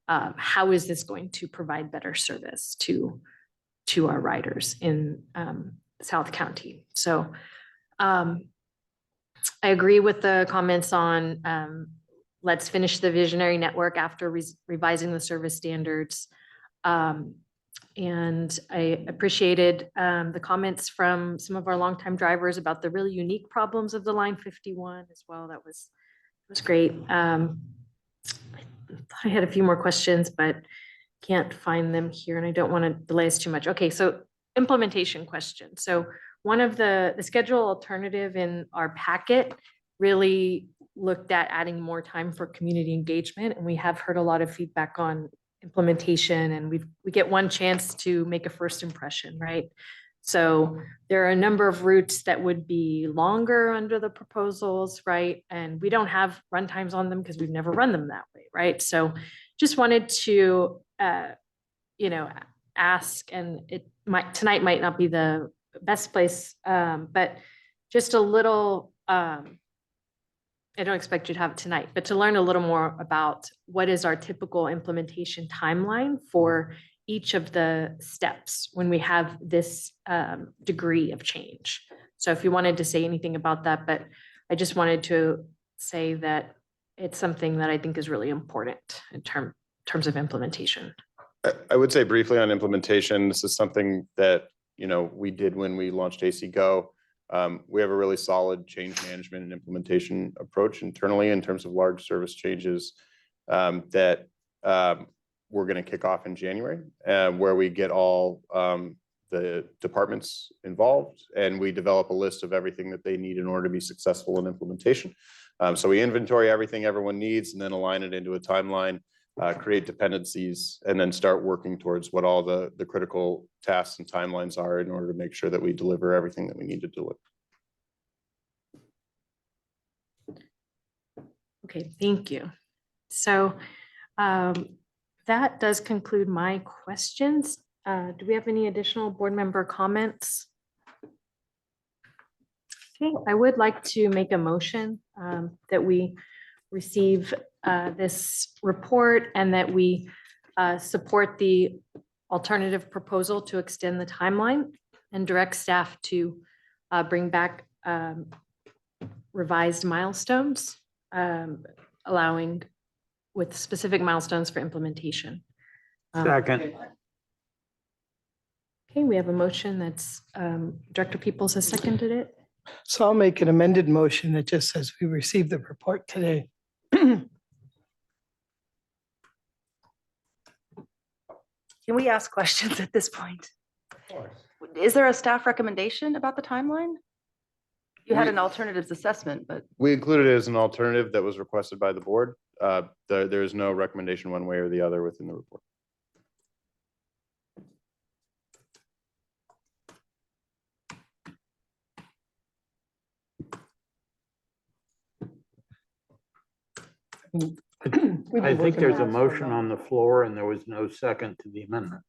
how is this going to provide better service to our riders in South County? So I agree with the comments on let's finish the visionary network after revising the service standards. And I appreciated the comments from some of our longtime drivers about the really unique problems of the Line 51 as well. That was great. I had a few more questions, but can't find them here, and I don't want to delay us too much. Okay, so implementation question. So one of the schedule alternative in our packet really looked at adding more time for community engagement, and we have heard a lot of feedback on implementation, and we get one chance to make a first impression, right? So there are a number of routes that would be longer under the proposals, right? And we don't have run times on them because we've never run them that way, right? So just wanted to, ask, and tonight might not be the best place, but just a little, I don't expect you to have it tonight, but to learn a little more about what is our typical implementation timeline for each of the steps when we have this degree of change. So if you wanted to say anything about that, but I just wanted to say that it's something that I think is really important in terms of implementation. I would say briefly on implementation, this is something that, we did when we launched AC Go. We have a really solid change management and implementation approach internally in terms of large service changes that we're going to kick off in January, where we get all the departments involved and we develop a list of everything that they need in order to be successful in implementation. So we inventory everything everyone needs and then align it into a timeline, create dependencies, and then start working towards what all the critical tasks and timelines are in order to make sure that we deliver everything that we need to deliver. Okay, thank you. So that does conclude my questions. Do we have any additional board member comments? Okay, I would like to make a motion that we receive this report and that we support the alternative proposal to extend the timeline and direct staff to bring back revised milestones, allowing with specific milestones for implementation. Second. Okay, we have a motion that's Director Peoples has seconded it. So I'll make an amended motion that just says we received the report today. Can we ask questions at this point? Is there a staff recommendation about the timeline? You had an alternatives assessment, but We included it as an alternative that was requested by the board. There is no recommendation one way or the other within the report. I think there's a motion on the floor and there was no second to the amendment.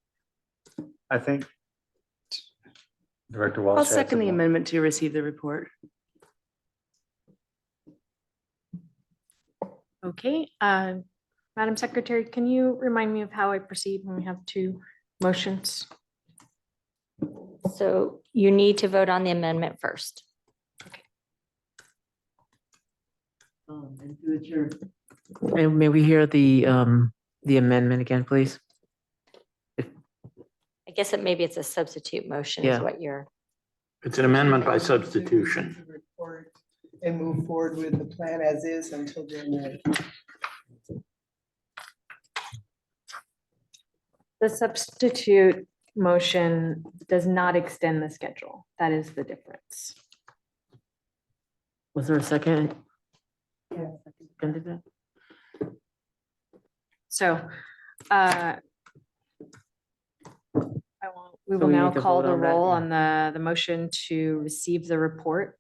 I think Director I'll Walsh. had second the some- amendment to receive the report. Okay, Madam Secretary, can you remind me of how I proceed when we have two motions? So you need to vote on the amendment first. And may we hear the amendment again, please? I guess maybe it's a substitute motion is Yeah. what you're. It's an amendment by substitution. Report and move forward with the plan as is until January. The substitute motion does not extend the schedule. That is the difference. Was there a second? Yeah. Seconded that? So we So will we now need to call vote the on that, roll yeah. on the motion to receive the report.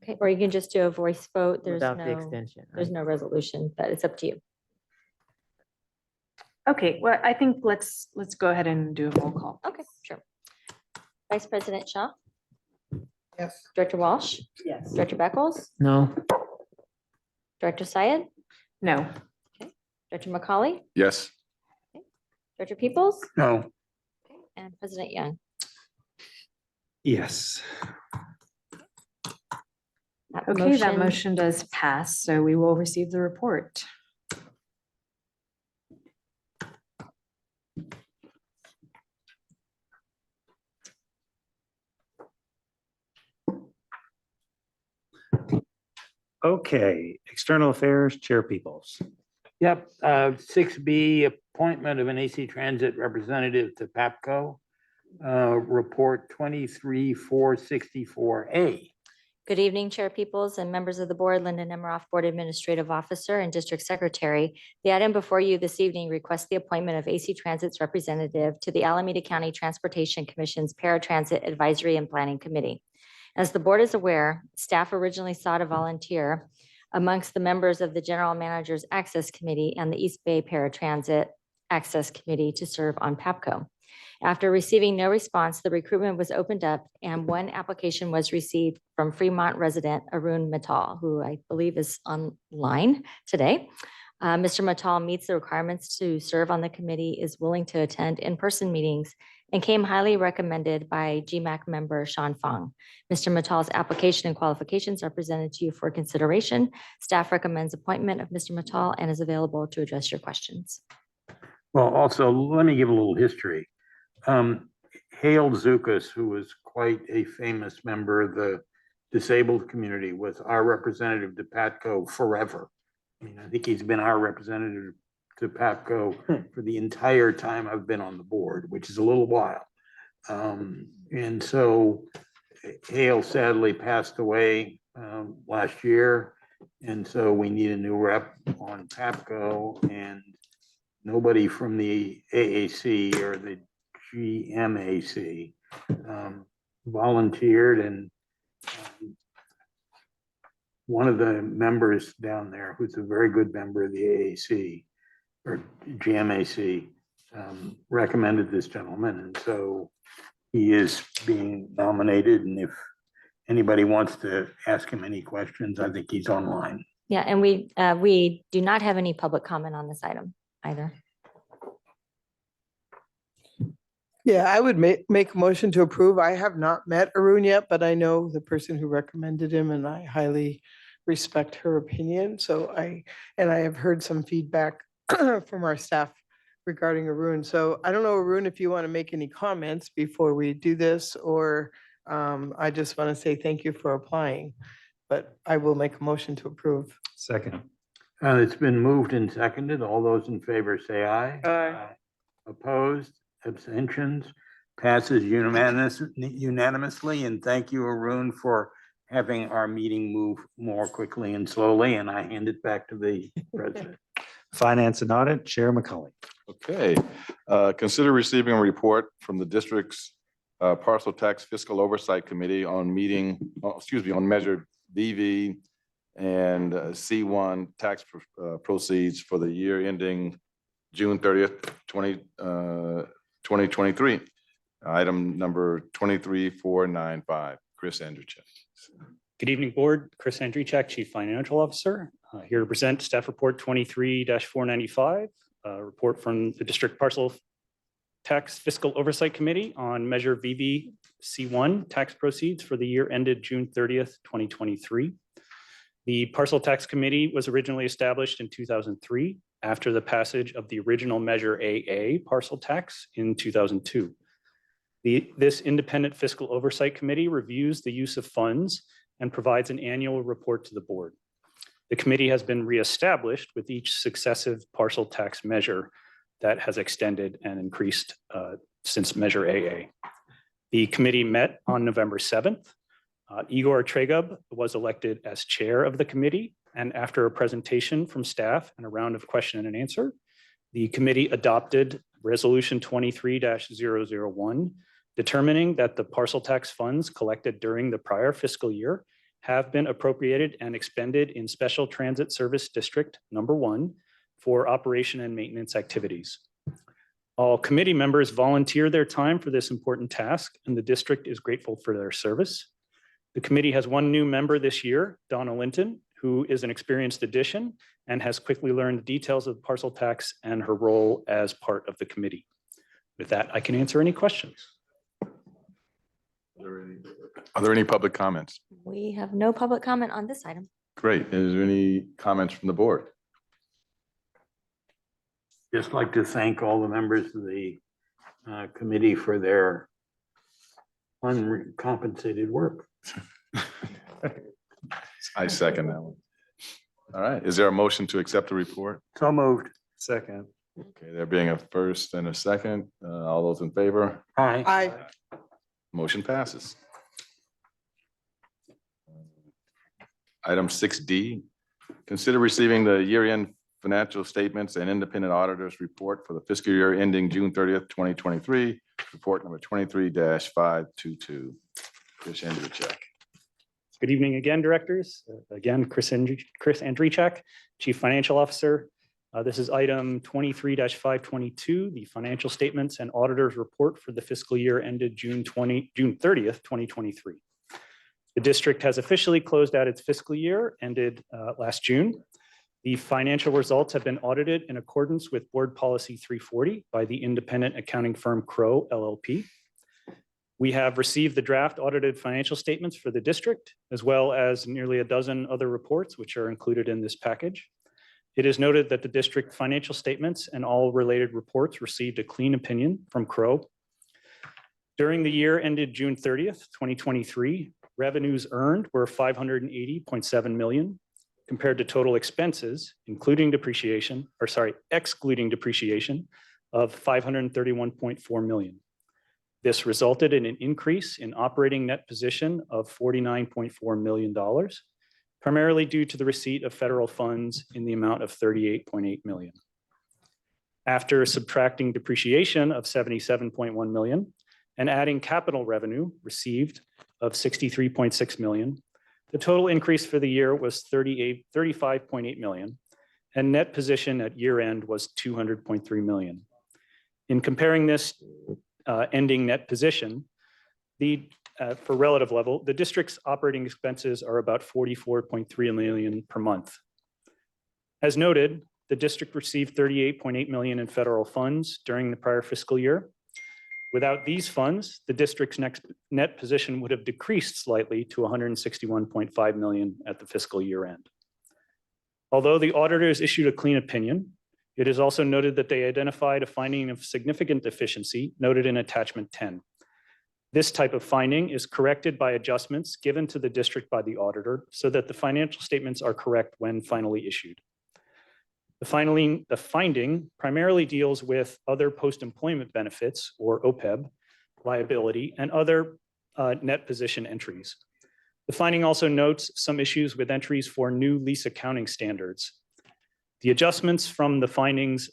Okay, or you can just do a voice vote. There's Without the no, extension, there's right? no resolution, but it's up to you. Okay, well, I think let's go ahead and do a roll call. Okay, sure. Vice President Shaw, Yes. Director Walsh, Yes. Director Beckles, No. Director Syed, No. Director McCauley, Yes. Director Peoples, No. and President Young. Yes. Okay, that motion does pass, so we will receive the report. Okay, External Affairs, Chair Peoples. Yep, 6B, appointment of an AC Transit representative to PAPCO. Report 23464A. Good evening, Chair Peoples and members of the board, Linda Nemiroff, Board Administrative Officer and District Secretary. The item before you this evening requests the appointment of AC Transit's representative to the Alameda County Transportation Commission's Paratransit Advisory and Planning Committee. As the board is aware, staff originally sought a volunteer amongst the members of the General Manager's Access Committee and the East Bay Paratransit Access Committee to serve on PAPCO. After receiving no response, the recruitment was opened up and one application was received from Fremont resident Arun Mittal, who I believe is online today. Mr. Mittal meets the requirements to serve on the committee, is willing to attend in-person meetings, and came highly recommended by GMAC member Sean Fong. Mr. Mittal's application and qualifications are presented to you for consideration. Staff recommends appointment of Mr. Mittal and is available to address your questions. Well, also, let me give a little history. Hale Zukas, who was quite a famous member of the disabled community, was our representative to PATCO forever. I mean, I think he's been our representative to PAPCO for the entire time I've been on the board, which is a little while. And so Hale sadly passed away last year. And so we need a new rep on PAPCO, and nobody from the AAC or the GMAC volunteered, and one of the members down there, who's a very good member of the AAC, or GMAC recommended this gentleman, and so he is being nominated. And if anybody wants to ask him any questions, I think he's online. Yeah, and we do not have any public comment on this item either. Yeah, I would make a motion to approve. I have not met Arun yet, but I know the person who recommended him and I highly respect her opinion. So I have heard some feedback from our staff regarding Arun. So I don't know, Arun, if you want to make any comments before we do this, or I just want to say thank you for applying, but I will make a motion to approve. Second. It's been moved and seconded. All those in favor say aye. Aye. Opposed, abstentions, passes unanimously. And thank you, Arun, for having our meeting move more quickly and slowly. And I hand it back to the president. Finance and Audit, Chair McCulley. Okay, consider receiving a report from the district's Parcel Tax Fiscal Oversight Committee on on Measure VV and C1 tax proceeds for the year ending June 30th, 2023. Item number 23495, Chris Andrzejczyk. Good evening, Board. Chris Andrzejczyk, Chief Financial Officer, here to present Staff Report 23-495, report from the District Parcel Tax Fiscal Oversight Committee on Measure VBC1 tax proceeds for the year ended June 30th, 2023. The Parcel Tax Committee was originally established in 2003 after the passage of the original Measure AA parcel tax in 2002. This independent fiscal oversight committee reviews the use of funds and provides an annual report to the board. The committee has been reestablished with each successive parcel tax measure that has extended and increased since Measure AA. The committee met on November 7th. Igor Tregub was elected as chair of the committee, and after a presentation from staff and a round of question and answer, the committee adopted Resolution 23-001, determining that the parcel tax funds collected during the prior fiscal year have been appropriated and expended in Special Transit Service District Number 1 for operation and maintenance activities. All committee members volunteer their time for this important task, and the district is grateful for their service. The committee has one new member this year, Donna Linton, who is an experienced addition and has quickly learned the details of parcel tax and her role as part of the committee. With that, I can answer any questions. Are there any public comments? We have no public comment on this item. Great. Is there any comments from the board? Just like to thank all the members of the committee for their uncompensated work. I second that one. All right. Is there a motion to accept the report? So moved. Second. Okay, there being a first and a second, all those in favor? Aye. Aye. Motion passes. Item 6D, consider receiving the year-end financial statements and independent auditors report for the fiscal year ending June 30th, 2023, report number 23-522. Chris Andrzejczyk. Good evening again, directors. Again, Chris Andrzejczyk, Chief Financial Officer. This is item 23-522, the financial statements and auditors report for the fiscal year ended June 30th, 2023. The district has officially closed out its fiscal year ended last June. The financial results have been audited in accordance with Board Policy 340 by the independent accounting firm Crowe LLP. We have received the draft audited financial statements for the district, as well as nearly a dozen other reports, which are included in this package. It is noted that the district financial statements and all related reports received a clean opinion from Crowe. During the year ended June 30th, 2023, revenues earned were $580.7 million, compared to total expenses, excluding depreciation of $531.4 million. This resulted in an increase in operating net position of $49.4 million, primarily due to the receipt of federal funds in the amount of $38.8 million. After subtracting depreciation of $77.1 million and adding capital revenue received of $63.6 million, the total increase for the year was $35.8 million, and net position at year end was 200.3 million. In comparing this ending net position, for relative level, the district's operating expenses are about 44.3 million per month. As noted, the district received 38.8 million in federal funds during the prior fiscal year. Without these funds, the district's next net position would have decreased slightly to 161.5 million at the fiscal year end. Although the auditors issued a clean opinion, it is also noted that they identified a finding of significant deficiency noted in attachment 10. This type of finding is corrected by adjustments given to the district by the auditor so that the financial statements are correct when finally issued. The finding primarily deals with other post-employment benefits, or OPEB, liability, and other net position entries. The finding also notes some issues with entries for new lease accounting standards. The adjustments from the findings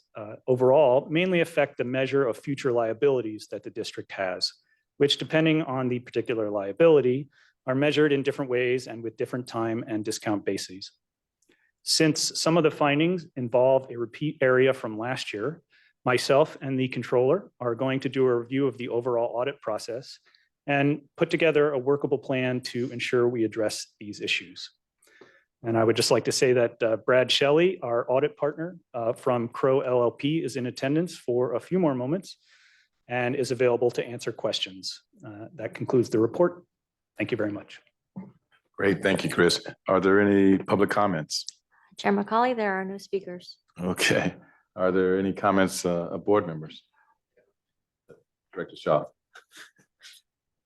overall mainly affect the measure of future liabilities that the district has, which, depending on the particular liability, are measured in different ways and with different time and discount bases. Since some of the findings involve a repeat area from last year, myself and the controller are going to do a review of the overall audit process and put together a workable plan to ensure we address these issues. And I would just like to say that Brad Shelley, our audit partner from Crow LLP, is in attendance for a few more moments and is available to answer questions. That concludes the report. Thank you very much. Great, thank you, Chris. Are there any public comments? Chair McCauley, there are no speakers. Okay. Are there any comments of board members? Director Shaw.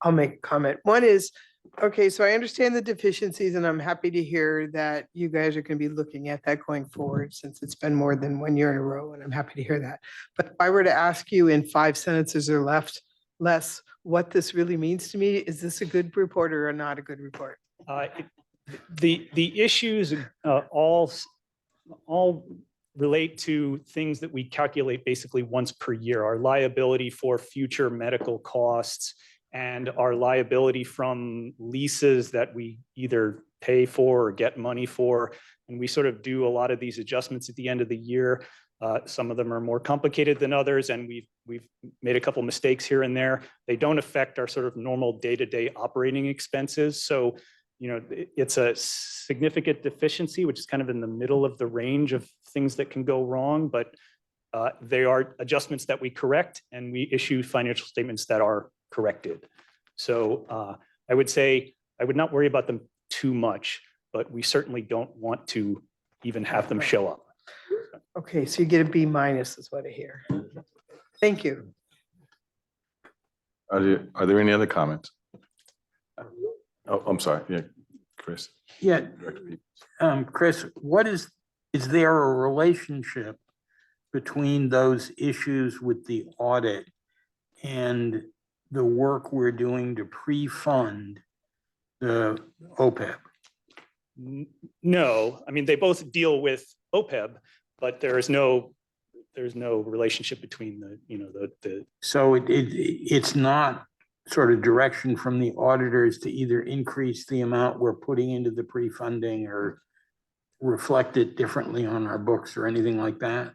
I'll make a comment. One is, okay, so I understand the deficiencies and I'm happy to hear that you guys are going to be looking at that going forward since it's been more than 1 year in a row, and I'm happy to hear that. But if I were to ask you in 5 sentences or less what this really means to me, is this a good report or not a good report? The issues all relate to things that we calculate basically once per year. Our liability for future medical costs and our liability from leases that we either pay for or get money for. And we sort of do a lot of these adjustments at the end of the year. Some of them are more complicated than others, and we've made a couple mistakes here and there. They don't affect our sort of normal day-to-day operating expenses. So, you know, it's a significant deficiency, which is kind of in the middle of the range of things that can go wrong, but they are adjustments that we correct, and we issue financial statements that are corrected. So I would say I would not worry about them too much, but we certainly don't want to even have them show up. Okay, so you get a B- is what I hear. Thank you. Are there any other comments? Oh, I'm sorry. Yeah, Chris. Yeah, Director Peters. Chris, is there a relationship between those issues with the audit and the work we're doing to pre-fund the OPEB? No, I mean, they both deal with OPEB, but there's no relationship between the. So it's not sort of direction from the auditors to either increase the amount we're putting into the pre-funding or reflect it differently on our books or anything like that?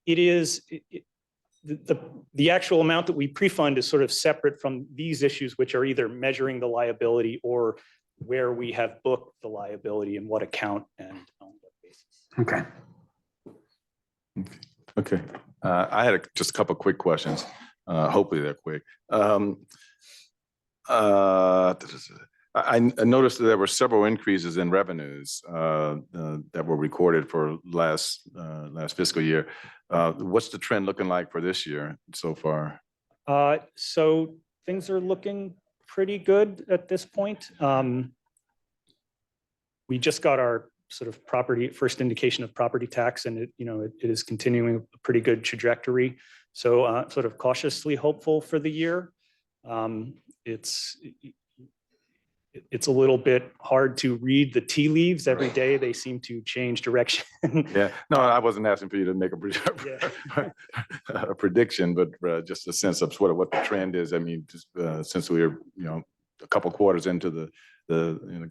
It is, the actual amount that we pre-fund is sort of separate from these issues, which are either measuring the liability or where we have booked the liability and what account and on what basis. Okay. Okay. I had just a couple of quick questions. Hopefully they're quick. I noticed that there were several increases in revenues that were recorded for last fiscal year. What's the trend looking like for this year so far? So things are looking pretty good at this point. We just got our sort of first indication of property tax, and it is continuing a pretty good trajectory. So sort of cautiously hopeful for the year. It's a little bit hard to read the tea leaves every day. They seem to change direction. Yeah, no, I wasn't asking for you to make a prediction, but just a sense of sort of what the trend is. I mean, just since we are, a couple quarters into the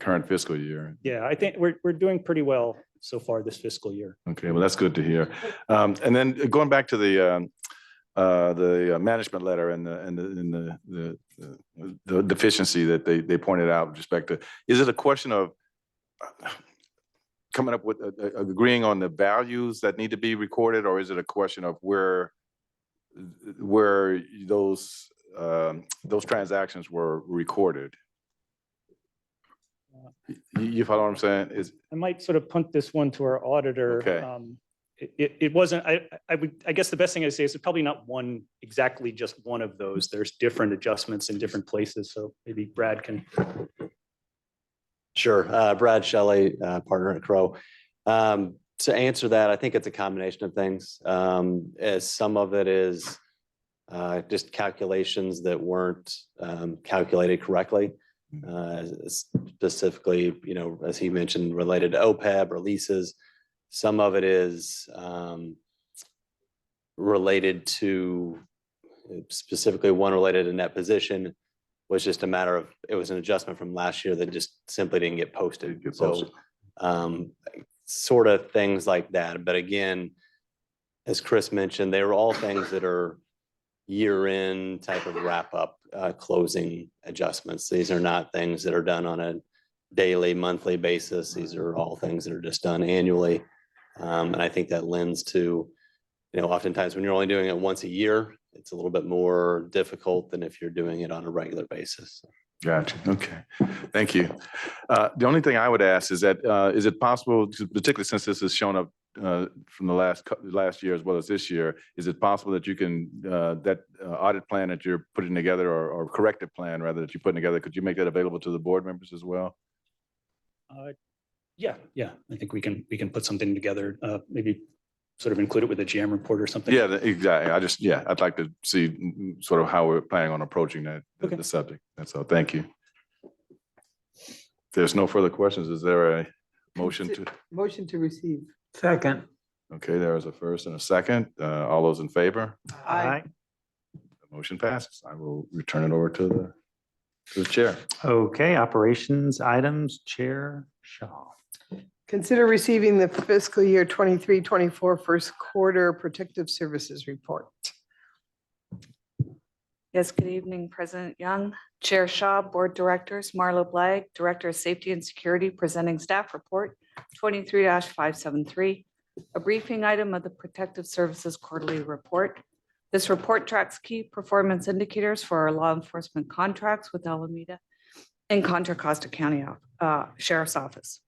current fiscal year. Yeah, I think we're doing pretty well so far this fiscal year. Okay, well, that's good to hear. And then going back to the management letter and the deficiency that they pointed out with respect to, is it a question of coming up with agreeing on the values that need to be recorded, or is it a question of where those transactions were recorded? You follow what I'm saying? I might sort of punt this one to our auditor. Okay. It wasn't, I guess the best thing I say is it's probably not exactly just one of those. There's different adjustments in different places. So maybe Brad can. Sure. Brad Shelley, partner at Crow. To answer that, I think it's a combination of things. As some of it is just calculations that weren't calculated correctly. Specifically, as he mentioned, related to OPEB or leases. Some of it is related to, specifically one related to net position, was just a matter of, it was an adjustment from last year that just simply didn't get posted. So sort of things like that. But again, as Chris mentioned, they were all things that are year-end type of wrap-up closing adjustments. These are not things that are done on a daily, monthly basis. These are all things that are just done annually. And I think that lends to, oftentimes when you're only doing it once a year, it's a little bit more difficult than if you're doing it on a regular basis. Gotcha. Okay. Thank you. The only thing I would ask is that, is it possible, particularly since this has shown up from the last year as well as this year, is it possible that you can, that audit plan that you're putting together, or corrective plan rather that you're putting together, could you make that available to the board members as well? Yeah. I think we can put something together, maybe sort of include it with a GM report or something. Yeah, exactly. I'd like to see sort of how we're planning on approaching that, the subject. That's all. Thank you. If there's no further questions, is there a motion to? Motion to receive. Second. Okay, there is a first and a second. All those in favor? Aye. The motion passes. I will return it over to the chair. Okay, operations items, Chair Shaw. Consider receiving the fiscal year 23-24 first quarter protective services report. Yes, good evening, President Young, Chair Shaw, Board Directors, Marlo Blagg, Director of Safety and Security, presenting staff report 23-573, a briefing item of the Protective Services Quarterly Report. This report tracks key performance indicators for our law enforcement contracts with Alameda and Contra Costa County Sheriff's Office.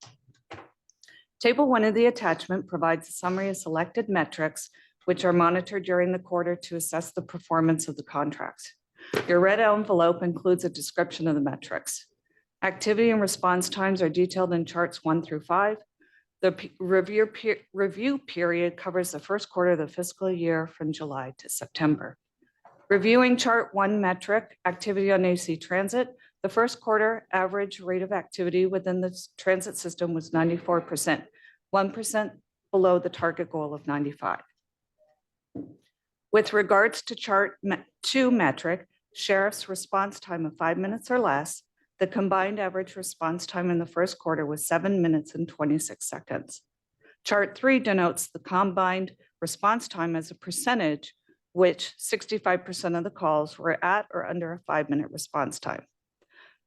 Table 1 of the attachment provides a summary of selected metrics which are monitored during the quarter to assess the performance of the contracts. Your red envelope includes a description of the metrics. Activity and response times are detailed in charts 1 through 5. The review period covers the first quarter of the fiscal year from July to September. Reviewing chart 1 metric, activity on AC transit, the first quarter average rate of activity within the transit system was 94%, 1% below the target goal of 95. With regards to chart 2 metric, sheriff's response time of 5 minutes or less, the combined average response time in the first quarter was 7 minutes and 26 seconds. Chart 3 denotes the combined response time as a percentage, which 65% of the calls were at or under a 5-minute response time.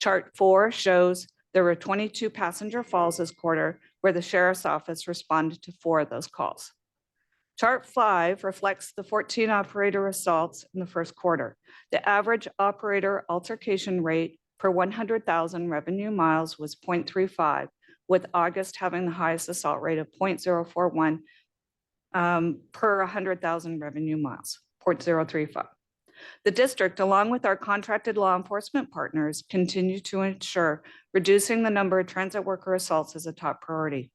Chart 4 shows there were 22 passenger falls this quarter, where the sheriff's office responded to 4 of those calls. Chart 5 reflects the 14 operator assaults in the first quarter. The average operator altercation rate per 100,000 revenue miles was 0.35, with August having the highest assault rate of 0.041 per 100,000 revenue miles, 0.035. The district, along with our contracted law enforcement partners, continue to ensure reducing the number of transit worker assaults is a top priority.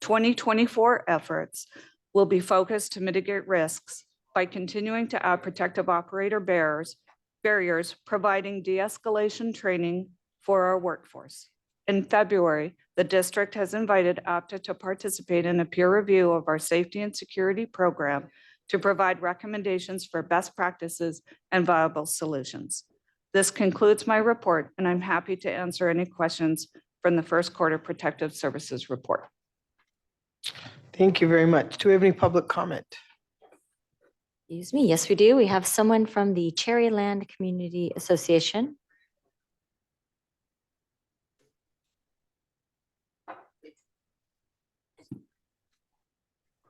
2024 efforts will be focused to mitigate risks by continuing to add protective operator barriers, providing de-escalation training for our workforce. In February, the district has invited APTA to participate in a peer review of our safety and security program to provide recommendations for best practices and viable solutions. This concludes my report, and I'm happy to answer any questions from the first quarter Protective Services report. Thank you very much. Do we have any public comment? Excuse me. Yes, we do. We have someone from the Cherryland Community Association.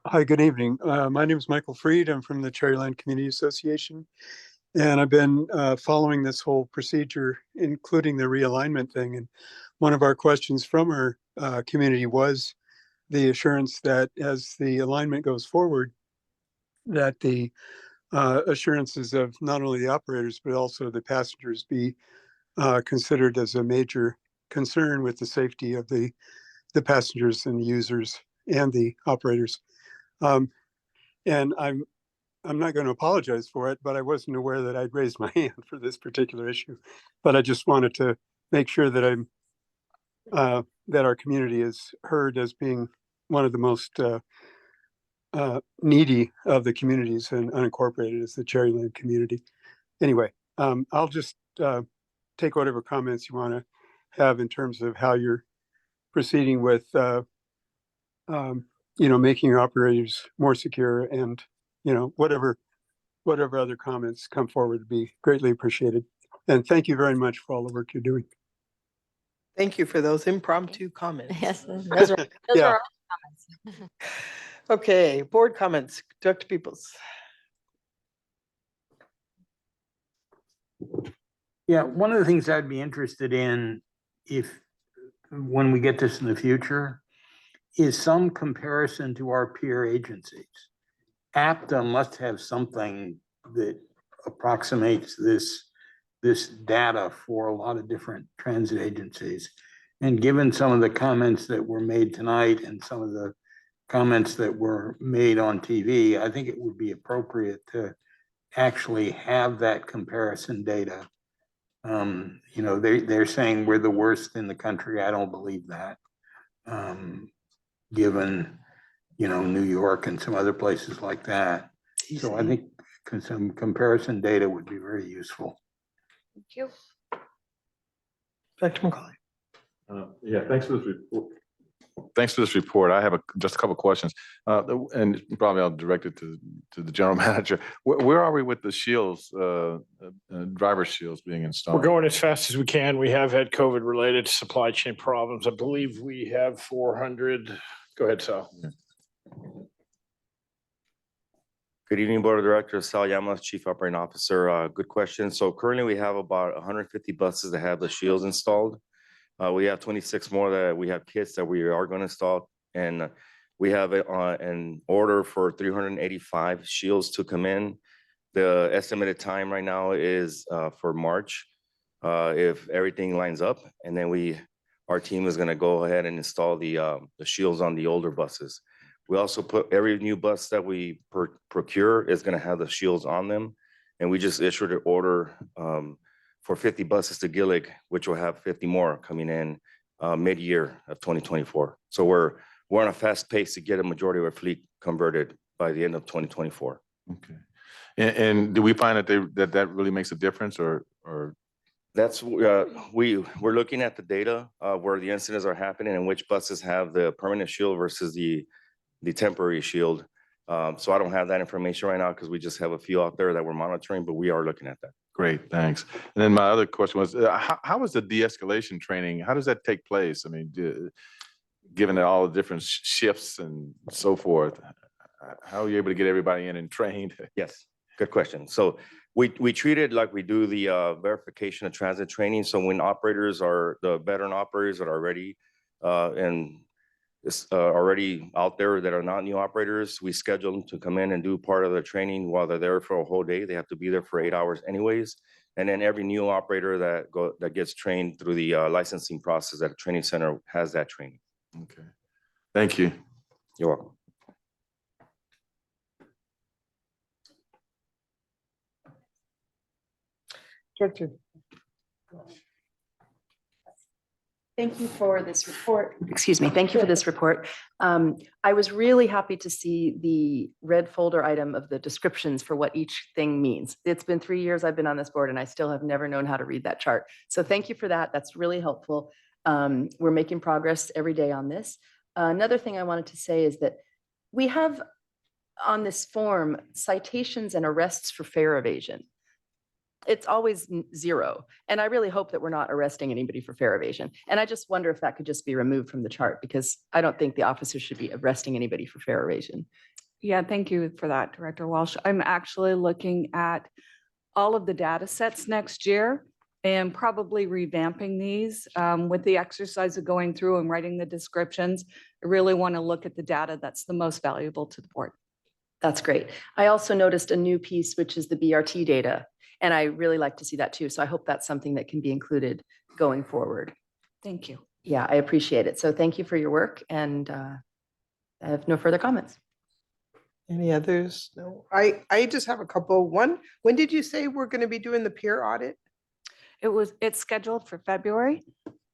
Hi, good evening. My name is Michael Freed. I'm from the Cherryland Community Association. And I've been following this whole procedure, including the realignment thing. And one of our questions from our community was the assurance that as the alignment goes forward, that the assurances of not only the operators, but also the passengers be considered as a major concern with the safety of the passengers and the users and the operators. And I'm not going to apologize for it, but I wasn't aware that I'd raised my hand for this particular issue. But I just wanted to make sure that that our community is heard as being one of the most needy of the communities, and unincorporated is the Cherryland community. Anyway, I'll just take whatever comments you want to have in terms of how you're proceeding with making your operators more secure, and whatever other comments come forward would be greatly appreciated. And thank you very much for all the work you're doing. Thank you for those impromptu comments. Yes, those are Yeah. all comments. Okay, board comments. Dr. Peoples. Yeah, one of the things I'd be interested in, when we get this in the future, is some comparison to our peer agencies. APTA must have something that approximates this data for a lot of different transit agencies. And given some of the comments that were made tonight and some of the comments that were made on TV, I think it would be appropriate to actually have that comparison data. They're saying we're the worst in the country. I don't believe that. Given, New York and some other places like that. So I think some comparison data would be very useful. Thank you. Dr. McCauley. Yeah, thanks for this report. Thanks for this report. I have just a couple of questions, and probably I'll direct it to the general manager. Where are we with the shields, driver shields being installed? We're going as fast as we can. We have had COVID-related supply chain problems. I believe we have 400. Go ahead, Sal. Yeah. Good evening, Board of Directors. Sal Llamas, Chief Operating Officer. Good question. So currently we have about 150 buses that have the shields installed. We have 26 more that we have kits that we are going to install, and we have an order for 385 shields to come in. The estimated time right now is for March, if everything lines up, and then our team is going to go ahead and install the shields on the older buses. We also put every new bus that we procure is going to have the shields on them, and we just issued an order for 50 buses to Gillig, which will have 50 more coming in mid-year of 2024. So we're on a fast pace to get a majority of our fleet converted by the end of 2024. Okay. And do we find that really makes a difference, or? That's we're looking at the data where the incidents are happening and which buses have the permanent shield versus the temporary shield. So I don't have that information right now because we just have a few out there that we're monitoring, but we are looking at that. Great, thanks. And then my other question was, how is the de-escalation training? How does that take place? I mean, given all the different shifts and so forth, how are you able to get everybody in and trained? Yes, good question. So we treat it like we do the verification of transit training. So when the veteran operators that are ready and already out there that are not new operators, we schedule them to come in and do part of the training while they're there for a whole day. They have to be there for 8 hours anyways. And then every new operator that gets trained through the licensing process at a training center has that training. Okay. Thank you. You're welcome. Director. Thank you for this report. Excuse me. Thank you for this report. I was really happy to see the red folder item of the descriptions for what each thing means. It's been 3 years I've been on this board and I still have never known how to read that chart. So thank you for that. That's really helpful. We're making progress every day on this. Another thing I wanted to say is that we have on this form citations and arrests for fare evasion. It's always 0. And I really hope that we're not arresting anybody for fare evasion. And I just wonder if that could just be removed from the chart because I don't think the officers should be arresting anybody for fare evasion. Yeah, thank you for that, Director Walsh. I'm actually looking at all of the data sets next year and probably revamping these with the exercise of going through and writing the descriptions. I really want to look at the data that's the most valuable to the board. That's great. I also noticed a new piece, which is the BRT data. And I really like to see that too. So I hope that's something that can be included going forward. Thank you. Yeah, I appreciate it. So thank you for your work and I have no further comments. Any others? No, I just have a couple. One, when did you say we're going to be doing the peer audit? It's scheduled for February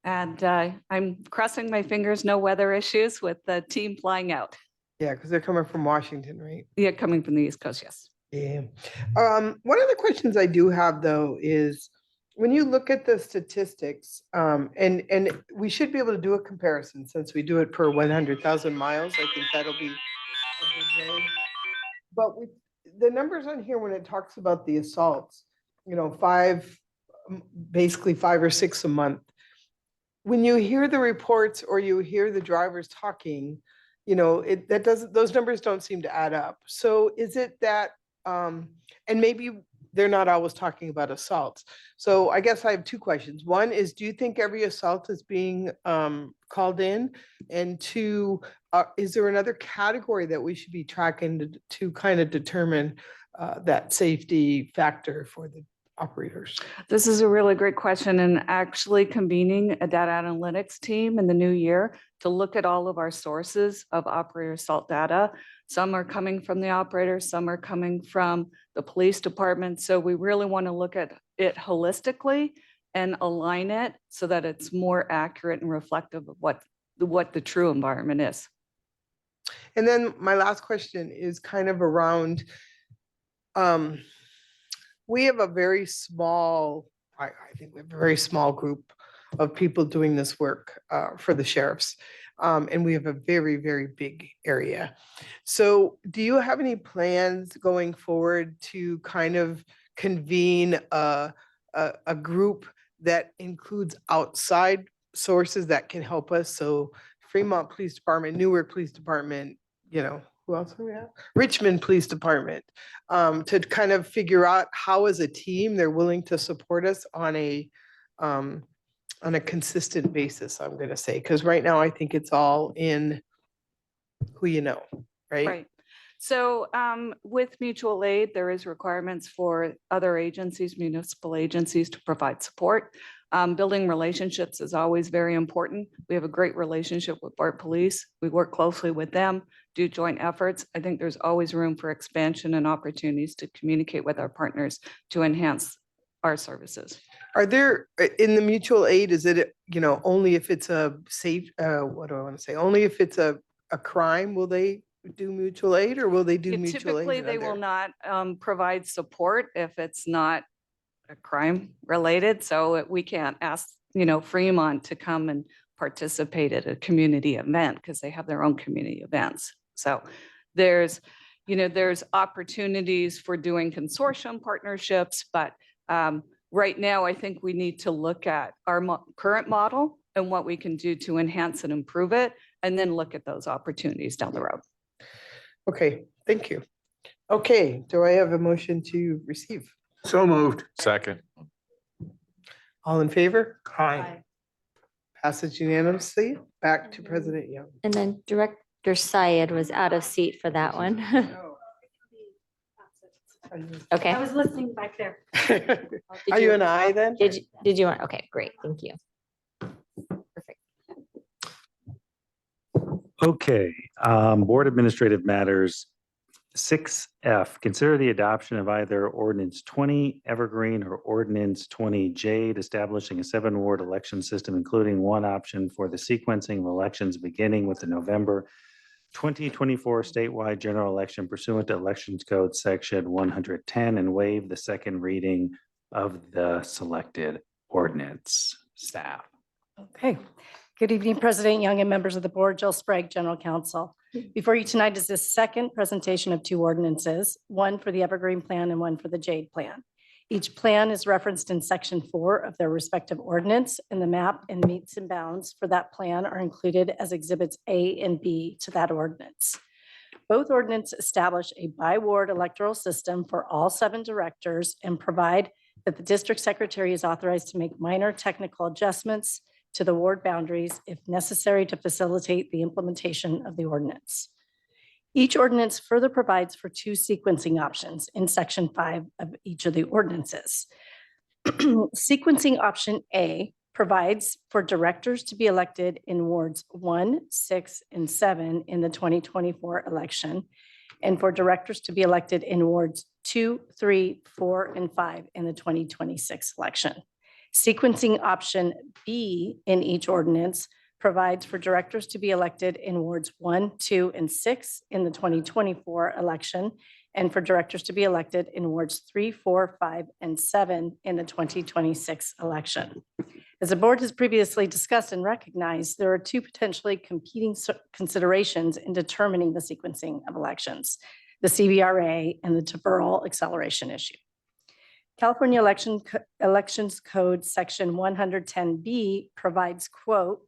and I'm crossing my fingers, no weather issues with the team flying out. Yeah, because they're coming from Washington, right? Yeah, coming from the East Coast, yes. Yeah. One of the questions I do have though is when you look at the statistics, and we should be able to do a comparison since we do it per 100,000 miles. I think that'll be a good way. But with the numbers on here, when it talks about the assaults, you know, basically 5 or 6 a month. When you hear the reports or you hear the drivers talking, you know, those numbers don't seem to add up. So is it that, and maybe they're not always talking about assaults. So I guess I have 2 questions. One is, do you think every assault is being called in? And 2, is there another category that we should be tracking to kind of determine that safety factor for the operators? This is a really great question and actually convening a data analytics team in the new year to look at all of our sources of operator assault data. Some are coming from the operators, some are coming from the police department. So we really want to look at it holistically and align it so that it's more accurate and reflective of what the true environment is. And then my last question is kind of around, we have a very small, I think we have a very small group of people doing this work for the sheriffs. And we have a very, very big area. So do you have any plans going forward to kind of convene a group that includes outside sources that can help us? So Fremont Police Department, Newark Police Department, you know, who else do we have? Richmond Police Department, to kind of figure out how as a team they're willing to support us on a consistent basis, I'm gonna say, because right now I think it's all in who you know, right? Right. So with mutual aid, there is requirements for other agencies, municipal agencies to provide support. Building relationships is always very important. We have a great relationship with BART Police. We work closely with them, do joint efforts. I think there's always room for expansion and opportunities to communicate with our partners to enhance our services. Are there, in the mutual aid, is it, you know, only if it's a safe, what do I want to say? Only if it's a crime, will they do mutual aid or will they do mutual aid? Typically, they will not provide support if it's not a crime related. So we can't ask, you know, Fremont to come and participate at a community event because they have their own community events. So there's, you know, there's opportunities for doing consortium partnerships, but right now I think we need to look at our current model and what we can do to enhance and improve it, and then look at those opportunities down the road. Okay, thank you. Okay, do I have a motion to receive? So moved. Second. All in favor? Aye. Passes unanimously. Back to President Young. And then Director Syed was out of seat for that one. Okay. I was listening back there. Are you an aye then? Did you want, okay, great, thank you. Perfect. Okay, Board Administrative Matters. 6F, consider the adoption of either ordinance 20 Evergreen or ordinance 20 Jade, establishing a 7-ward election system, including one option for the sequencing of elections beginning with the November 2024 statewide general election pursuant to Elections Code Section 110, and waive the second reading of the selected ordinance. Staff. Okay. Good evening, President Young and members of the board. Jill Sprague, General Counsel. Before you tonight is the second presentation of 2 ordinances, one for the Evergreen Plan and one for the Jade Plan. Each plan is referenced in section 4 of their respective ordinance, and the map and meets and bounds for that plan are included as exhibits A and B to that ordinance. Both ordinances establish a by-ward electoral system for all 7 directors and provide that the district secretary is authorized to make minor technical adjustments to the ward boundaries if necessary to facilitate the implementation of the ordinance. Each ordinance further provides for 2 sequencing options in section 5 of each of the ordinances. Sequencing option A provides for directors to be elected in wards 1, 6, and 7 in the 2024 election, and for directors to be elected in wards 2, 3, 4, and 5 in the 2026 election. Sequencing option B in each ordinance provides for directors to be elected in wards 1, 2, and 6 in the 2024 election, and for directors to be elected in wards 3, 4, 5, and 7 in the 2026 election. As the board has previously discussed and recognized, there are 2 potentially competing considerations in determining the sequencing of elections: the CVRA and the temporal acceleration issue. California Elections Code Section 110B provides, quote,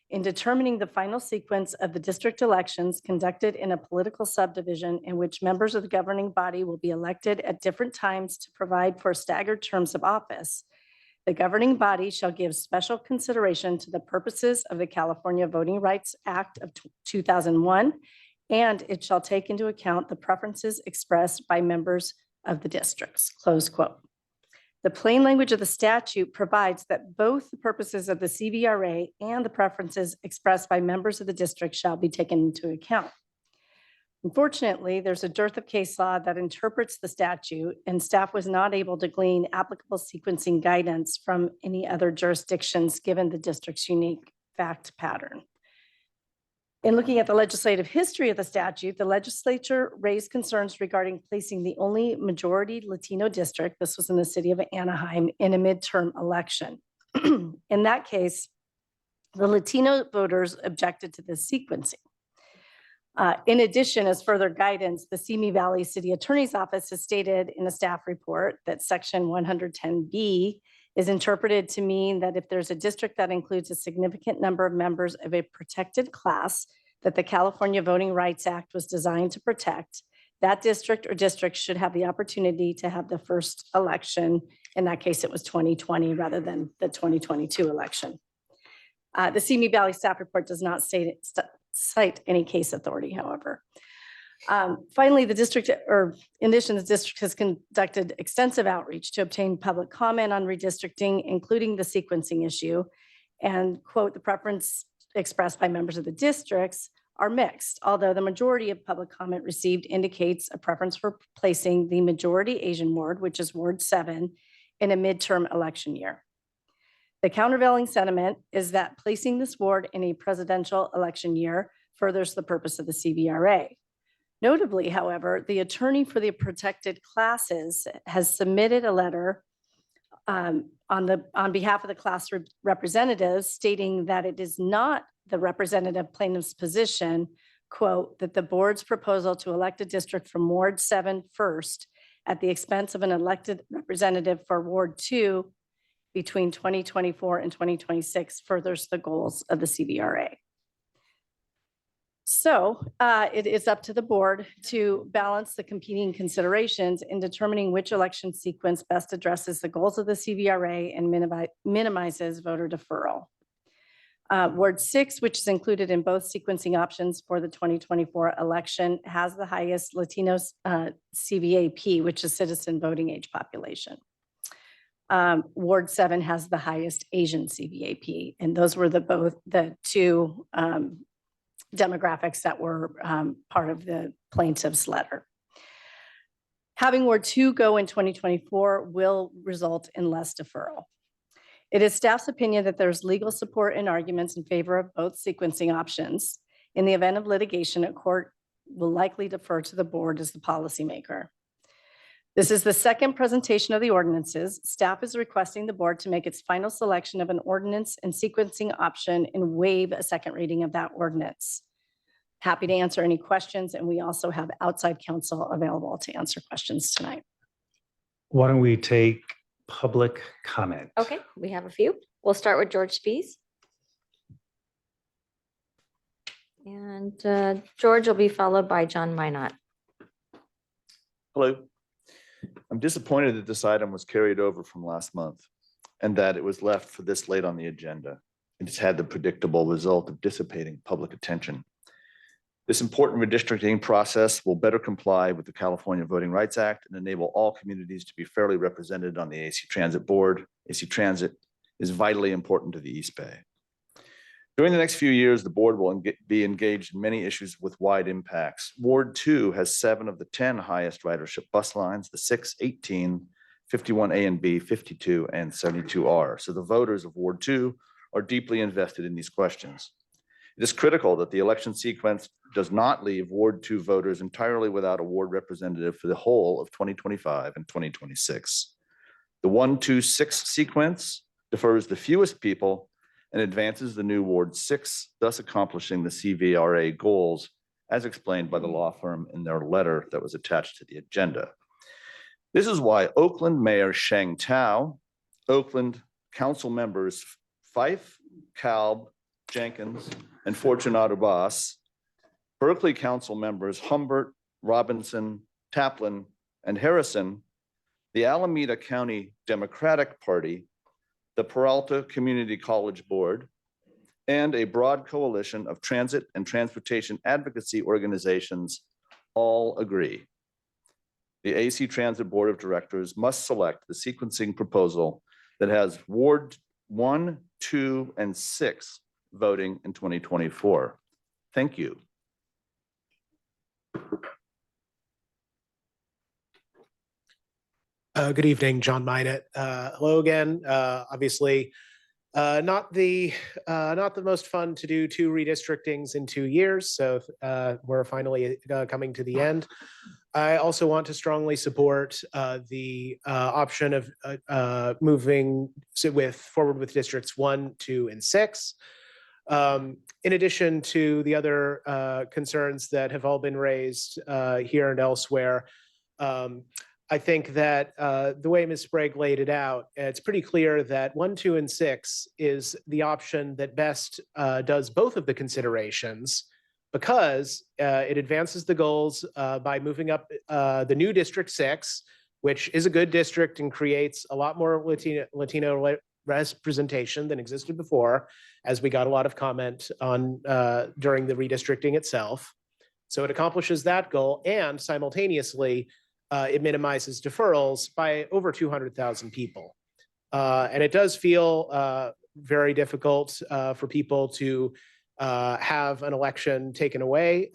in determining the final sequence of the district elections conducted in a political subdivision in which members of the governing body will be elected at different times to provide for staggered terms of office, the governing body shall give special consideration to the purposes of the California Voting Rights Act of 2001, and it shall take into account the preferences expressed by members of the districts, close quote. The plain language of the statute provides that both the purposes of the CVRA and the preferences expressed by members of the district shall be taken into account. Unfortunately, there's a dearth of case law that interprets the statute, and staff was not able to glean applicable sequencing guidance from any other jurisdictions given the district's unique fact pattern. In looking at the legislative history of the statute, the legislature raised concerns regarding placing the only majority Latino district, this was in the city of Anaheim, in a midterm election. In that case, the Latino voters objected to this sequencing. In addition, as further guidance, the Simi Valley City Attorney's Office has stated in a staff report that Section 110B is interpreted to mean that if there's a district that includes a significant number of members of a protected class that the California Voting Rights Act was designed to protect, that district or districts should have the opportunity to have the first election. In that case, it was 2020 rather than the 2022 election. The Simi Valley staff report does not cite any case authority, however. Finally, the district has conducted extensive outreach to obtain public comment on redistricting, including the sequencing issue, and quote, the preference expressed by members of the districts are mixed, although the majority of public comment received indicates a preference for placing the majority Asian ward, which is Ward 7, in a midterm election year. The countervailing sentiment is that placing this ward in a presidential election year furthers the purpose of the CVRA. Notably, however, the attorney for the protected classes has submitted a letter on behalf of the class representatives stating that it is not the representative plaintiff's position, quote, that the board's proposal to elect a district from Ward 7 first at the expense of an elected representative for Ward 2 between 2024 and 2026 furthers the goals of the CVRA. So it is up to the board to balance the competing considerations in determining which election sequence best addresses the goals of the CVRA and minimizes voter deferral. Ward 6, which is included in both sequencing options for the 2024 election, has the highest Latino CVAP, which is citizen voting age population. Ward 7 has the highest Asian CVAP, and those were the two demographics that were part of the plaintiff's letter. Having Ward 2 go in 2024 will result in less deferral. It is staff's opinion that there's legal support and arguments in favor of both sequencing options. In the event of litigation, a court will likely defer to the board as the policymaker. This is the second presentation of the ordinances. Staff is requesting the board to make its final selection of an ordinance and sequencing option and waive a second reading of that ordinance. Happy to answer any questions, and we also have outside counsel available to answer questions tonight. Why don't we take public comment? Okay, we have a few. We'll start with George Spies. And George will be followed by John Minot. Hello. I'm disappointed that this item was carried over from last month and that it was left for this late on the agenda. It's had the predictable result of dissipating public attention. This important redistricting process will better comply with the California Voting Rights Act and enable all communities to be fairly represented on the AC Transit Board. AC Transit is vitally important to the East Bay. During the next few years, the board will be engaged in many issues with wide impacts. Ward 2 has 7 of the 10 highest ridership bus lines, the 6, 18, 51A and B, 52, and 72R. So the voters of Ward 2 are deeply invested in these questions. It is critical that the election sequence does not leave Ward 2 voters entirely without a ward representative for the whole of 2025 and 2026. The 1-2-6 sequence defers the fewest people and advances the new Ward 6, thus accomplishing the CVRA goals as explained by the law firm in their letter that was attached to the agenda. This is why Oakland Mayor Sheng Tao, Oakland Council members Fife, Kalb, Jenkins, and Fortunato Boss, Berkeley Council members Humbert, Robinson, Taplin, and Harrison, the Alameda County Democratic Party, the Peralta Community College Board, and a broad coalition of transit and transportation advocacy organizations all agree. The AC Transit Board of Directors must select the sequencing proposal that has Ward 1, 2, and 6 voting in 2024. Thank you. Good evening, John Minot. Hello again. Obviously, not the most fun to do 2 redistrictings in 2 years, so we're finally coming to the end. I also want to strongly support the option of moving forward with districts 1, 2, and 6. In addition to the other concerns that have all been raised here and elsewhere, I think that the way Ms. Sprague laid it out, it's pretty clear that 1, 2, and 6 is the option that best does both of the considerations because it advances the goals by moving up the new District 6, which is a good district and creates a lot more Latino representation than existed before, as we got a lot of comment on during the redistricting itself. So it accomplishes that goal and simultaneously it minimizes deferrals by over 200,000 people. And it does feel very difficult for people to have an election taken away.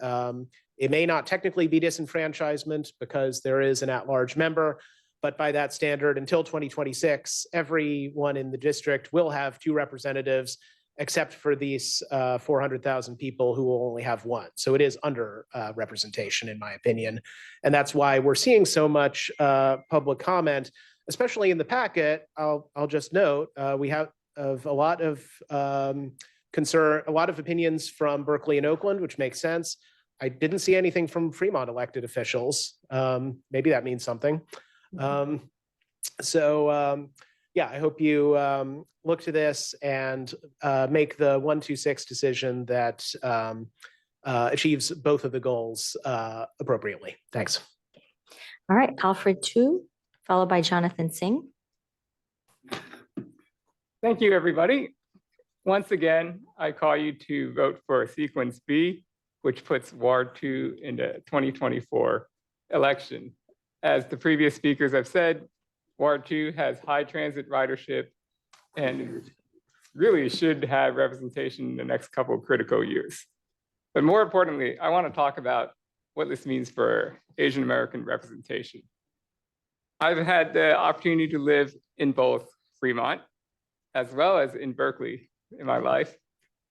It may not technically be disenfranchisement because there is an at-large member, but by that standard, until 2026, everyone in the district will have 2 representatives, except for these 400,000 people who will only have 1. So it is under representation, in my opinion. And that's why we're seeing so much public comment, especially in the packet. I'll just note, we have a lot of concern, a lot of opinions from Berkeley and Oakland, which makes sense. I didn't see anything from Fremont elected officials. Maybe that means something. Yeah, I hope you look to this and make the 1-2-6 decision that achieves both of the goals appropriately. Thanks. All right, Alfred Tu, followed by Jonathan Singh. Thank you, everybody. Once again, I call you to vote for sequence B, which puts Ward 2 into 2024 election. As the previous speakers have said, Ward 2 has high transit ridership and really should have representation in the next couple of critical years. But more importantly, I want to talk about what this means for Asian American representation. I've had the opportunity to live in both Fremont as well as in Berkeley in my life.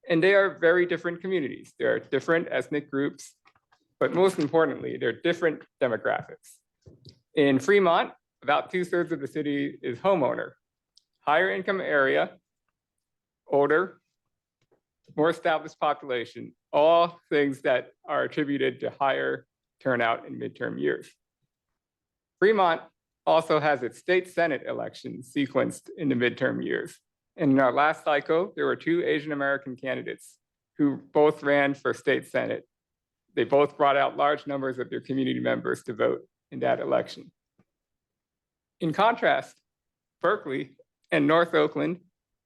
And they are very different communities. There are different ethnic groups, but most importantly, they're different demographics. In Fremont, about 2/3 of the city is homeowner, higher income area, older, more established population, all things that are attributed to higher turnout in midterm years. Fremont also has its state Senate elections sequenced in the midterm years. And in our last cycle, there were 2 Asian American candidates who both ran for state Senate. They both brought out large numbers of their community members to vote in that election. In contrast, Berkeley and North Oakland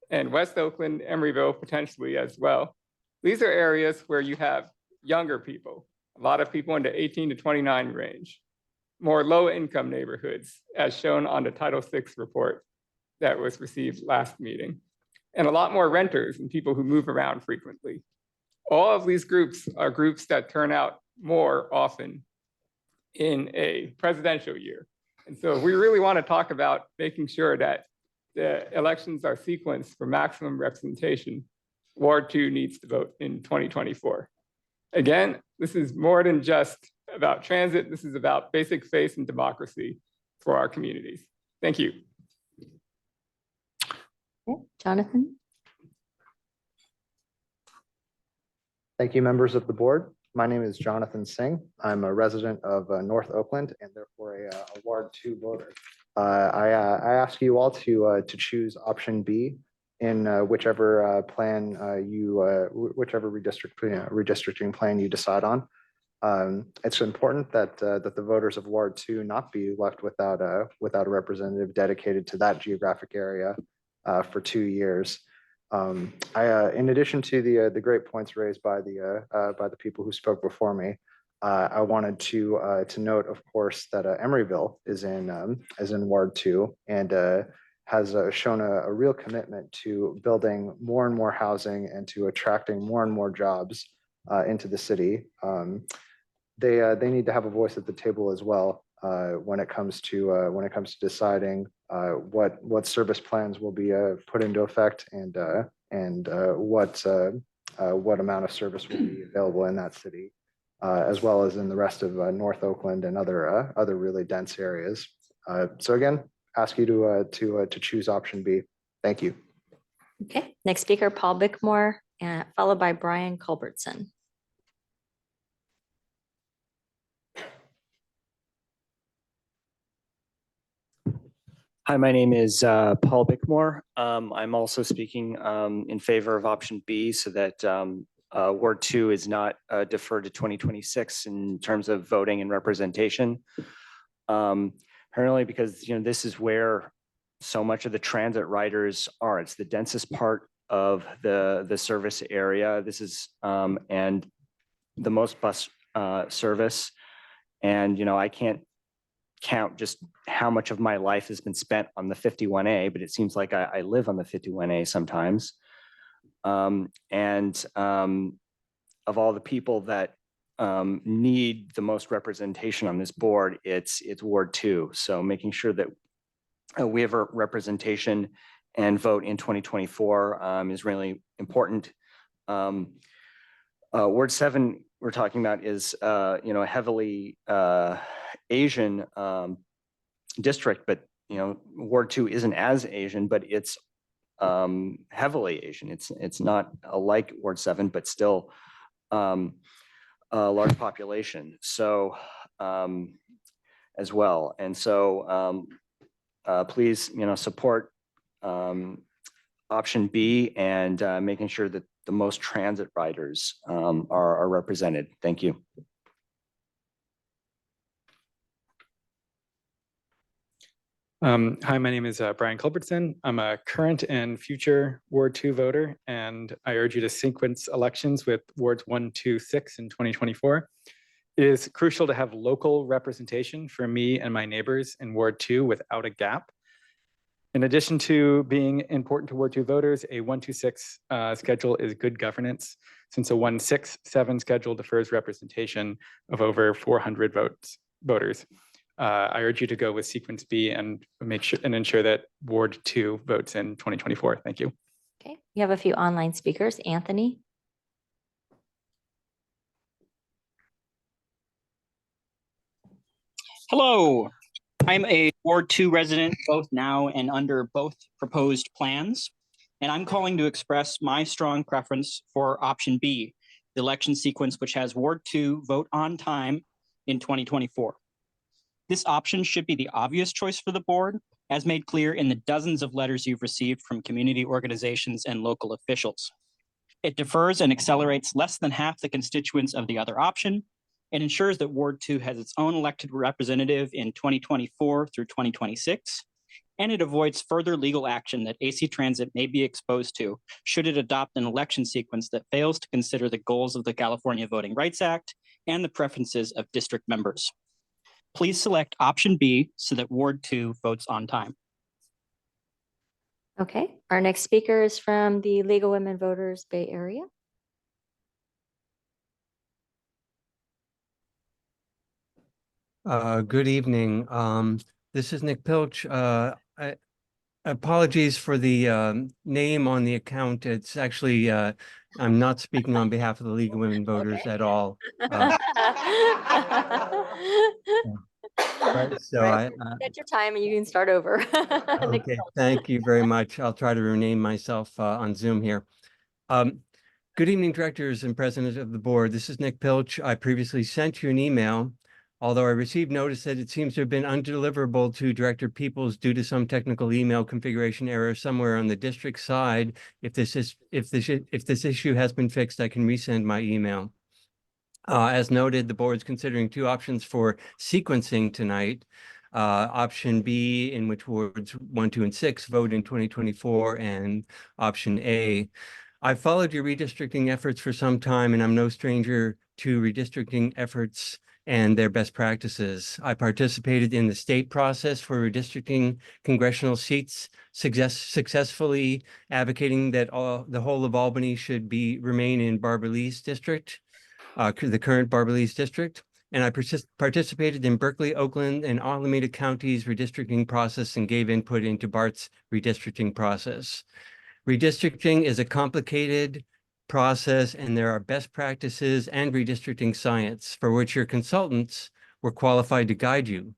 and West Oakland, Emeryville potentially as well, these are areas where you have younger people, a lot of people in the 18 to 29 range, more low-income neighborhoods, as shown on the Title VI report that was received last meeting, and a lot more renters and people who move around frequently. All of these groups are groups that turn out more often in a presidential year. And so we really want to talk about making sure that the elections are sequenced for maximum representation. Ward 2 needs to vote in 2024. Again, this is more than just about transit. This is about basic faith and democracy for our communities. Thank you. Okay, Jonathan? Thank you, members of the board. My name is Jonathan Singh. I'm a resident of North Oakland and therefore a Ward 2 voter. I ask you all to choose option B in whichever plan whichever redistricting plan you decide on. It's important that the voters of Ward 2 not be left without a representative dedicated to that geographic area for 2 years. In addition to the great points raised by the people who spoke before me, I wanted to note, of course, that Emeryville is in Ward 2 and has shown a real commitment to building more and more housing and to attracting more and more jobs into the city. They need to have a voice at the table as well when it comes to deciding what service plans will be put into effect and what amount of service will be available in that city, as well as in the rest of North Oakland and other really dense areas. So again, ask you to choose option B. Thank you. Okay, next speaker, Paul Bickmore, followed by Brian Culbertson. Hi, my name is Paul Bickmore. I'm also speaking in favor of option B so that Ward 2 is not deferred to 2026 in terms of voting and representation. Apparently because this is where so much of the transit riders are. It's the densest part of the service area. This is and the most bus service. And I can't count just how much of my life has been spent on the 51A, but it seems like I live on the 51A sometimes. Of all the people that need the most representation on this board, it's Ward 2. So making sure that we have a representation and vote in 2024 is really important. Ward 7 we're talking about is a heavily Asian district, but Ward 2 isn't as Asian, but it's heavily Asian. It's not like Ward 7, but still a large population. So as well, and so please support option B and making sure that the most transit riders are represented. Thank you. Hi, my name is Brian Culbertson. I'm a current and future Ward 2 voter, and I urge you to sequence elections with Wards 1, 2, 6 in 2024. It is crucial to have local representation for me and my neighbors in Ward 2 without a gap. In addition to being important to Ward 2 voters, a 126 schedule is good governance, since a 167 schedule defers representation of over 400 voters. I urge you to go with sequence B and make sure and ensure that Ward 2 votes in 2024. Thank you. Okay, we have a few online speakers. Anthony? Hello, I'm a Ward 2 resident, both now and under both proposed plans. And I'm calling to express my strong preference for option B, the election sequence which has Ward 2 vote on time in 2024. This option should be the obvious choice for the board, as made clear in the dozens of letters you've received from community organizations and local officials. It defers and accelerates less than half the constituents of the other option, and ensures that Ward 2 has its own elected representative in 2024 through 2026, and it avoids further legal action that AC Transit may be exposed to should it adopt an election sequence that fails to consider the goals of the California Voting Rights Act and the preferences of district members. Please select option B so that Ward 2 votes on time. Okay, our next speaker is from the League of Women Voters Bay Area. Good evening. This is Nick Pilch. Apologies for the name on the account. It's actually, I'm not speaking on behalf of the League of Women Voters at all. So Right, Get your time and you can start over. Okay, thank you very much. I'll try to rename myself on Zoom here. Good evening, directors and president of the board. This is Nick Pilch. I previously sent you an email, although I received notice that it seems to have been undeliverable to Director Peoples due to some technical email configuration error somewhere on the district side. If this issue has been fixed, I can resend my email. As noted, the board's considering two options for sequencing tonight. Option B, in which wards 1, 2, and 6 vote in 2024, and option A. I've followed your redistricting efforts for some time, and I'm no stranger to redistricting efforts and their best practices. I participated in the state process for redistricting congressional seats, successfully advocating that the whole of Albany should remain in Barbara Lee's district, the current Barbara Lee's district. And I participated in Berkeley, Oakland, and Alameda County's redistricting process and gave input into BART's redistricting process. Redistricting is a complicated process, and there are best practices and redistricting science for which your consultants were qualified to guide you.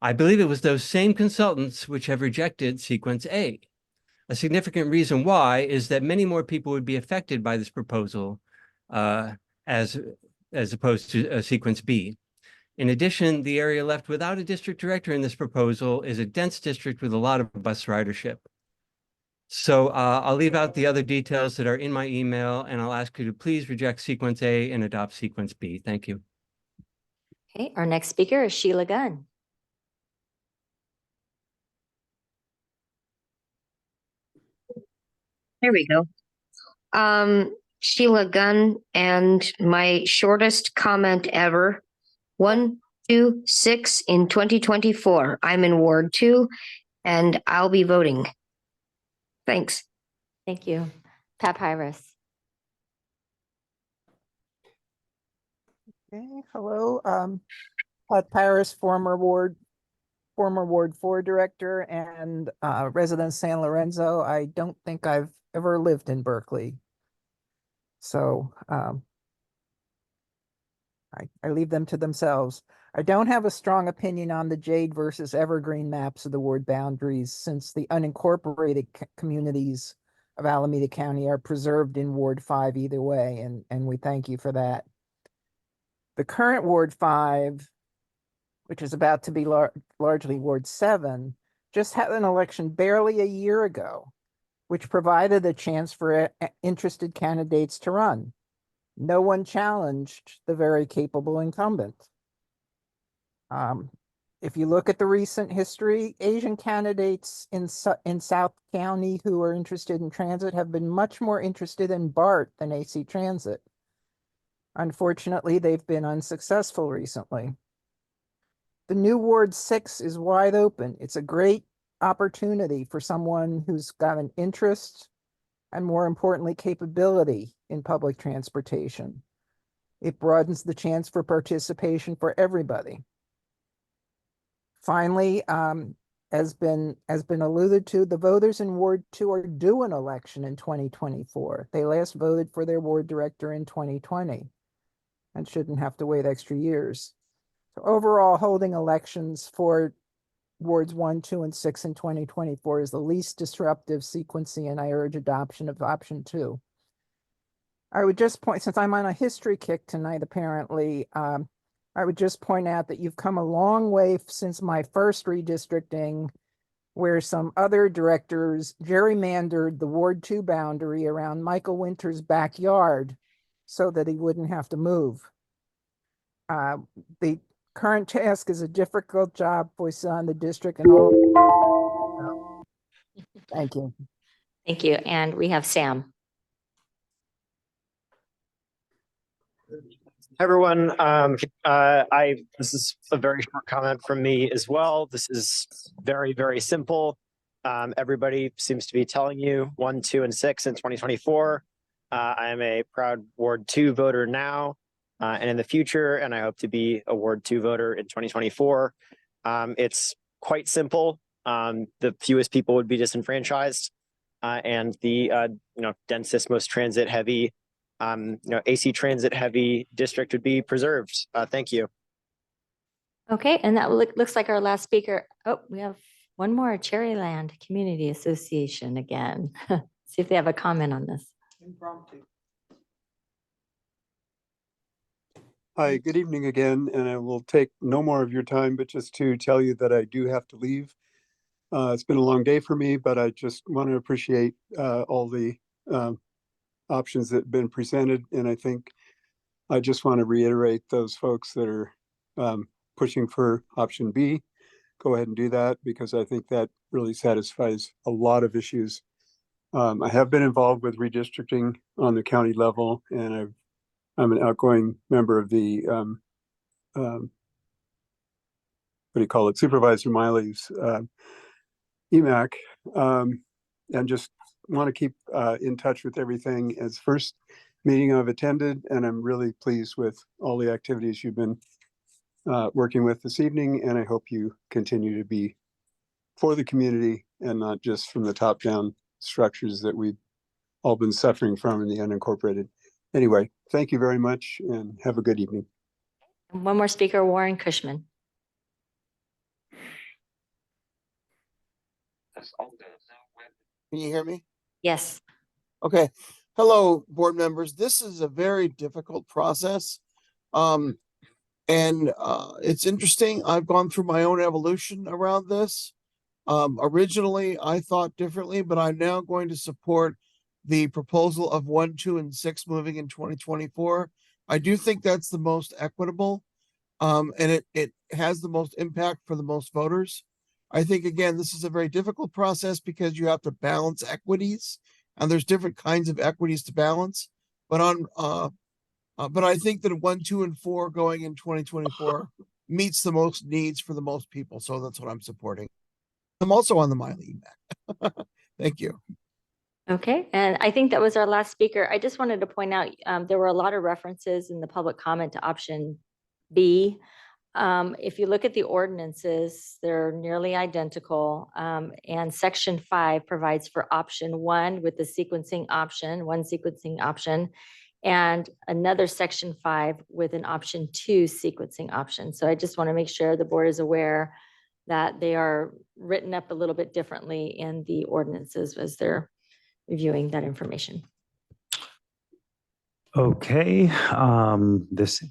I believe it was those same consultants which have rejected sequence A. A significant reason why is that many more people would be affected by this proposal as opposed to sequence B. In addition, the area left without a district director in this proposal is a dense district with a lot of bus ridership. So I'll leave out the other details that are in my email, and I'll ask you to please reject sequence A and adopt sequence B. Thank you. Okay, our next speaker is Sheila Gunn. There we go. Sheila Gunn, and my shortest comment ever. 1, 2, 6 in 2024. I'm in Ward 2 and I'll be voting. Thanks. Thank you. Pat Pyrus. Okay, hello. Pat Paris, former Ward 4 director and resident San Lorenzo. I don't think I've ever lived in Berkeley. So I leave them to themselves. I don't have a strong opinion on the Jade versus Evergreen maps of the ward boundaries, since the unincorporated communities of Alameda County are preserved in Ward 5 either way, and we thank you for that. The current Ward 5, which is about to be largely Ward 7, just had an election barely a year ago, which provided a chance for interested candidates to run. No one challenged the very capable incumbent. If you look at the recent history, Asian candidates in South County who are interested in transit have been much more interested in BART than AC Transit. Unfortunately, they've been unsuccessful recently. The new Ward 6 is wide open. It's a great opportunity for someone who's got an interest and, more importantly, capability in public transportation. It broadens the chance for participation for everybody. Finally, has been alluded to, the voters in Ward 2 are due an election in 2024. They last voted for their ward director in 2020 and shouldn't have to wait extra years. So overall, holding elections for wards 1, 2, and 6 in 2024 is the least disruptive sequencing, and I urge adoption of option 2. I would just point, since I'm on a history kick tonight, apparently, I would just point out that you've come a long way since my first redistricting, where some other directors gerrymandered the Ward 2 boundary around Michael Winter's backyard so that he wouldn't have to move. The current task is a difficult job for the district and all. Thank you. Thank you. And we have Sam. Hi, everyone. This is a very short comment from me as well. This is very, very simple. Everybody seems to be telling you 1, 2, and 6 in 2024. I am a proud Ward 2 voter now and in the future, and I hope to be a Ward 2 voter in 2024. It's quite simple. The fewest people would be disenfranchised, and the densest, most transit heavy AC transit heavy district would be preserved. Thank you. Okay, and that looks like our last speaker. Oh, we have one more, Cherryland Community Association again. See if they have a comment on this. Impromptu. Hi, good evening again, and I will take no more of your time, but just to tell you that I do have to leave. It's been a long day for me, but I just want to appreciate all the options that have been presented. And I think I just want to reiterate those folks that are pushing for option B, go ahead and do that, because I think that really satisfies a lot of issues. I have been involved with redistricting on the county level, and I'm an outgoing member of the, what do you call it, Supervisor Miley's EMAC, and just want to keep in touch with everything. As first meeting I've attended, and I'm really pleased with all the activities you've been working with this evening, and I hope you continue to be for the community and not just from the top-down structures that we've all been suffering from in the unincorporated. Anyway, thank you very much and have a good evening. One more speaker, Warren Cushman. Can you hear me? Yes. Okay. Hello, board members. This is a very difficult process. It's interesting. I've gone through my own evolution around this. Originally, I thought differently, but I'm now going to support the proposal of 1, 2, and 6 moving in 2024. I do think that's the most equitable, and it has the most impact for the most voters. I think, again, this is a very difficult process because you have to balance equities, and there's different kinds of equities to balance. But I think that 1, 2, and 4 going in 2024 meets the most needs for the most people. So that's what I'm supporting. I'm also on the Miley EMAC. Thank you. Okay, and I think that was our last speaker. I just wanted to point out there were a lot of references in the public comment to option B. If you look at the ordinances, they're nearly identical. And section 5 provides for option 1 with the sequencing option, one sequencing option, and another section 5 with an option 2 sequencing option. So I just want to make sure the board is aware that they are written up a little bit differently in the ordinances as they're reviewing that information. Okay,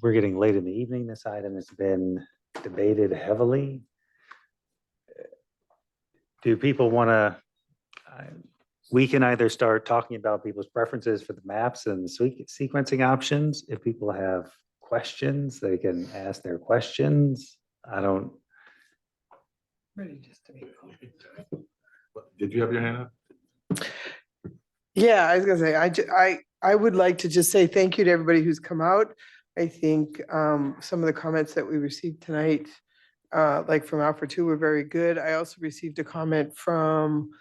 we're getting late in the evening. This item has been debated heavily. Do people want to, we can either start talking about people's preferences for the maps and the sequencing options. If people have questions, they can ask their questions. I don't. Ready just to be. Did you have your hand up? Yeah, I was gonna say, I would like to just say thank you to everybody who's come out. I think some of the comments that we received tonight, like from Alpha 2, were very good. I also received a comment from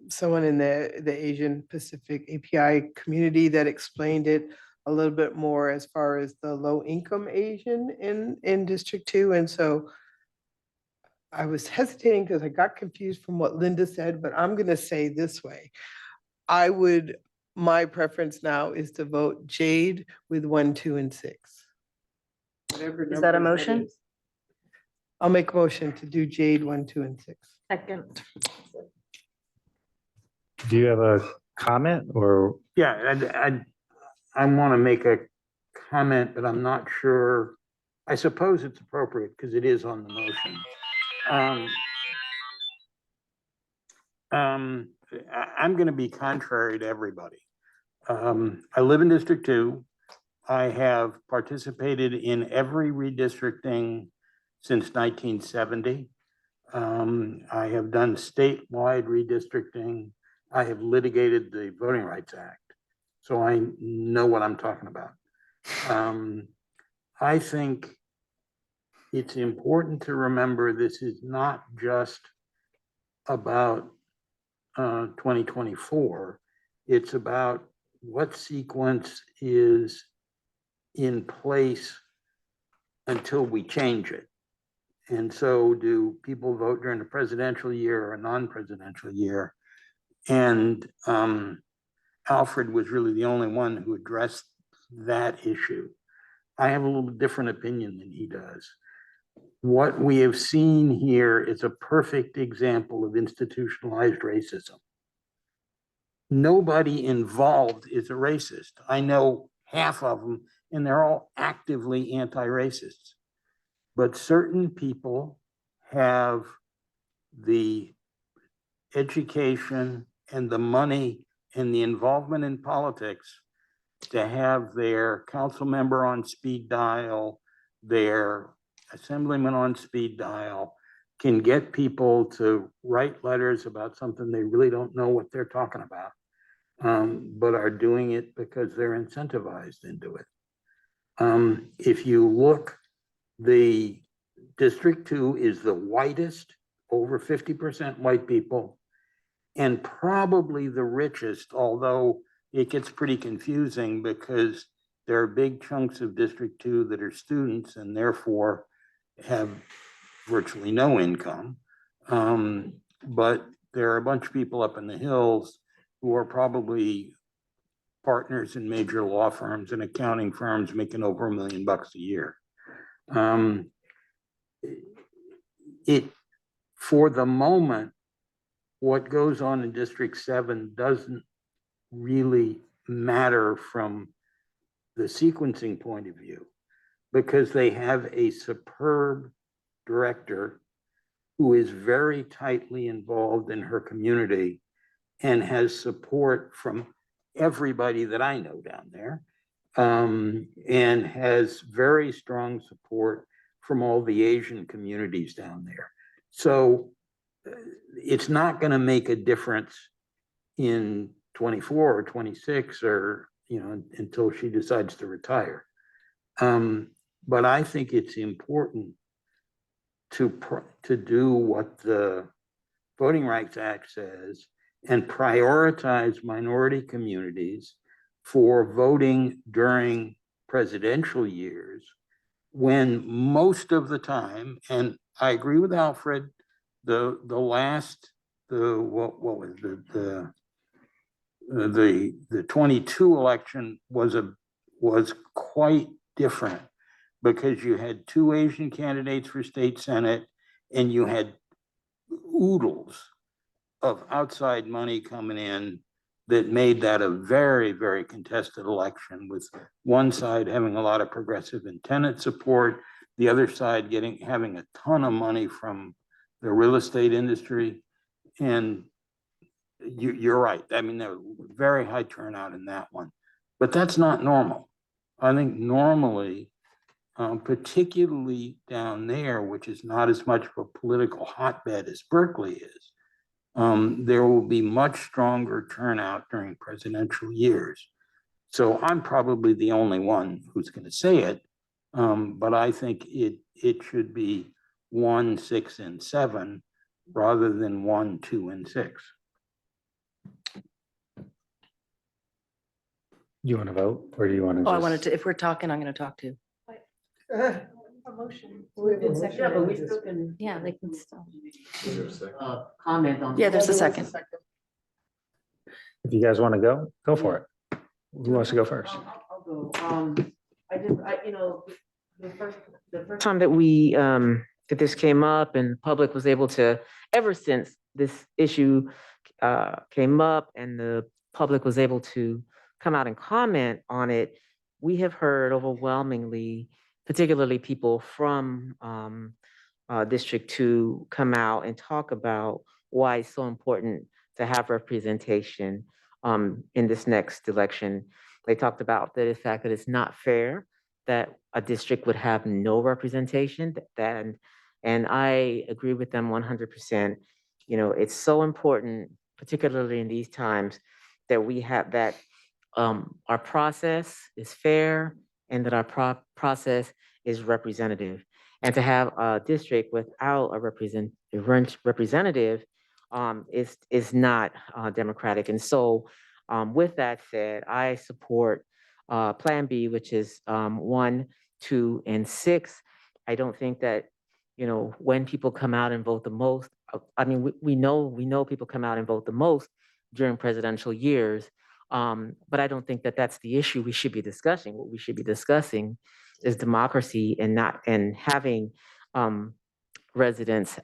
someone in the Asian Pacific API community that explained it a little bit more as far as the low income Asian in District 2. And so I was hesitating because I got confused from what Linda said, but I'm gonna say this way. My preference now is to vote Jade with 1, 2, and 6. Whatever Is that a numbers motion? is. I'll make a motion to do Jade 1, 2, and 6. Second. Do you have a comment or? Yeah, I want to make a comment, but I'm not sure. I suppose it's appropriate because it is on the motion. I'm going to be contrary to everybody. I live in District 2. I have participated in every redistricting since 1970. I have done statewide redistricting. I have litigated the Voting Rights Act, so I know what I'm talking about. I think it's important to remember this is not just about 2024. It's about what sequence is in place until we change it. And so do people vote during a presidential year or a non-presidential year? And Alfred was really the only one who addressed that issue. I have a little different opinion than he does. What we have seen here is a perfect example of institutionalized racism. Nobody involved is a racist. I know half of them, and they're all actively anti-racists. But certain people have the education and the money and the involvement in politics to have their council member on speed dial, their assemblyman on speed dial, can get people to write letters about something they really don't know what they're talking about, but are doing it because they're incentivized into it. If you look, the District 2 is the whitest, over 50% white people, and probably the richest, although it gets pretty confusing because there are big chunks of District 2 that are students and therefore have virtually no income. But there are a bunch of people up in the hills who are probably partners in major law firms and accounting firms making over $1 million a year. For the moment, what goes on in District 7 doesn't really matter from the sequencing point of view, because they have a superb director who is very tightly involved in her community and has support from everybody that I know down there, and has very strong support from all the Asian communities down there. So it's not going to make a difference in 24 or 26 or, until she decides to retire. But I think it's important to do what the Voting Rights Act says and prioritize minority communities for voting during presidential years, when most of the time, and I agree with Alfred, the 22 election was quite different, because you had 2 Asian candidates for state senate and you had oodles of outside money coming in that made that a very, very contested election, with one side having a lot of progressive and tenant support, the other side having a ton of money from the real estate industry. And you're right. I mean, there was very high turnout in that one, but that's not normal. I think normally, particularly down there, which is not as much of a political hotbed as Berkeley is, there will be much stronger turnout during presidential years. So I'm probably the only one who's going to say it, but I think it should be 1, 6, and 7 rather than 1, 2, and 6. You want to vote or do you want to? Oh, I wanted to, if we're talking, I'm going to talk too. motion. Yeah, but we still can. Yeah, they can still. Comment on. Yeah, there's a second. If you guys want to go for it. Who wants to go first? I'll go. The first time that we, that this came up and the public was able to, ever since this issue came up and the public was able to come out and comment on it, we have heard overwhelmingly, particularly people from District 2 come out and talk about why it's so important to have representation in this next election. They talked about the fact that it's not fair that a district would have no representation, and I agree with them 100%. You know, it's so important, particularly in these times, that we have that our process is fair and that our process is representative. And to have a district without a representative is not democratic. And so with that said, I support Plan B, which is 1, 2, and 6. I don't think that, you know, when people come out and vote the most, I mean, we know people come out and vote the most during presidential years, but I don't think that that's the issue we should be discussing. What we should be discussing is democracy and having residents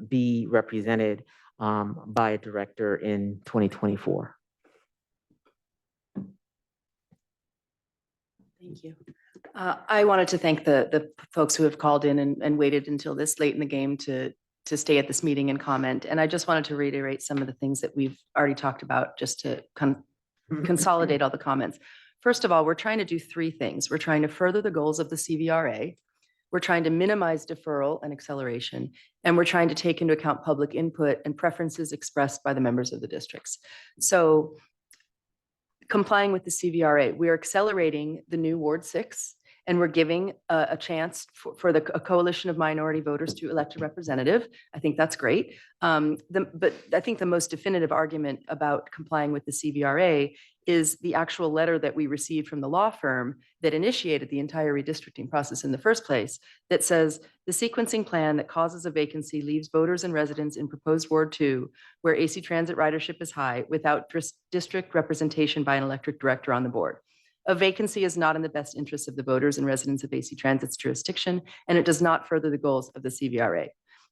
be represented by a director in 2024. Thank you. I wanted to thank the folks who have called in and waited until this late in the game to stay at this meeting and comment. And I just wanted to reiterate some of the things that we've already talked about, just to consolidate all the comments. First of all, we're trying to do 3 things. We're trying to further the goals of the CVRA. We're trying to minimize deferral and acceleration. And we're trying to take into account public input and preferences expressed by the members of the districts. So complying with the CVRA, we are accelerating the new Ward 6, and we're giving a chance for a coalition of minority voters to elect a representative. I think that's great. But I think the most definitive argument about complying with the CVRA is the actual letter that we received from the law firm that initiated the entire redistricting process in the first place, that says the sequencing plan that causes a vacancy leaves voters and residents in proposed Ward 2, where AC Transit ridership is high, without district representation by an electric director on the board. A vacancy is not in the best interests of the voters and residents of AC Transit's jurisdiction, and it does not further the goals of the CVRA.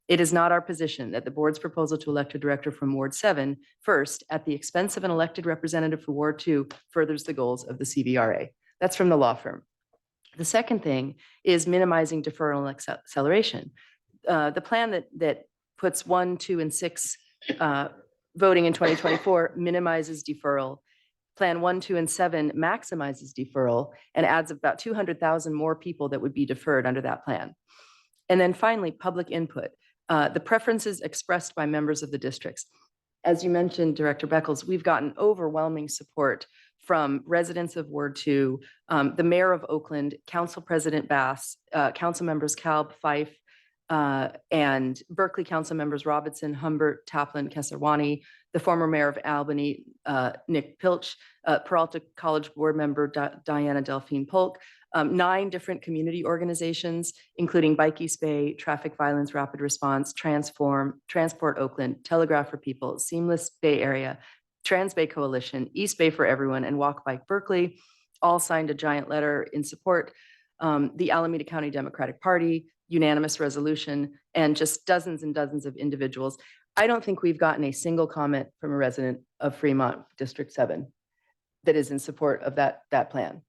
It is not our position that the board's proposal to elect a director from Ward 7 first, at the expense of an elected representative for Ward 2, furthers the goals of the CVRA. That's from the law firm. The second thing is minimizing deferral and acceleration. The plan that puts 1, 2, and 6 voting in 2024 minimizes deferral. Plan 1, 2, and 7 maximizes deferral and adds about 200,000 more people that would be deferred under that plan. And then finally, public input. The preferences expressed by members of the districts. As you mentioned, Director Beckles, we've gotten overwhelming support from residents of Ward 2, the mayor of Oakland, Council President Bass, council members Kalb, Fife, and Berkeley council members Robinson, Humbert, Taplin, Kesarwani, the former mayor of Albany, Nick Pilch, Peralta College board member Diana Delphine Polk, 9 different community organizations, including Bike East Bay, Traffic Violence Rapid Response, Transport Oakland, Telegraph for People, Seamless Bay Area, Trans Bay Coalition, East Bay for Everyone, and Walk Bike Berkeley, all signed a giant letter in support. The Alameda County Democratic Party, unanimous resolution, and just dozens and dozens of individuals. I don't think we've gotten a single comment from a resident of Fremont District 7 that is in support of that plan.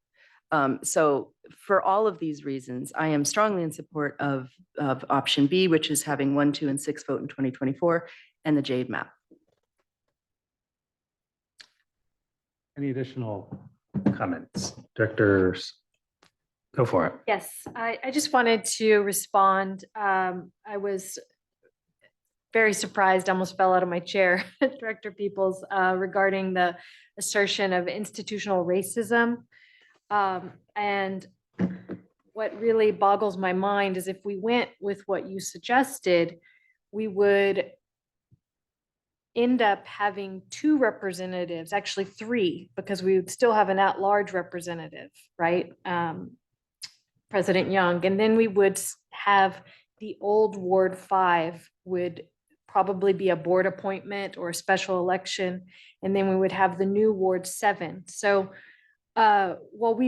So for all of these reasons, I am strongly in support of option B, which is having 1, 2, and 6 vote in 2024, and the JADE map. Any additional comments? Directors, go for it. Yes, I just wanted to respond. I was very surprised, almost fell out of my chair, Director Peoples, regarding the assertion of institutional racism. And what really boggles my mind is if we went with what you suggested, we would end up having 2 representatives, actually 3, because we would still have an at-large representative, right? President Young. And then we would have the old Ward 5 would probably be a board appointment or a special election. And then we would have the new Ward 7. So while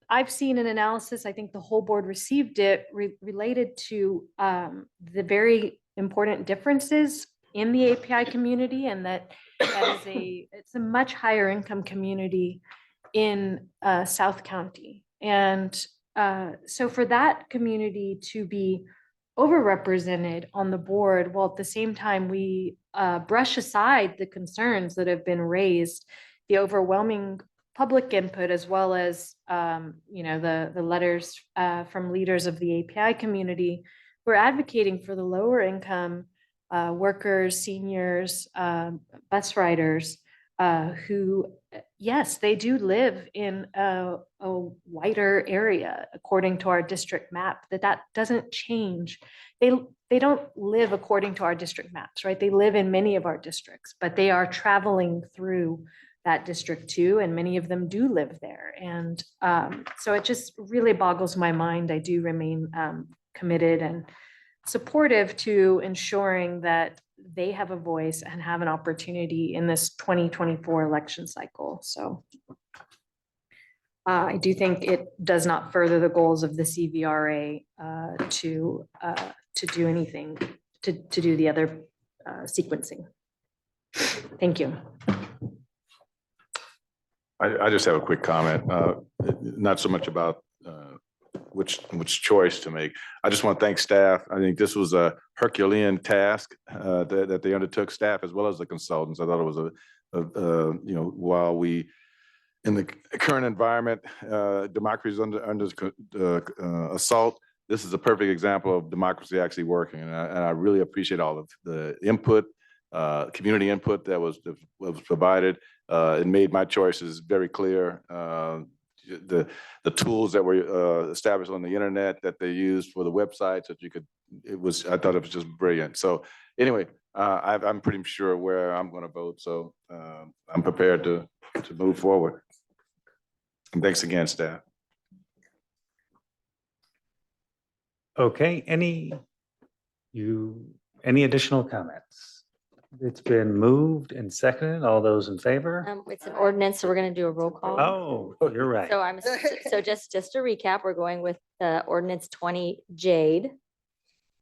I've seen an analysis, I think the whole board received it related to the very important differences in the API community, and that is it's a much higher income community in South County. And so for that community to be overrepresented on the board, while at the same time we brush aside the concerns that have been raised, the overwhelming public input, as well as the letters from leaders of the API community, we're advocating for the lower income workers, seniors, bus riders, who, yes, they do live in a wider area according to our district map, that doesn't change. They don't live according to our district maps, right? They live in many of our districts, but they are traveling through that district too, and many of them do live there. And so it just really boggles my mind. I do remain committed and supportive to ensuring that they have a voice and have an opportunity in this 2024 election cycle. So I do think it does not further the goals of the CVRA to do anything, to do the other sequencing. Thank you. I just have a quick comment, not so much about which choice to make. I just want to thank staff. I think this was a Herculean task that they undertook, staff as well as the consultants. I thought it was while we, in the current environment, democracy is under assault. This is a perfect example of democracy actually working, and I really appreciate all of the input, community input that was provided. It made my choices very clear. The tools that were established on the internet that they used for the websites that you could, I thought it was just brilliant. So anyway, I'm pretty sure where I'm going to vote. So I'm prepared to move forward. And thanks again, staff. Okay, any additional comments? It's been moved and seconded. All those in favor? It's an ordinance, so we're going to do a roll call. Oh, you're right. So just to recap, we're going with ordinance 20 Jade.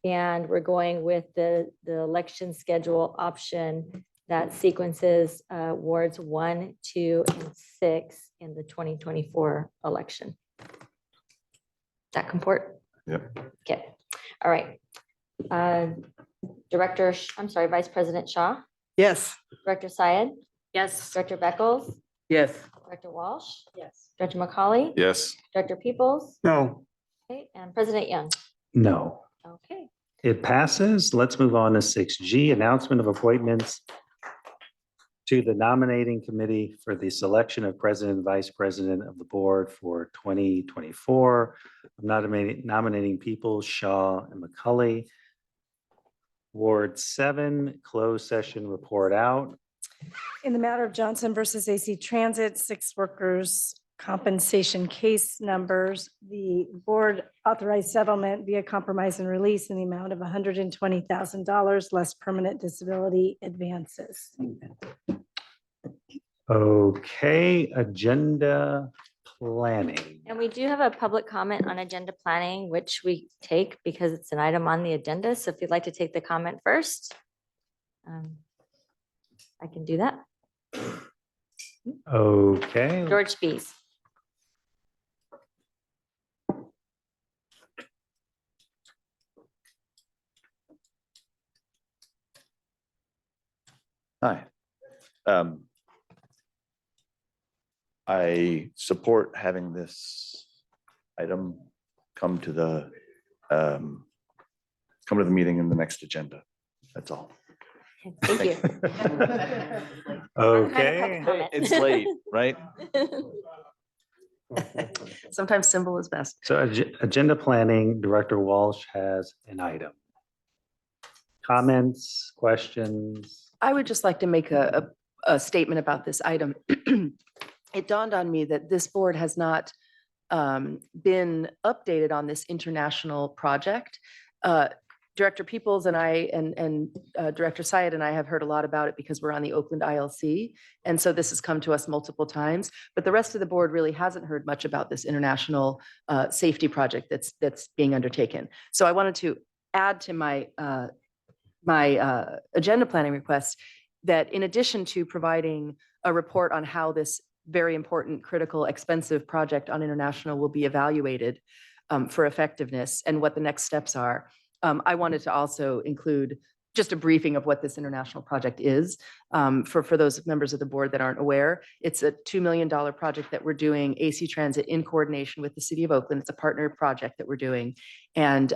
And we're going with the election schedule option that sequences wards 1, 2, and 6 in the 2024 election. That comport? Yep. Okay. All right. Vice President Shaw, Yes. Director Syed, Yes. Director Beckles, Yes. Director Walsh, Yes. Director McCauley, Yes. Director Peoples, No. okay, and President Young. No. Okay. It passes. Let's move on to 6G, announcement of appointments to the nominating committee for the selection of president and vice president of the board for 2024. I'm nominating Peoples, Shaw, and McCauley. Ward 7, closed session report out. In the matter of Johnson versus AC Transit, 6 workers' compensation case numbers, the board authorized settlement via compromise and release in the amount of $120,000 less permanent disability advances. Okay, agenda planning. And we do have a public comment on agenda planning, which we take because it's an item on the agenda. So if you'd like to take the comment first, I can do that. Okay. George Spees. Hi. I support having this item come to the meeting in the next agenda. That's all. Thank you. Okay. It's late, right? Sometimes simple is best. So agenda planning, Director Walsh has an item. Comments, questions? I would just like to make a statement about this item. It dawned on me that this board has not been updated on this international project. Director Peoples and I and Director Syed and I have heard a lot about it because we're on the Oakland ILC. And so this has come to us multiple times, but the rest of the board really hasn't heard much about this international safety project that's being undertaken. So I wanted to add to my agenda planning request that in addition to providing a report on how this very important, critical, expensive project on international will be evaluated for effectiveness and what the next steps are, I wanted to also include just a briefing of what this international project is. For those members of the board that aren't aware, it's a $2 million project that we're doing, AC Transit in coordination with the City of Oakland. It's a partner project that we're doing. And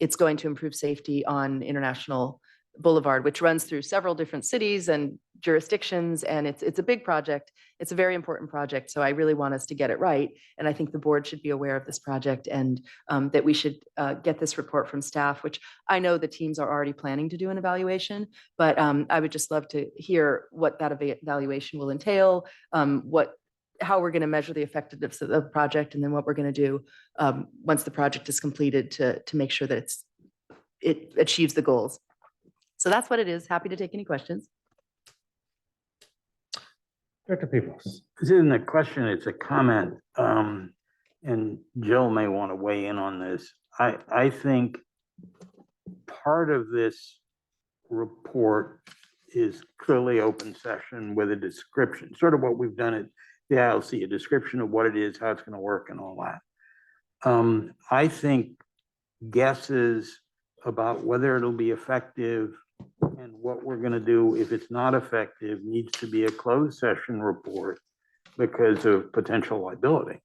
it's going to improve safety on International Boulevard, which runs through several different cities and jurisdictions. And it's a big project. It's a very important project. So I really want us to get it right. And I think the board should be aware of this project and that we should get this report from staff, which I know the teams are already planning to do an evaluation, but I would just love to hear what that evaluation will entail, how we're going to measure the effectiveness of the project, and then what we're going to do once the project is completed to make sure that it achieves the goals. So that's what it is. Happy to take any questions. Director Peoples. This isn't a question, it's a comment. And Jill may want to weigh in on this. I think part of this report is clearly open session with a description, sort of what we've done at the ILC, a description of what it is, how it's going to work and all that. I think guesses about whether it'll be effective and what we're going to do if it's not effective needs to be a closed session report because of potential liability.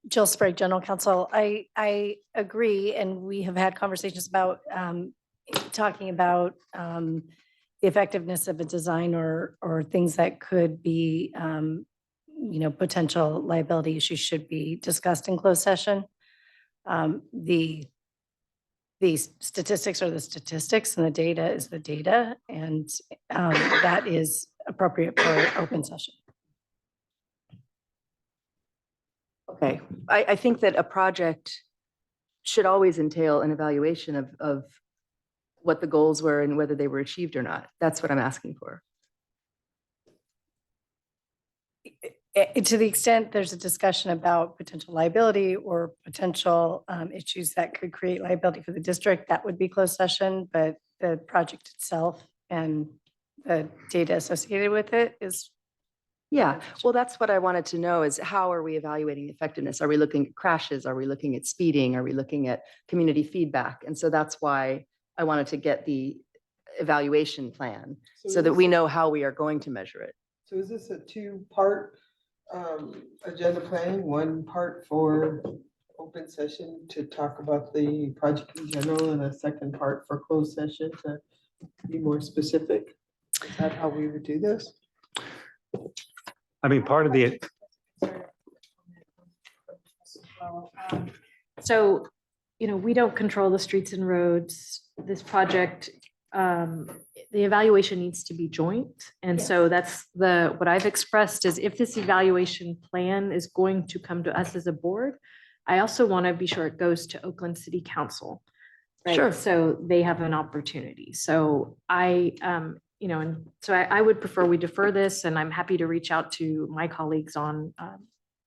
Jill Sprague, General Counsel. I agree, and we have had conversations about talking about the effectiveness of a design or things that could be, potential liability issues should be discussed in closed session. The statistics are the statistics and the data is the data, and that is appropriate for open session. Okay, I think that a project should always entail an evaluation of what the goals were and whether they were achieved or not. That's what I'm asking for. To the extent there's a discussion about potential liability or potential issues that could create liability for the district, that would be closed session, but the project itself and the data associated with it is. Yeah, well, that's what I wanted to know is how are we evaluating effectiveness? Are we looking at crashes? Are we looking at speeding? Are we looking at community feedback? And so that's why I wanted to get the evaluation plan so that we know how we are going to measure it. So is this a two-part agenda planning, one part for open session to talk about the project in general and a second part for closed session to be more specific? Is that how we would do this? I mean, part of the, So, we don't control the streets and roads. This project, the evaluation needs to be joint. And so that's what I've expressed is if this evaluation plan is going to come to us as a board, I also want to be sure it goes to Oakland City Council. Right? Sure. So they have an opportunity. So I would prefer we defer this, and I'm happy to reach out to my colleagues on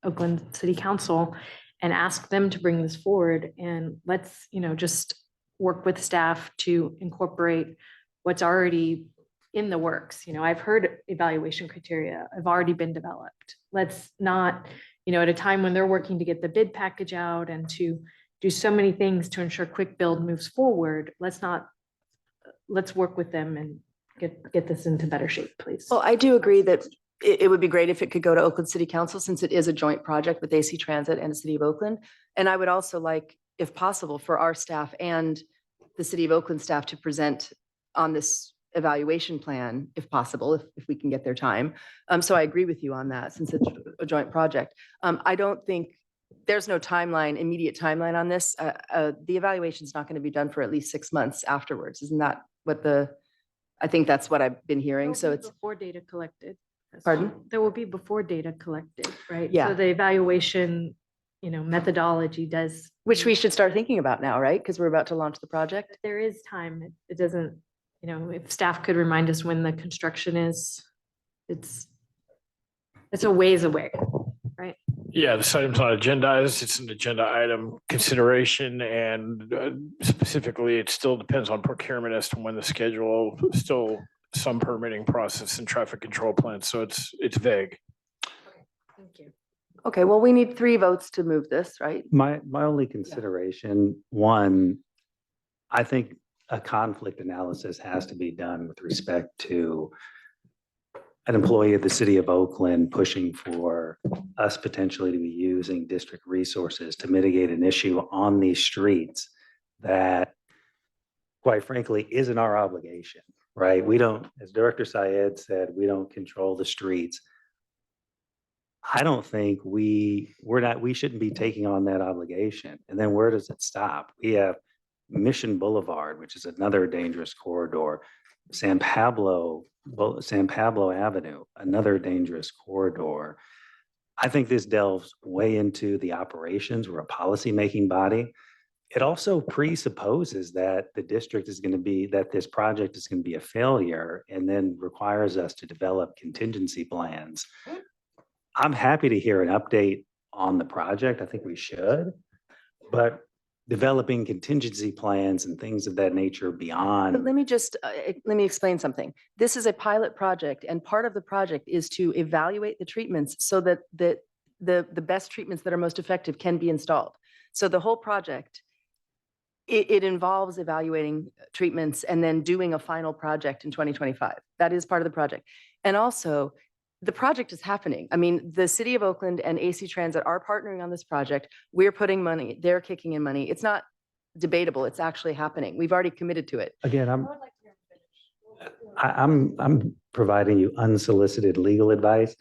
Oakland City Council and ask them to bring this forward. And let's, just work with staff to incorporate what's already in the works. I've heard evaluation criteria have already been developed. Let's not, at a time when they're working to get the bid package out and to do so many things to ensure quick build moves forward, let's work with them and get this into better shape, please. Well, I do agree that it would be great if it could go to Oakland City Council since it is a joint project with AC Transit and the City of Oakland. And I would also like, if possible, for our staff and the City of Oakland staff to present on this evaluation plan, if possible, if we can get their time. So I agree with you on that since it's a joint project. I don't think there's no immediate timeline on this. The evaluation is not going to be done for at least 6 months afterwards. Isn't that what I think that's what I've been hearing. So it's before data collected. Pardon? There will be before data collected, right? Yeah. So the evaluation, methodology does. Which we should start thinking about now, right? Because we're about to launch the project. There is time. It doesn't, if staff could remind us when the construction is, it's a ways away, right? Yeah, this item's not agendized. It's an agenda item consideration, and specifically, it still depends on procurement as to when the schedule, still some permitting process and traffic control plans, so it's vague. Thank you. Okay, well, we need 3 votes to move this, right? My only consideration, one, I think a conflict analysis has to be done with respect to an employee of the city of Oakland pushing for us potentially to be using district resources to mitigate an issue on these streets that, quite frankly, isn't our obligation, right? We don't, as Director Syed said, we don't control the streets. I don't think we shouldn't be taking on that obligation. And then where does it stop? We have Mission Boulevard, which is another dangerous corridor. San Pablo Avenue, another dangerous corridor. I think this delves way into the operations. We're a policy-making body. It also presupposes that the district is going to be, that this project is going to be a failure, and then requires us to develop contingency plans. I'm happy to hear an update on the project. I think we should, but developing contingency plans and things of that nature beyond. But let me explain something. This is a pilot project, and part of the project is to evaluate the treatments so that the best treatments that are most effective can be installed. So the whole project, it involves evaluating treatments and then doing a final project in 2025. That is part of the project. And also, the project is happening. I mean, the city of Oakland and AC Transit are partnering on this project. We're putting money, they're kicking in money. It's not debatable. It's actually happening. We've already committed to it. Again, I'm providing you unsolicited legal advice.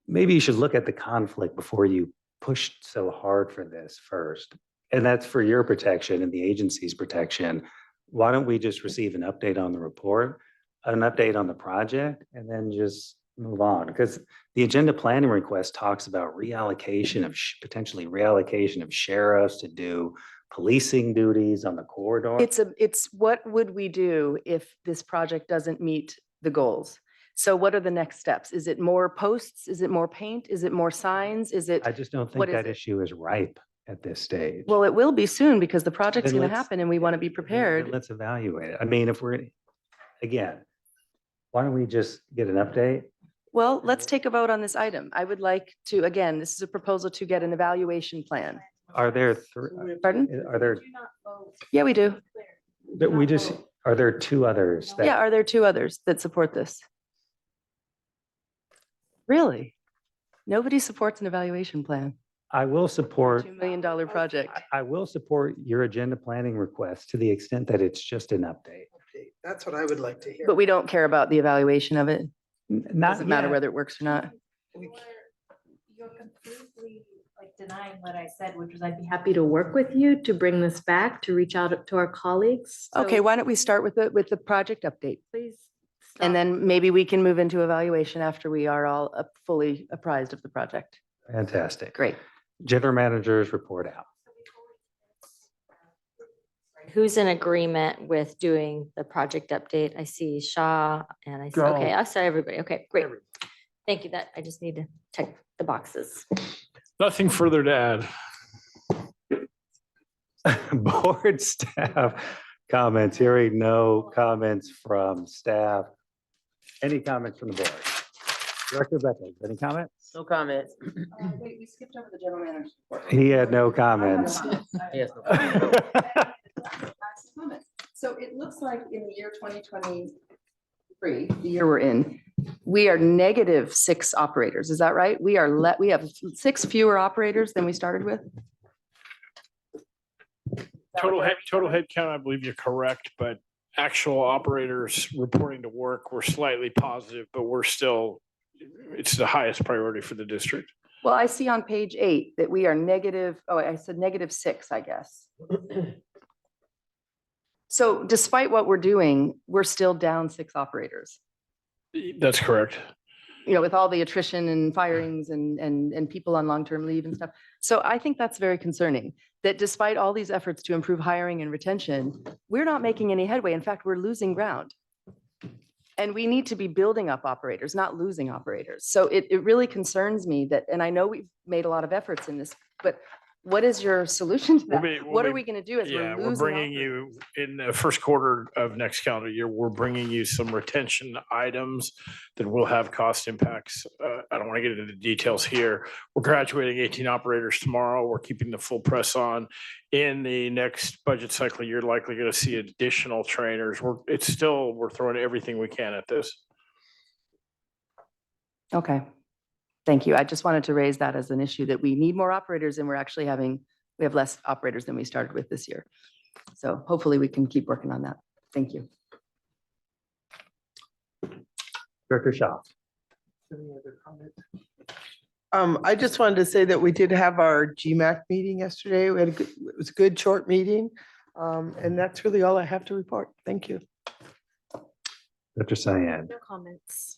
Maybe you should look at the conflict before you push so hard for this first. And that's for your protection and the agency's protection. Why don't we just receive an update on the report, an update on the project, and then just move on? Because the agenda planning request talks about reallocation of potentially reallocation of sheriffs to do policing duties on the corridor. It's what would we do if this project doesn't meet the goals? So what are the next steps? Is it more posts? Is it more paint? Is it more signs? Is it? I just don't think what is that it? issue is ripe at this stage. Well, it will be soon because the project's Then going to let's- happen and we want to be Then prepared. let's evaluate it. I mean, again, why don't we just get an update? Well, let's take a vote on this item. I would like to, again, this is a proposal to get an evaluation plan. Are there, Pardon? are there, Yeah, we do. are there 2 others? that- Yeah, are there 2 others that support this? Really? Nobody supports an evaluation plan? I will support, $2 million project. I will support your agenda planning request to the extent that it's just an update. That's what I would like to hear. But we don't care about the evaluation of it. Not Doesn't matter yet. whether it works or not. You're completely denying what I said, which was I'd be happy to work with you to bring this back, to reach out to our colleagues. Okay, So why don't we start with the project update? please. And stop. then maybe we can move into evaluation after we are all fully apprised of the project. Fantastic. Great. General managers report out. Who's in agreement with doing the project update? I see Shaw and I see, okay, I saw everybody. Okay, great. Thank you. That I just need to check the boxes. Nothing further to add. Board staff comments, hearing no comments from staff. Any comments from the board? Director Beckles, any comments? No comments. Wait, we skipped over the general manager's report. He had no comments. Yes. So it looks like in the year 2023, the year we're in, we are -6 operators. Is that right? We have 6 fewer operators than we started with? Total head count, I believe you're correct, but actual operators reporting to work were slightly positive, but it's the highest priority for the district. Well, I see on page 8 that we are I said -6, I guess. So despite what we're doing, we're still down 6 operators. That's correct. with all the attrition and firings and people on long-term leave and stuff. So I think that's very concerning, that despite all these efforts to improve hiring and retention, we're not making any headway. In fact, we're losing ground. And we need to be building up operators, not losing operators. So it really concerns me that, and I know we've made a lot of efforts in this, but what is your solution to that? What are we going to do as Yeah, we're we're losing bringing you in the first quarter of next calendar year, we're bringing you some retention items that will have cost impacts. I don't want to get into the details here. We're graduating 18 operators tomorrow. We're keeping the full press on. In the next budget cycle, you're likely going to see additional trainers. We're throwing everything we can at this. Okay. Thank you. I just wanted to raise that as an issue, that we need more operators, and we have less operators than we started with this year. So hopefully we can keep working on that. Thank you. Director Shaw. Any other comments? I just wanted to say that we did have our GMAC meeting yesterday. It was a good short meeting. And that's really all I have to report. Thank you. Dr. Cyan. No comments.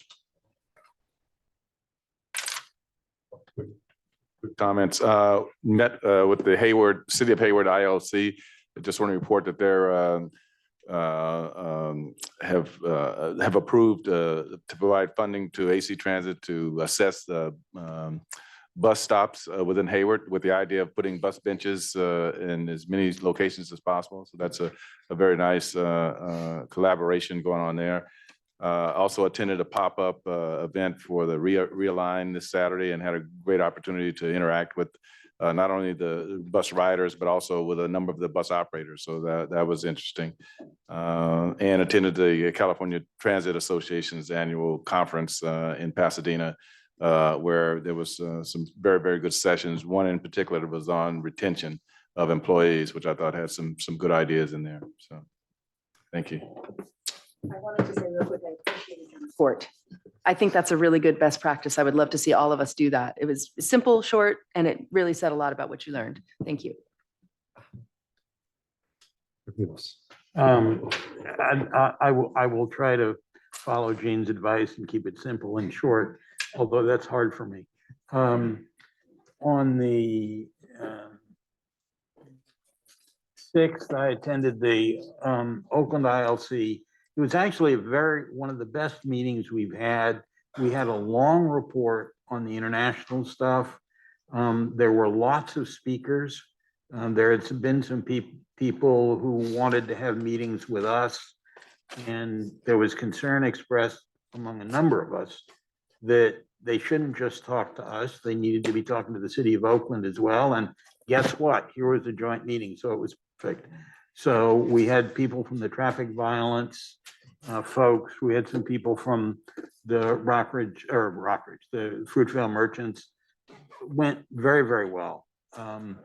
Quick comments. Met with the City of Hayward ILC. I just want to report that they're have approved to provide funding to AC Transit to assess the bus stops within Hayward, with the idea of putting bus benches in as many locations as possible. So that's a very nice collaboration going on there. Also attended a pop-up event for the Realign this Saturday, and had a great opportunity to interact with not only the bus riders, but also with a number of the bus operators. So that was interesting. And attended the California Transit Association's annual conference in Pasadena, where there was some very, very good sessions. One in particular that was on retention of employees, which I thought had some good ideas in there. So thank you. I wanted to say real quick, I appreciated your report. I think that's a really good best practice. I would love to see all of us do that. It was simple, short, and it really said a lot about what you learned. Thank you. I will try to follow Jane's advice and keep it simple and short, although that's hard for me. On the 6th, I attended the Oakland ILC. It was actually one of the best meetings we've had. We had a long report on the international stuff. There were lots of speakers. There had been some people who wanted to have meetings with us, and there was concern expressed among a number of us that they shouldn't just talk to us. They needed to be talking to the city of Oakland as well. And guess what? Here was a joint meeting, so it was perfect. So we had people from the traffic violence folks. We had some people from the the Fruitvale merchants. Went very, very well. On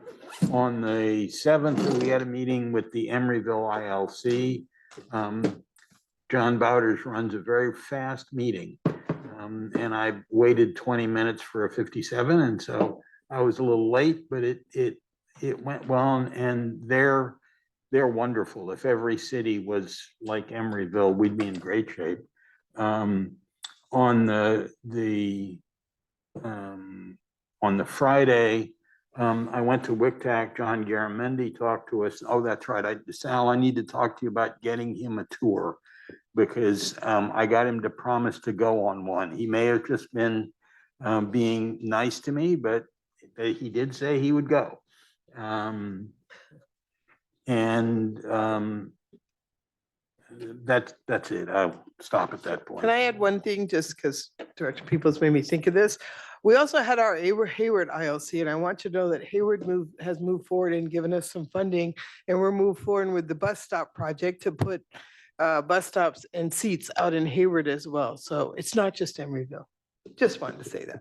the 7th, we had a meeting with the Emeryville ILC. John Bowders runs a very fast meeting. And I waited 20 minutes for a 57. And so I was a little late, but it went well, and they're wonderful. If every city was like Emeryville, we'd be in great shape. On the Friday, I went to WICTAC. John Garamendi talked to us. Oh, that's right. Sal, I need to talk to you about getting him a tour, because I got him to promise to go on one. He may have just been being nice to me, but he did say he would go. That's it. I'll stop at that point. Can I add one thing, just because Director Peoples made me think of this? We also had our Hayward ILC, and I want to know that Hayward has moved forward and given us some funding, and we're moved forward with the bus stop project to put bus stops and seats out in Hayward as well. So it's not just Emeryville. Just wanted to say that.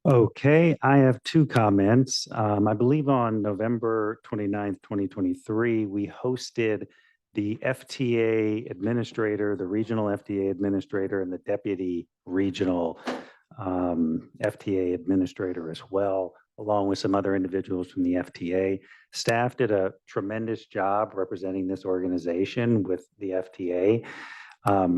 Okay, I have two comments. I believe on November 29th, 2023, we hosted the FTA administrator, the regional FTA administrator, and the deputy regional FTA administrator as well, along with some other individuals from the FTA. Staff did a tremendous job representing this organization with the FTA.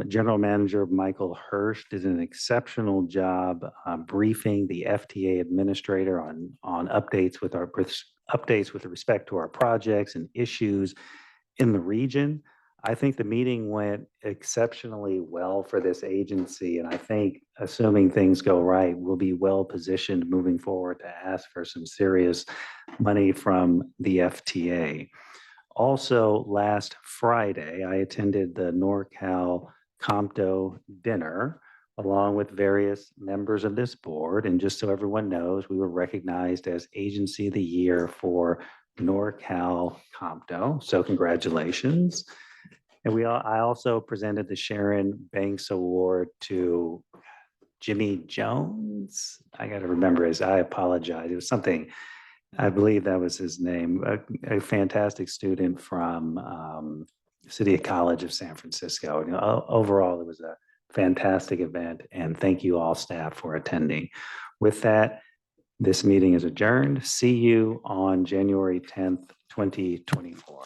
General Manager Michael Hirsch did an exceptional job briefing the FTA administrator on updates with respect to our projects and issues in the region. I think the meeting went exceptionally well for this agency, and I think, assuming things go right, we'll be well positioned moving forward to ask for some serious money from the FTA. Also, last Friday, I attended the NorCal Compto dinner along with various members of this board. And just so everyone knows, we were recognized as Agency of the Year for NorCal Compto. So congratulations. And I also presented the Sharon Banks Award to Jimmy Jones. I got to remember I apologize. It was something, I believe that was his name, a fantastic student from City College of San Francisco. You know, overall, it was a fantastic event, and thank you all staff for attending. With that, this meeting is adjourned. See you on January 10th, 2024.